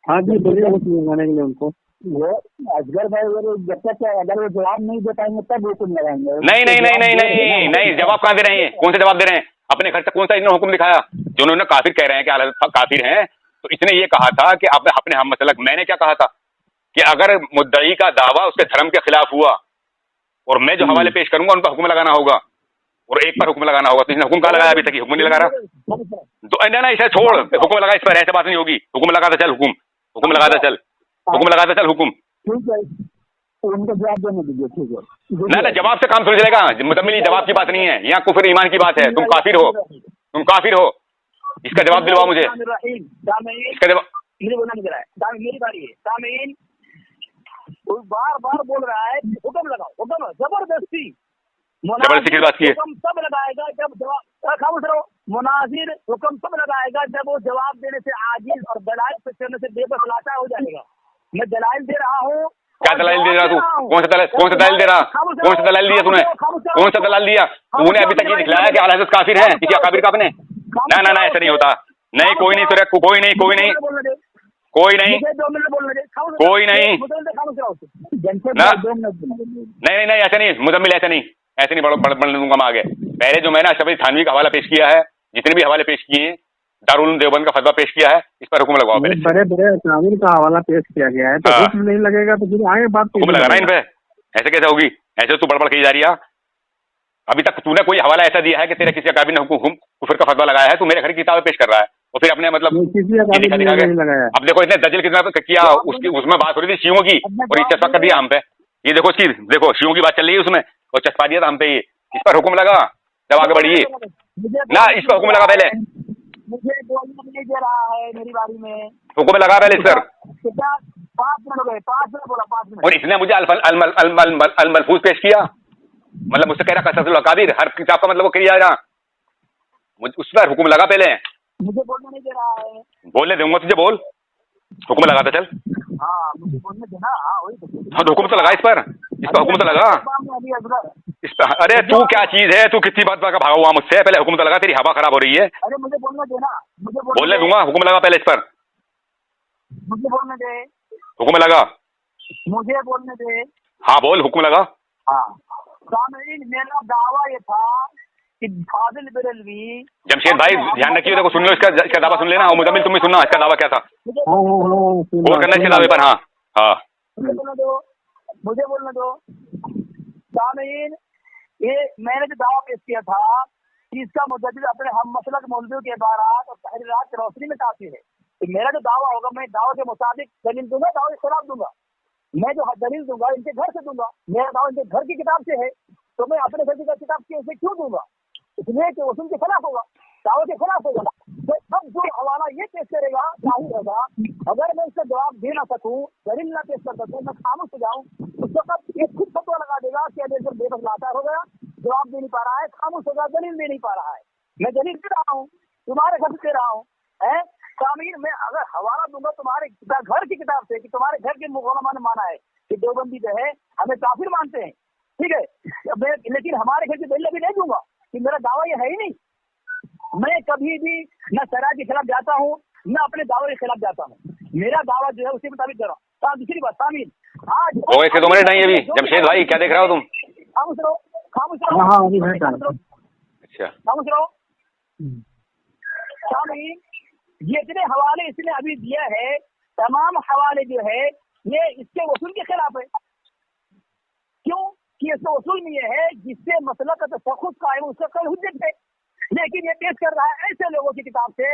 हाँ जी बोलिए, हुक्म लगाने के लिए उनको वो असगर भाई जब तक अगर वो जवाब नहीं दे पाएंगे तब हुक्म लगाएंगे। नहीं नहीं नहीं नहीं नहीं नहीं, जवाब कहाँ दे रहे हैं? कौन से जवाब दे रहे हैं? अपने घर से कौन सा इन्होंने हुक्म दिखाया? जो उन्होंने काफिर कह रहे हैं कि आला काफिर हैं, तो इसने ये कहा था कि अपने हम मसलक, मैंने क्या कहा था कि अगर मुद्दई का दावा उसके धर्म के खिलाफ हुआ और मैं जो हवाले पेश करूंगा उन पर हुक्म लगाना होगा और एक पर हुक्म लगाना होगा, तो इसने हुक्म कहाँ लगाया? अभी तक हुक्म नहीं लगा रहा। तो ना इसे छोड़, हुक्म लगा इस पर, ऐसे बात नहीं होगी। हुक्म लगाता चल, हुक्म लगाता चल, हुक्म लगाता चल, हुक्म। ठीक है, उनको जवाब देने दीजिए। ठीक है ना जवाब से काम थोड़ी चलेगा, मुतमिल जवाब की बात नहीं है, यहाँ कुफर ईमान की बात है। तुम काफिर हो, तुम काफिर हो, इसका जवाब दिलवाओ मुझे, इसका जवाब। मुझे बोलना नहीं रहा है, मेरी बारी है। सामीन बार बार बोल रहा है हुक्म लगाओ, हुक्म जबरदस्ती किस बात की है? हुक्म तब लगाएगा जब जवाब, खामोश रहो। मुनाजिर हुक्म तब लगाएगा जब वो जवाब देने से आजिज और दलाइल पेश करने से बेबस लाचार हो जाएगा। मैं दलाइल दे रहा हूँ। क्या दलाइल दे रहा तू? कौन सा दलाइल दे रहा? कौन सा दलाइल दिया तूने? कौन सा दलाल दिया तूने? अभी तक ये दिखलाया कि आला हज़रत काफिर है, किसी काफिर का आपने? ना ना ना, ऐसा नहीं होता। नहीं, कोई नहीं, कोई नहीं, कोई नहीं, कोई नहीं, कोई नहीं, ना नहीं नहीं, ऐसा नहीं मुजम्मिल, ऐसा नहीं, ऐसे नहीं बढ़ दूंगा मैं आगे। पहले जो मैंने अशरफ थानवी का हवाला पेश किया है, जितने भी हवाले पेश किए हैं, दारुल उलूम देवबंद का फतवा पेश किया है, इस पर हुक्म लगाओ। पहले बड़े बड़े काबिल का हवाला पेश किया गया है, तो हुक्म नहीं लगेगा तो फिर आगे बात हुक्म लगाना इन पे। ऐसे कैसे होगी? ऐसे तू बड़बड़ की जा रही है। अभी तक तूने कोई हवाला ऐसा दिया है कि तेरे किसी काबिल ने कुफर का फतवा लगाया है? तू मेरे घर की किताबें पेश कर रहा है और फिर अपने मतलब अब देखो इसने दजल कितना किया, उसकी उसमें बात हो रही थी शियों की और ये चस्पा कर दिया हम पे। ये देखो इसकी, देखो शियों की बात चल रही है उसमें और चस्पा दिया था हम पे। ये इस पर हुक्म लगा, जब आगे बढ़िए ना, इस पर हुक्म लगा। पहले मुझे बोलने नहीं दे रहा है, मेरी बारी में हुक्म लगा पहले इस पर। 5 मिनट हो गए, 5 मिनट बोला, 5 मिनट। और इसने मुझे अल मलफूज पेश किया, मतलब मुझसे कह रहा कसरतुल अकाबिर, हर किताब का मतलब वो करिए रहा, मुझे उस पर हुक्म लगा। पहले मुझे बोलने नहीं दे रहा है। बोलने दूंगा तुझे, बोल। हुक्म लगाता चल। हाँ मुझे बोलने देना। हाँ वही तो, हाँ हुक्म तो लगा इस पर हुक्म तो लगा इस पर। अरे तू क्या चीज है? तू कितनी बात का भागा हुआ मुझसे? पहले हुक्म तो लगा, तेरी हवा खराब हो रही है। अरे मुझे बोलने देना, मुझे बोलने दूंगा, हुक्म लगा पहले इस पर, मुझे बोलने दे, हुक्म लगा, मुझे बोलने दे। हाँ बोल, हुक्म लगा। हाँ सामीन, मेरा दावा ये था कि फाजिल बरेलवी। जमशेद भाई ध्यान रखिए, देखो सुन लो, इसका दावा सुन लेना। और मुजम्मिल तुम भी सुनना, इसका दावा क्या था वो करना इसके दावे पर। हाँ हाँ मुझे बोलने दो सामीन। ये मैंने जो दावा पेश किया था कि इसका मुद्दत अपने हम मसलक मौलवियों के बारात और तहरीरात की रोशनी में काफी है, तो मेरा जो दावा होगा मैं दावे के मुताबिक दलील दूंगा, दावे के खिलाफ दूंगा। मैं जो दलील दूंगा इनके घर से दूंगा, मेरा दावा इनके घर की किताब से है, तो मैं अपने घर की किताब से क्यों दूंगा? इसलिए कि उसूल के खिलाफ होगा, दावे के खिलाफ होगा। तो अब जो हवाला ये पेश करेगा जाहिर होगा, अगर मैं इसका जवाब दे ना सकूं, दलील ना पेश कर सकूं, मैं खामोश हो जाऊं, उस वक्त एक खुद फतवा लगा देगा कि अभी बेबस लाचार हो गया, जवाब दे नहीं पा रहा है, खामोश होगा, दलील दे नहीं पा रहा है। मैं दलील दे रहा हूँ, तुम्हारे घर से दे रहा हूँ। सामीन, मैं अगर हवाला दूंगा तुम्हारे घर की किताब से कि तुम्हारे घर के मुगलमा ने माना है कि देवबंदी जो है हमें काफिर मानते हैं, ठीक है, लेकिन हमारे घर की दलील भी नहीं दूंगा कि मेरा दावा ये है ही नहीं। मैं कभी भी न शरा के खिलाफ जाता हूँ न अपने दावे के खिलाफ जाता हूँ, मेरा दावा जो है उसी मुताबिक कर रहा हूँ। दूसरी बात सामीन, आज हो गए 2 मिनट नहीं अभी। जमशेद भाई क्या देख रहा हो तुम? खामोश रहो, खामोश रहो, अच्छा खामोश रहो। सामीन, ये इतने हवाले इसने अभी दिया है, तमाम हवाले जो है ये इसके वसूल के खिलाफ है। क्यों कि इसका वसूल में ये है जिससे मसला का तशख़्ख़ुस कायम उसका कल हुज्जत है, लेकिन ये पेश कर रहा है ऐसे लोगों की किताब से,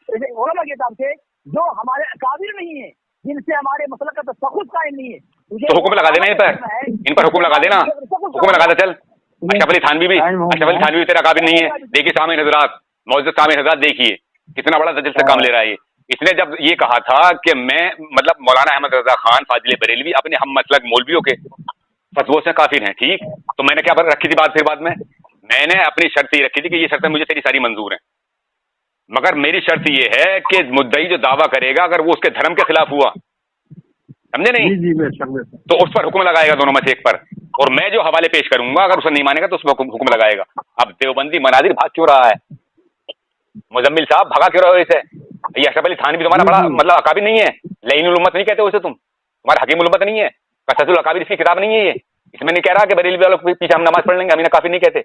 उलमा की किताब से जो हमारे काबिल नहीं है, जिनसे हमारे मसला का तशख़्ख़ुस कायम नहीं है। तो हुक्म लगा देना इन पर हुक्म लगा देना, हुक्म लगा दे चल। अशरफ अली थानवी भी तेरा काबिल नहीं है। देखिए सामीन हज़रात, मौजूद सामीन हज़रात, देखिए कितना बड़ा दजल से काम ले रहा है ये। इसने जब ये कहा था कि मैं मतलब मौलाना अहमद रजा खान फाजिल बरेलवी अपने हम मसलक मौलवियों के फतवों से काफिर हैं, ठीक, तो मैंने क्या रखी थी बात, फिर बाद में मैंने अपनी शर्त ये रखी थी कि ये शर्तें मुझे तेरी सारी मंजूर हैं, मगर मेरी शर्त ये है कि मुद्दई जो दावा करेगा अगर वो उसके धर्म के खिलाफ हुआ, समझे नहीं, तो उस पर हुक्म लगाएगा दोनों में से एक पर, और मैं जो हवाले पेश करूंगा अगर उसे नहीं मानेगा तो उस पर हुक्म लगाएगा। अब देवबंदी मनाजिर भाग क्यों रहा है? मुजम्मिल साहब भगा क्यों रहे हो इसे? ये अशरफ अली थानवी तुम्हारा बड़ा मतलब अकाबिर नहीं है, लईनुल उम्मत नहीं कहते उसे तुम, तुम्हारा हकीमुल उम्मत नहीं है, कसरतुल अकाबिर इसकी किताब नहीं है ये, इसमें नहीं कह रहा कि बरेलवी वालों के पीछे हम नमाज पढ़ लेंगे, हमें काफी नहीं कहते।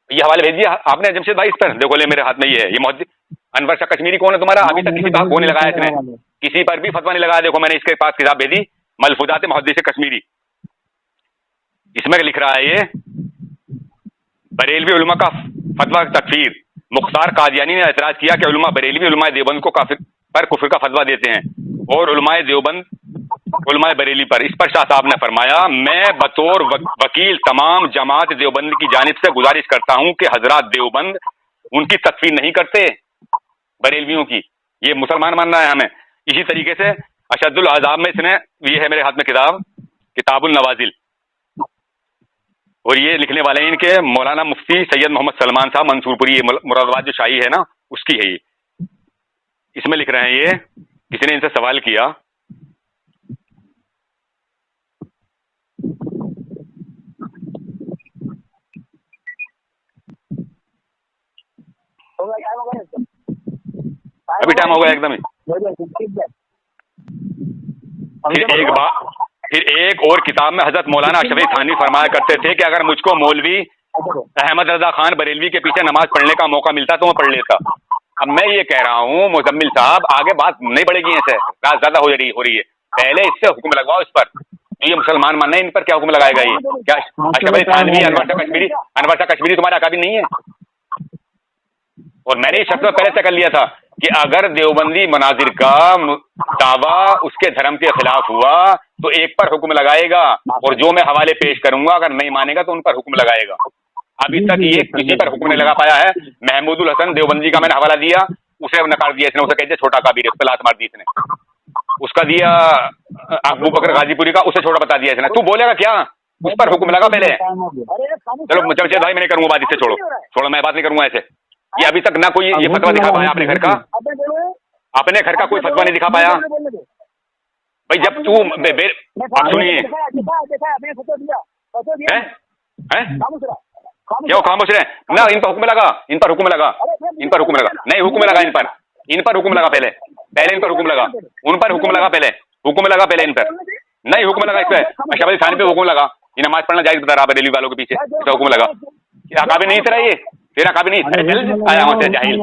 ये हवाले भेज दिया आपने जमशेद भाई इस पर, देखो ले मेरे हाथ में ये है, ये मोहद्दिस अनवर शाह कश्मीरी कौन है तुम्हारा? अभी तक किसी पर नहीं लगाया इसने, किसी पर भी फतवा नहीं लगाया। देखो मैंने इसके पास किताब भेजी मलफूजात मुहद्दिस कश्मीरी, इसमें लिख रहा है ये बरेलवी उलमा का फतवा तकफीर, मुख्तार कादियानी ने एतराज किया कि उलमा बरेलवी उलमा देवबंद को काफिर पर कुफर का फतवा देते हैं और उलमा देवबंद उलमा बरेली पर। इस पर शाह साहब ने फरमाया, मैं बतौर वकील तमाम जमात देवबंद की जानिब से गुजारिश करता हूं कि हजरात देवबंद उनकी तकफीर नहीं करते बरेलवियों की, ये मुसलमान मानना है हमें। इसी तरीके से अशद्दुल अज़ाब में इसने, ये है मेरे हाथ में किताब किताबुल नवाजिल, और ये लिखने वाले हैं इनके मौलाना मुफ्ती सैयद मोहम्मद सलमान साहब मंसूरपुरी, ये मुरादाबाद जो शाही है ना उसकी है ये। इसमें लिख रहे हैं ये, किसी ने इनसे सवाल किया, अभी टाइम हो गया एकदम ही। फिर एक और किताब में हजरत मौलाना अशरफ अली थानवी फरमाया करते थे कि अगर मुझको मौलवी अहमद रजा खान बरेलवी के पीछे नमाज पढ़ने का मौका मिलता तो मैं पढ़ लेता। अब मैं ये कह रहा हूँ मुजम्मिल साहब, आगे बात नहीं बढ़ेगी, ऐसे रात ज्यादा हो रही है, पहले इससे हुक्म लगवाओ इस पर, ये मुसलमान मानना है, इन पर क्या हुक्म लगाएगा ये? क्या अशरफ अली थानवी अनवर शाह कश्मीरी तुम्हारे अकाबिर नहीं है? और मैंने इस शर्त पहले तय कर लिया था कि अगर देवबंदी मनाजिर का दावा उसके धर्म के खिलाफ हुआ तो एक पर हुक्म लगाएगा, और जो मैं हवाले पेश करूंगा अगर नहीं मानेगा तो उन पर हुक्म लगाएगा। अभी तक ये किसी पर हुक्म नहीं लगा पाया है। महमूदुल हसन देवबंदी का मैंने हवाला दिया, उसे नकार दिया इसने, उसे कहते छोटा काबिर, उस पर लात मार दी इसने। उसका दिया अबू बकर गाजीपुरी का, उसे छोटा बता दिया इसने। तू बोलेगा क्या? उस पर हुक्म लगा पहले। चलो जमशेद भाई मैंने करूंगा बात, इससे छोड़ो मैं बात नहीं करूंगा ऐसे। ये अभी तक ना कोई ये फतवा दिखा पाया अपने घर का, अपने घर का कोई फतवा नहीं दिखा पाया भाई। जब तू आप सुनिए, क्यों खामोश रहे ना? इन पर हुक्म लगा, इन पर हुक्म लगा, इन पर हुक्म लगा, नहीं हुक्म लगा, इन पर हुक्म लगा, पहले इन पर हुक्म लगा, उन पर हुक्म लगा, पहले हुक्म लगा, पहले इन पर नहीं हुक्म लगा। इस पर अशरफ अली थानवी पे हुक्म लगा, ये नमाज पढ़ना जायज बता रहा बरेलवी वालों के पीछे, इसका हुक्म लगा। अकाबिर नहीं तेरा, ये तेरा काबिर नहीं, आया वहां से जाहिल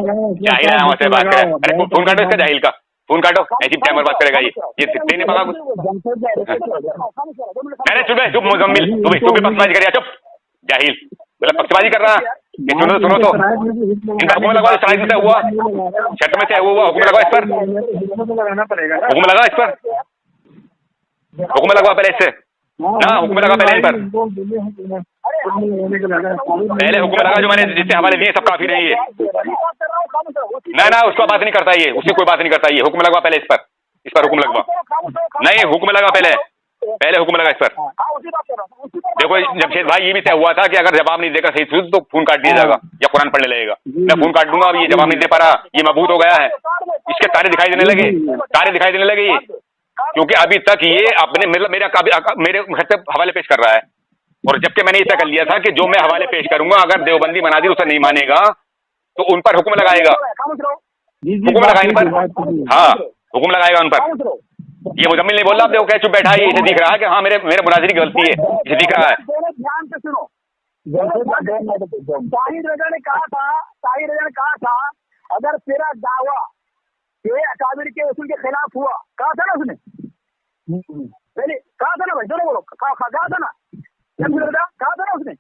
आया वहां से बात करे। अरे फोन काटो इसका, जाहिल का फोन काटो, ऐसी टाइमर बात करेगा ये नहीं पका कुछ। अरे चुप मुजम्मिल, तू भी पक्षबाजी कर, चुप जाहिल, मतलब पक्षबाजी कर रहा है। सुनो तो इनका हुक्म लगा, साइड से हुआ, छठ में से हुआ, हुक्म लगा इस पर, हुक्म लगा इस पर, हुक्म लगा पहले इससे ना, हुक्म लगा पहले इन पर, पहले हुक्म लगा। जो मैंने जितने हवाले दिए सब काफी नहीं है ना, उसका बात नहीं करता ये, उसकी कोई बात नहीं करता ये। हुक्म लगवा पहले इस पर हुक्म लगवा, नहीं हुक्म लगा पहले हुक्म लगा इस पर। देखो जमशेद भाई ये भी तय हुआ था कि अगर जवाब नहीं देगा सही तो फोन काट दिया जाएगा या कुरान पढ़ने लगेगा। मैं फोन काट दूंगा, अब ये जवाब नहीं दे पा रहा, ये मबूत हो गया है, इसके तारे दिखाई देने लगे ये, क्योंकि अभी तक ये अपने मेरे घर से हवाले पेश कर रहा है। और जबकि मैंने ये तय कर लिया था कि जो मैं हवाले पेश करूंगा अगर देवबंदी मनाजिर उसे नहीं मानेगा तो उन पर हुक्म लगाएगा, हुक्म लगाएगा इन पर, हाँ हुक्म लगाएगा उन पर। ये मुजम्मिल नहीं बोल रहा, आप देखो क्या चुप बैठा है, इसे दिख रहा है कि हाँ मेरे मुनाजिर की गलती है, इसे दिख रहा है। ध्यान से सुनो, ताहिर रजा ने कहा था अगर तेरा दावा के अकाबिर के उसूल के खिलाफ हुआ, कहा था ना उसने, पहले कहा था ना भाई, दोनों बोलो, कहा था ना, कहा था ना उसने,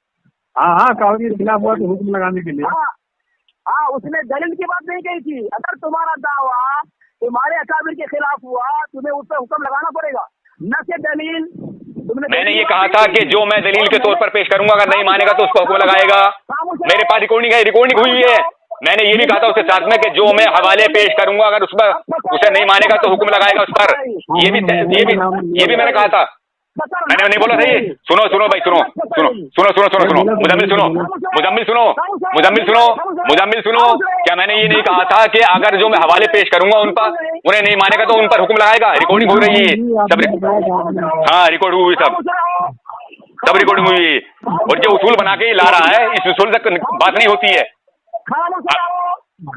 हाँ काबिर के खिलाफ हुआ तो हुक्म लगाने के लिए, हाँ उसने दलील की बात नहीं कही थी। अगर तुम्हारा दावा तुम्हारे अकाबिर के खिलाफ हुआ तुम्हें उस पर हुक्म लगाना पड़ेगा, न कि दलील। मैंने ये कहा था कि जो मैं दलील के तौर पर पेश करूंगा अगर नहीं मानेगा तो उसको हुक्म लगाएगा। मेरे पास रिकॉर्डिंग है, रिकॉर्डिंग हुई है, मैंने ये भी कहा था उसके साथ में कि जो मैं हवाले पेश करूंगा अगर उस पर उसे नहीं मानेगा तो हुक्म लगाएगा उस पर। ये भी मैंने कहा था। मैंने नहीं बोला था ये। सुनो सुनो भाई, सुनो सुनो सुनो सुनो सुनो सुनो मुजम्मिल सुनो, मुजम्मिल सुनो, मुजम्मिल सुनो, मुजम्मिल सुनो। क्या मैंने ये नहीं कहा था कि अगर जो मैं हवाले पेश करूंगा उन पर उन्हें नहीं मानेगा तो उन पर हुक्म लगाएगा? रिकॉर्डिंग हो रही है सब। हाँ रिकॉर्ड हुई, सब रिकॉर्डिंग हुई है। और जो उसूल बना के ला रहा है इस उसूल तक बात नहीं होती है।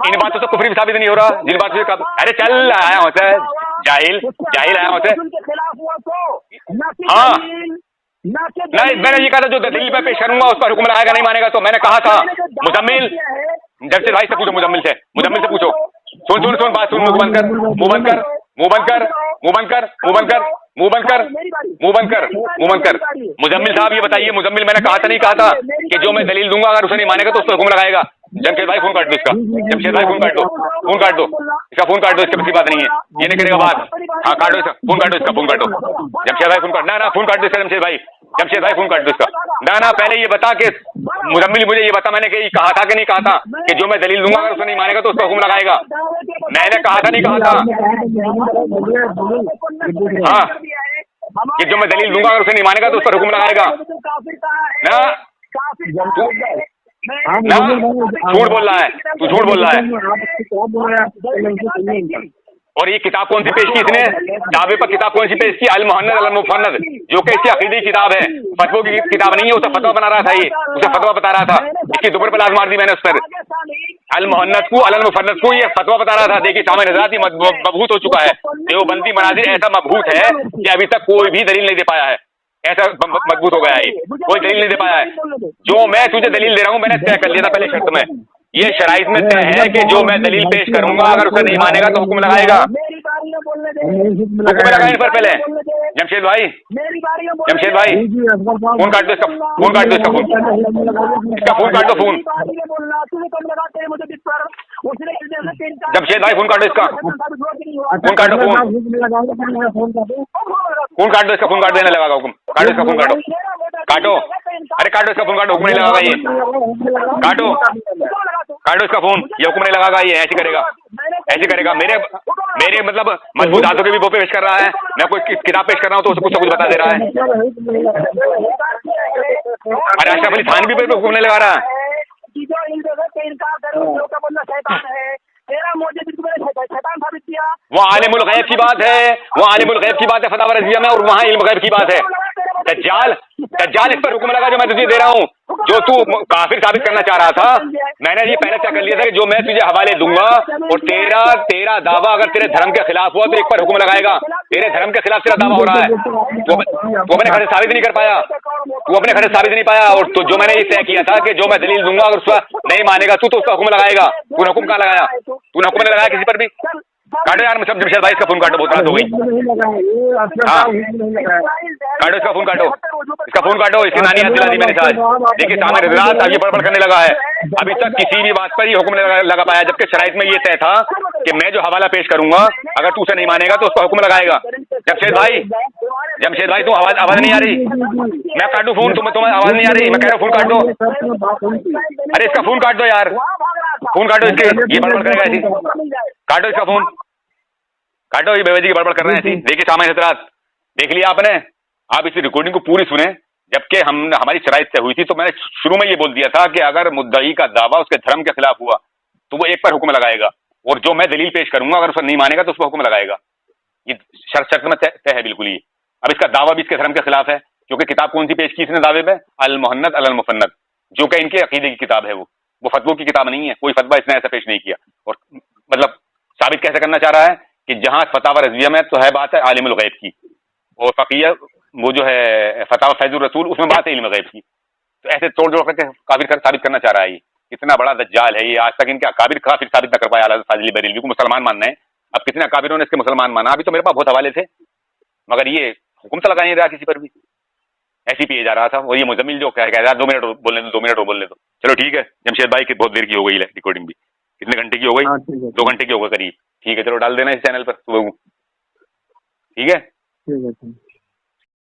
इन बातों से कुफरी भी साबित नहीं हो रहा जिन बातों से। अरे चल आया होता है जाहिल, जाहिल आया होता है। हाँ नहीं, मैंने ये कहा था जो दलील पे पेश करूंगा उस पर हुक्म लगाएगा, नहीं मानेगा तो। मैंने कहा था मुजम्मिल, जब से भाई से पूछो, मुजम्मिल से पूछो। सुन सुन सुन बात सुन, मुंह बंद कर, मुंह बंद कर, मुंह बंद कर, मुंह बंद कर, मुंह बंद कर, मुंह बंद कर, मुंह बंद कर, मुंह बंद कर। मुजम्मिल साहब ये बताइए, मुजम्मिल मैंने कहा था नहीं कहा था कि जो मैं दलील दूंगा अगर उसे नहीं मानेगा तो उस पर हुक्म लगाएगा? जमशेद भाई फोन काट दो इसका, जमशेद भाई फोन काट दो, फोन काट दो इसका, फोन काट दो इसका, किसी बात नहीं है, ये नहीं करेगा बात। हाँ काटो इसका, फोन काटो इसका, फोन काटो जमशेद भाई, फोन काट ना, फोन काट दो इसका जमशेद भाई, जमशेद भाई फोन काट दो इसका। ना पहले ये बता कि मुजम्मिल मुझे ये बता, मैंने कहा था कि नहीं कहा था कि जो मैं दलील दूंगा अगर उसे नहीं मानेगा तो उसका हुक्म लगाएगा? मैंने कहा था नहीं कहा था? हाँ कि जो मैं दलील दूंगा अगर उसे नहीं मानेगा तो उस पर हुक्म लगाएगा ना? झूठ बोल रहा है तू, झूठ बोल रहा है। और ये किताब कौन सी पेश की इसने? दावे पर किताब कौन सी पेश की? अल मुहन्नद अल मुफन्नद, जो कि इसकी अकीदी किताब है, फतवों की किताब नहीं है। उसे फतवा बना रहा था, ये उसे फतवा बता रहा था। इसकी दुबर पर लाज मार दी मैंने उस पर। अल मुहन्नद को अल मुफन्नद को ये फतवा बता रहा था। देखिए सामने नजरात मबहूत हो चुका है। देवबंदी मनाजिर ऐसा मबहूत है कि अभी तक कोई भी दलील नहीं दे पाया है। ऐसा मजबूत हो गया है, कोई दलील नहीं दे पाया है। जो मैं तुझे दलील दे रहा हूँ मैंने तय कर लिया था पहले शर्त में, ये शराइत में तय है कि जो मैं दलील पेश करूंगा अगर उसे नहीं मानेगा तो हुक्म लगाएगा। हुक्म लगाए पर पहले जमशेद भाई, जमशेद भाई फोन काट दो इसका, फोन काट दो इसका, फोन इसका फोन काट दो, फोन जमशेद भाई फोन काटो इसका, फोन काटो, फोन काट दो इसका, फोन काट देने लगा हुक्म, काटो इसका फोन, काटो काटो, अरे काटो इसका फोन, काटो हुक्म नहीं लगागा ये, काटो काटो इसका फोन, ये हुक्म नहीं लगागा ये, ऐसे करेगा, ऐसे करेगा। मेरे मतलब मजबूत हाथों के भी वो पेश कर रहा है। मैं कोई किताब पेश कर रहा हूँ तो उसे कुछ बता दे रहा है। अरे अशरफ अली थानवी पे हुक्म नहीं लगा रहा। वो आलिमुल गैब की बात है, वो आलिमुल गैब की बात है फतवा रज़िया में, और वहाँ इल्म गैब की बात है। दज्जाल इस पर हुक्म लगा जो मैं तुझे दे रहा हूँ, जो तू काफिर साबित करना चाह रहा था। मैंने ये पहले तय कर लिया था कि जो मैं तुझे हवाले दूंगा और तेरा दावा अगर तेरे धर्म के खिलाफ हुआ तो एक पर हुक्म लगाएगा। तेरे धर्म के खिलाफ तेरा दावा हो रहा है, तो अपने घर से साबित नहीं कर पाया, तू अपने घर से साबित नहीं पाया। और तो जो मैंने ये तय किया था कि जो मैं दलील दूंगा अगर उसका नहीं मानेगा तू तो उसका हुक्म लगाएगा। तूने हुक्म कहाँ लगाया? तूने हुक्म नहीं लगाया किसी पर भी। काटो यार, सब जमशेद भाई इसका फोन काटो, बहुत रात हो गई। हाँ काटो इसका फोन, काटो इसका फोन, काटो इसकी नानी याद दिला दी मैंने साथ। देखिए सामने रात अब ये बड़बड़ करने लगा है। अभी तक किसी भी बात पर ये हुक्म नहीं लगा पाया, जबकि शराइत में ये तय था कि मैं जो हवाला पेश करूंगा अगर तू उसे नहीं मानेगा तो उसका हुक्म लगाएगा। जमशेद भाई तुम आवाज नहीं आ रही? मैं काटू फोन, तुम्हें आवाज नहीं आ रही? मैं कह रहा हूँ फोन काट दो। अरे इसका फोन काट दो यार, फोन काटो इसके, ये बड़बड़ करेगा ऐसी। काटो इसका फोन, काटो, ये बेवजह की बड़बड़ कर रहे हैं ऐसी। देखिए सामने हजरात, देख लिया आपने। आप इस रिकॉर्डिंग को पूरी सुने। जबकि हमारी शराइत तय हुई थी तो मैंने शुरू में ये बोल दिया था कि अगर मुद्दई का दावा उसके धर्म के खिलाफ हुआ तो वो एक पर हुक्म लगाएगा, और जो मैं दलील पेश करूंगा अगर उसे नहीं मानेगा तो उस पर हुक्म लगाएगा। ये शर्त में तय है बिल्कुल ही। अब इसका दावा भी इसके धर्म के खिलाफ है, क्योंकि किताब कौन सी पेश की इसने दावे में? अल मुहन्नद अल मुफन्नद, जो कि इनके अकीदे की किताब है, वो फतवों की किताब नहीं है। कोई फतवा इसने ऐसा पेश नहीं किया। और मतलब साबित कैसे करना चाह रहा है कि जहां फतावा रज़िया में तो है बात है आलिमुल गैब की, और फकीह वो जो है फतावा फैजुर रसूल उसमें बात है इल्म गैब की। तो ऐसे तोड़ जोड़ करके काफिर साबित करना चाह रहा है। ये कितना बड़ा दज्जाल है ये। आज तक इनके काफिर साबित न कर पाया आला फाजिल बरेलवी को मुसलमान मानना है। अब कितने काफिरों ने इसके मुसलमान माना। अभी तो मेरे पास बहुत हवाले थे, मगर ये हुक्म तो लगा नहीं रहा किसी पर भी, ऐसी पिए जा रहा था। और ये मुजम्मिल जो कह रहा है 2 मिनट बोलने दो, 2 मिनट बोलने दो। चलो ठीक है जमशेद भाई की बहुत देर की हो गई है रिकॉर्डिंग भी। कितने घंटे की हो गई? 2 घंटे की होगा करीब। ठीक है चलो डाल देना इस चैनल पर सुबह को। ठीक है।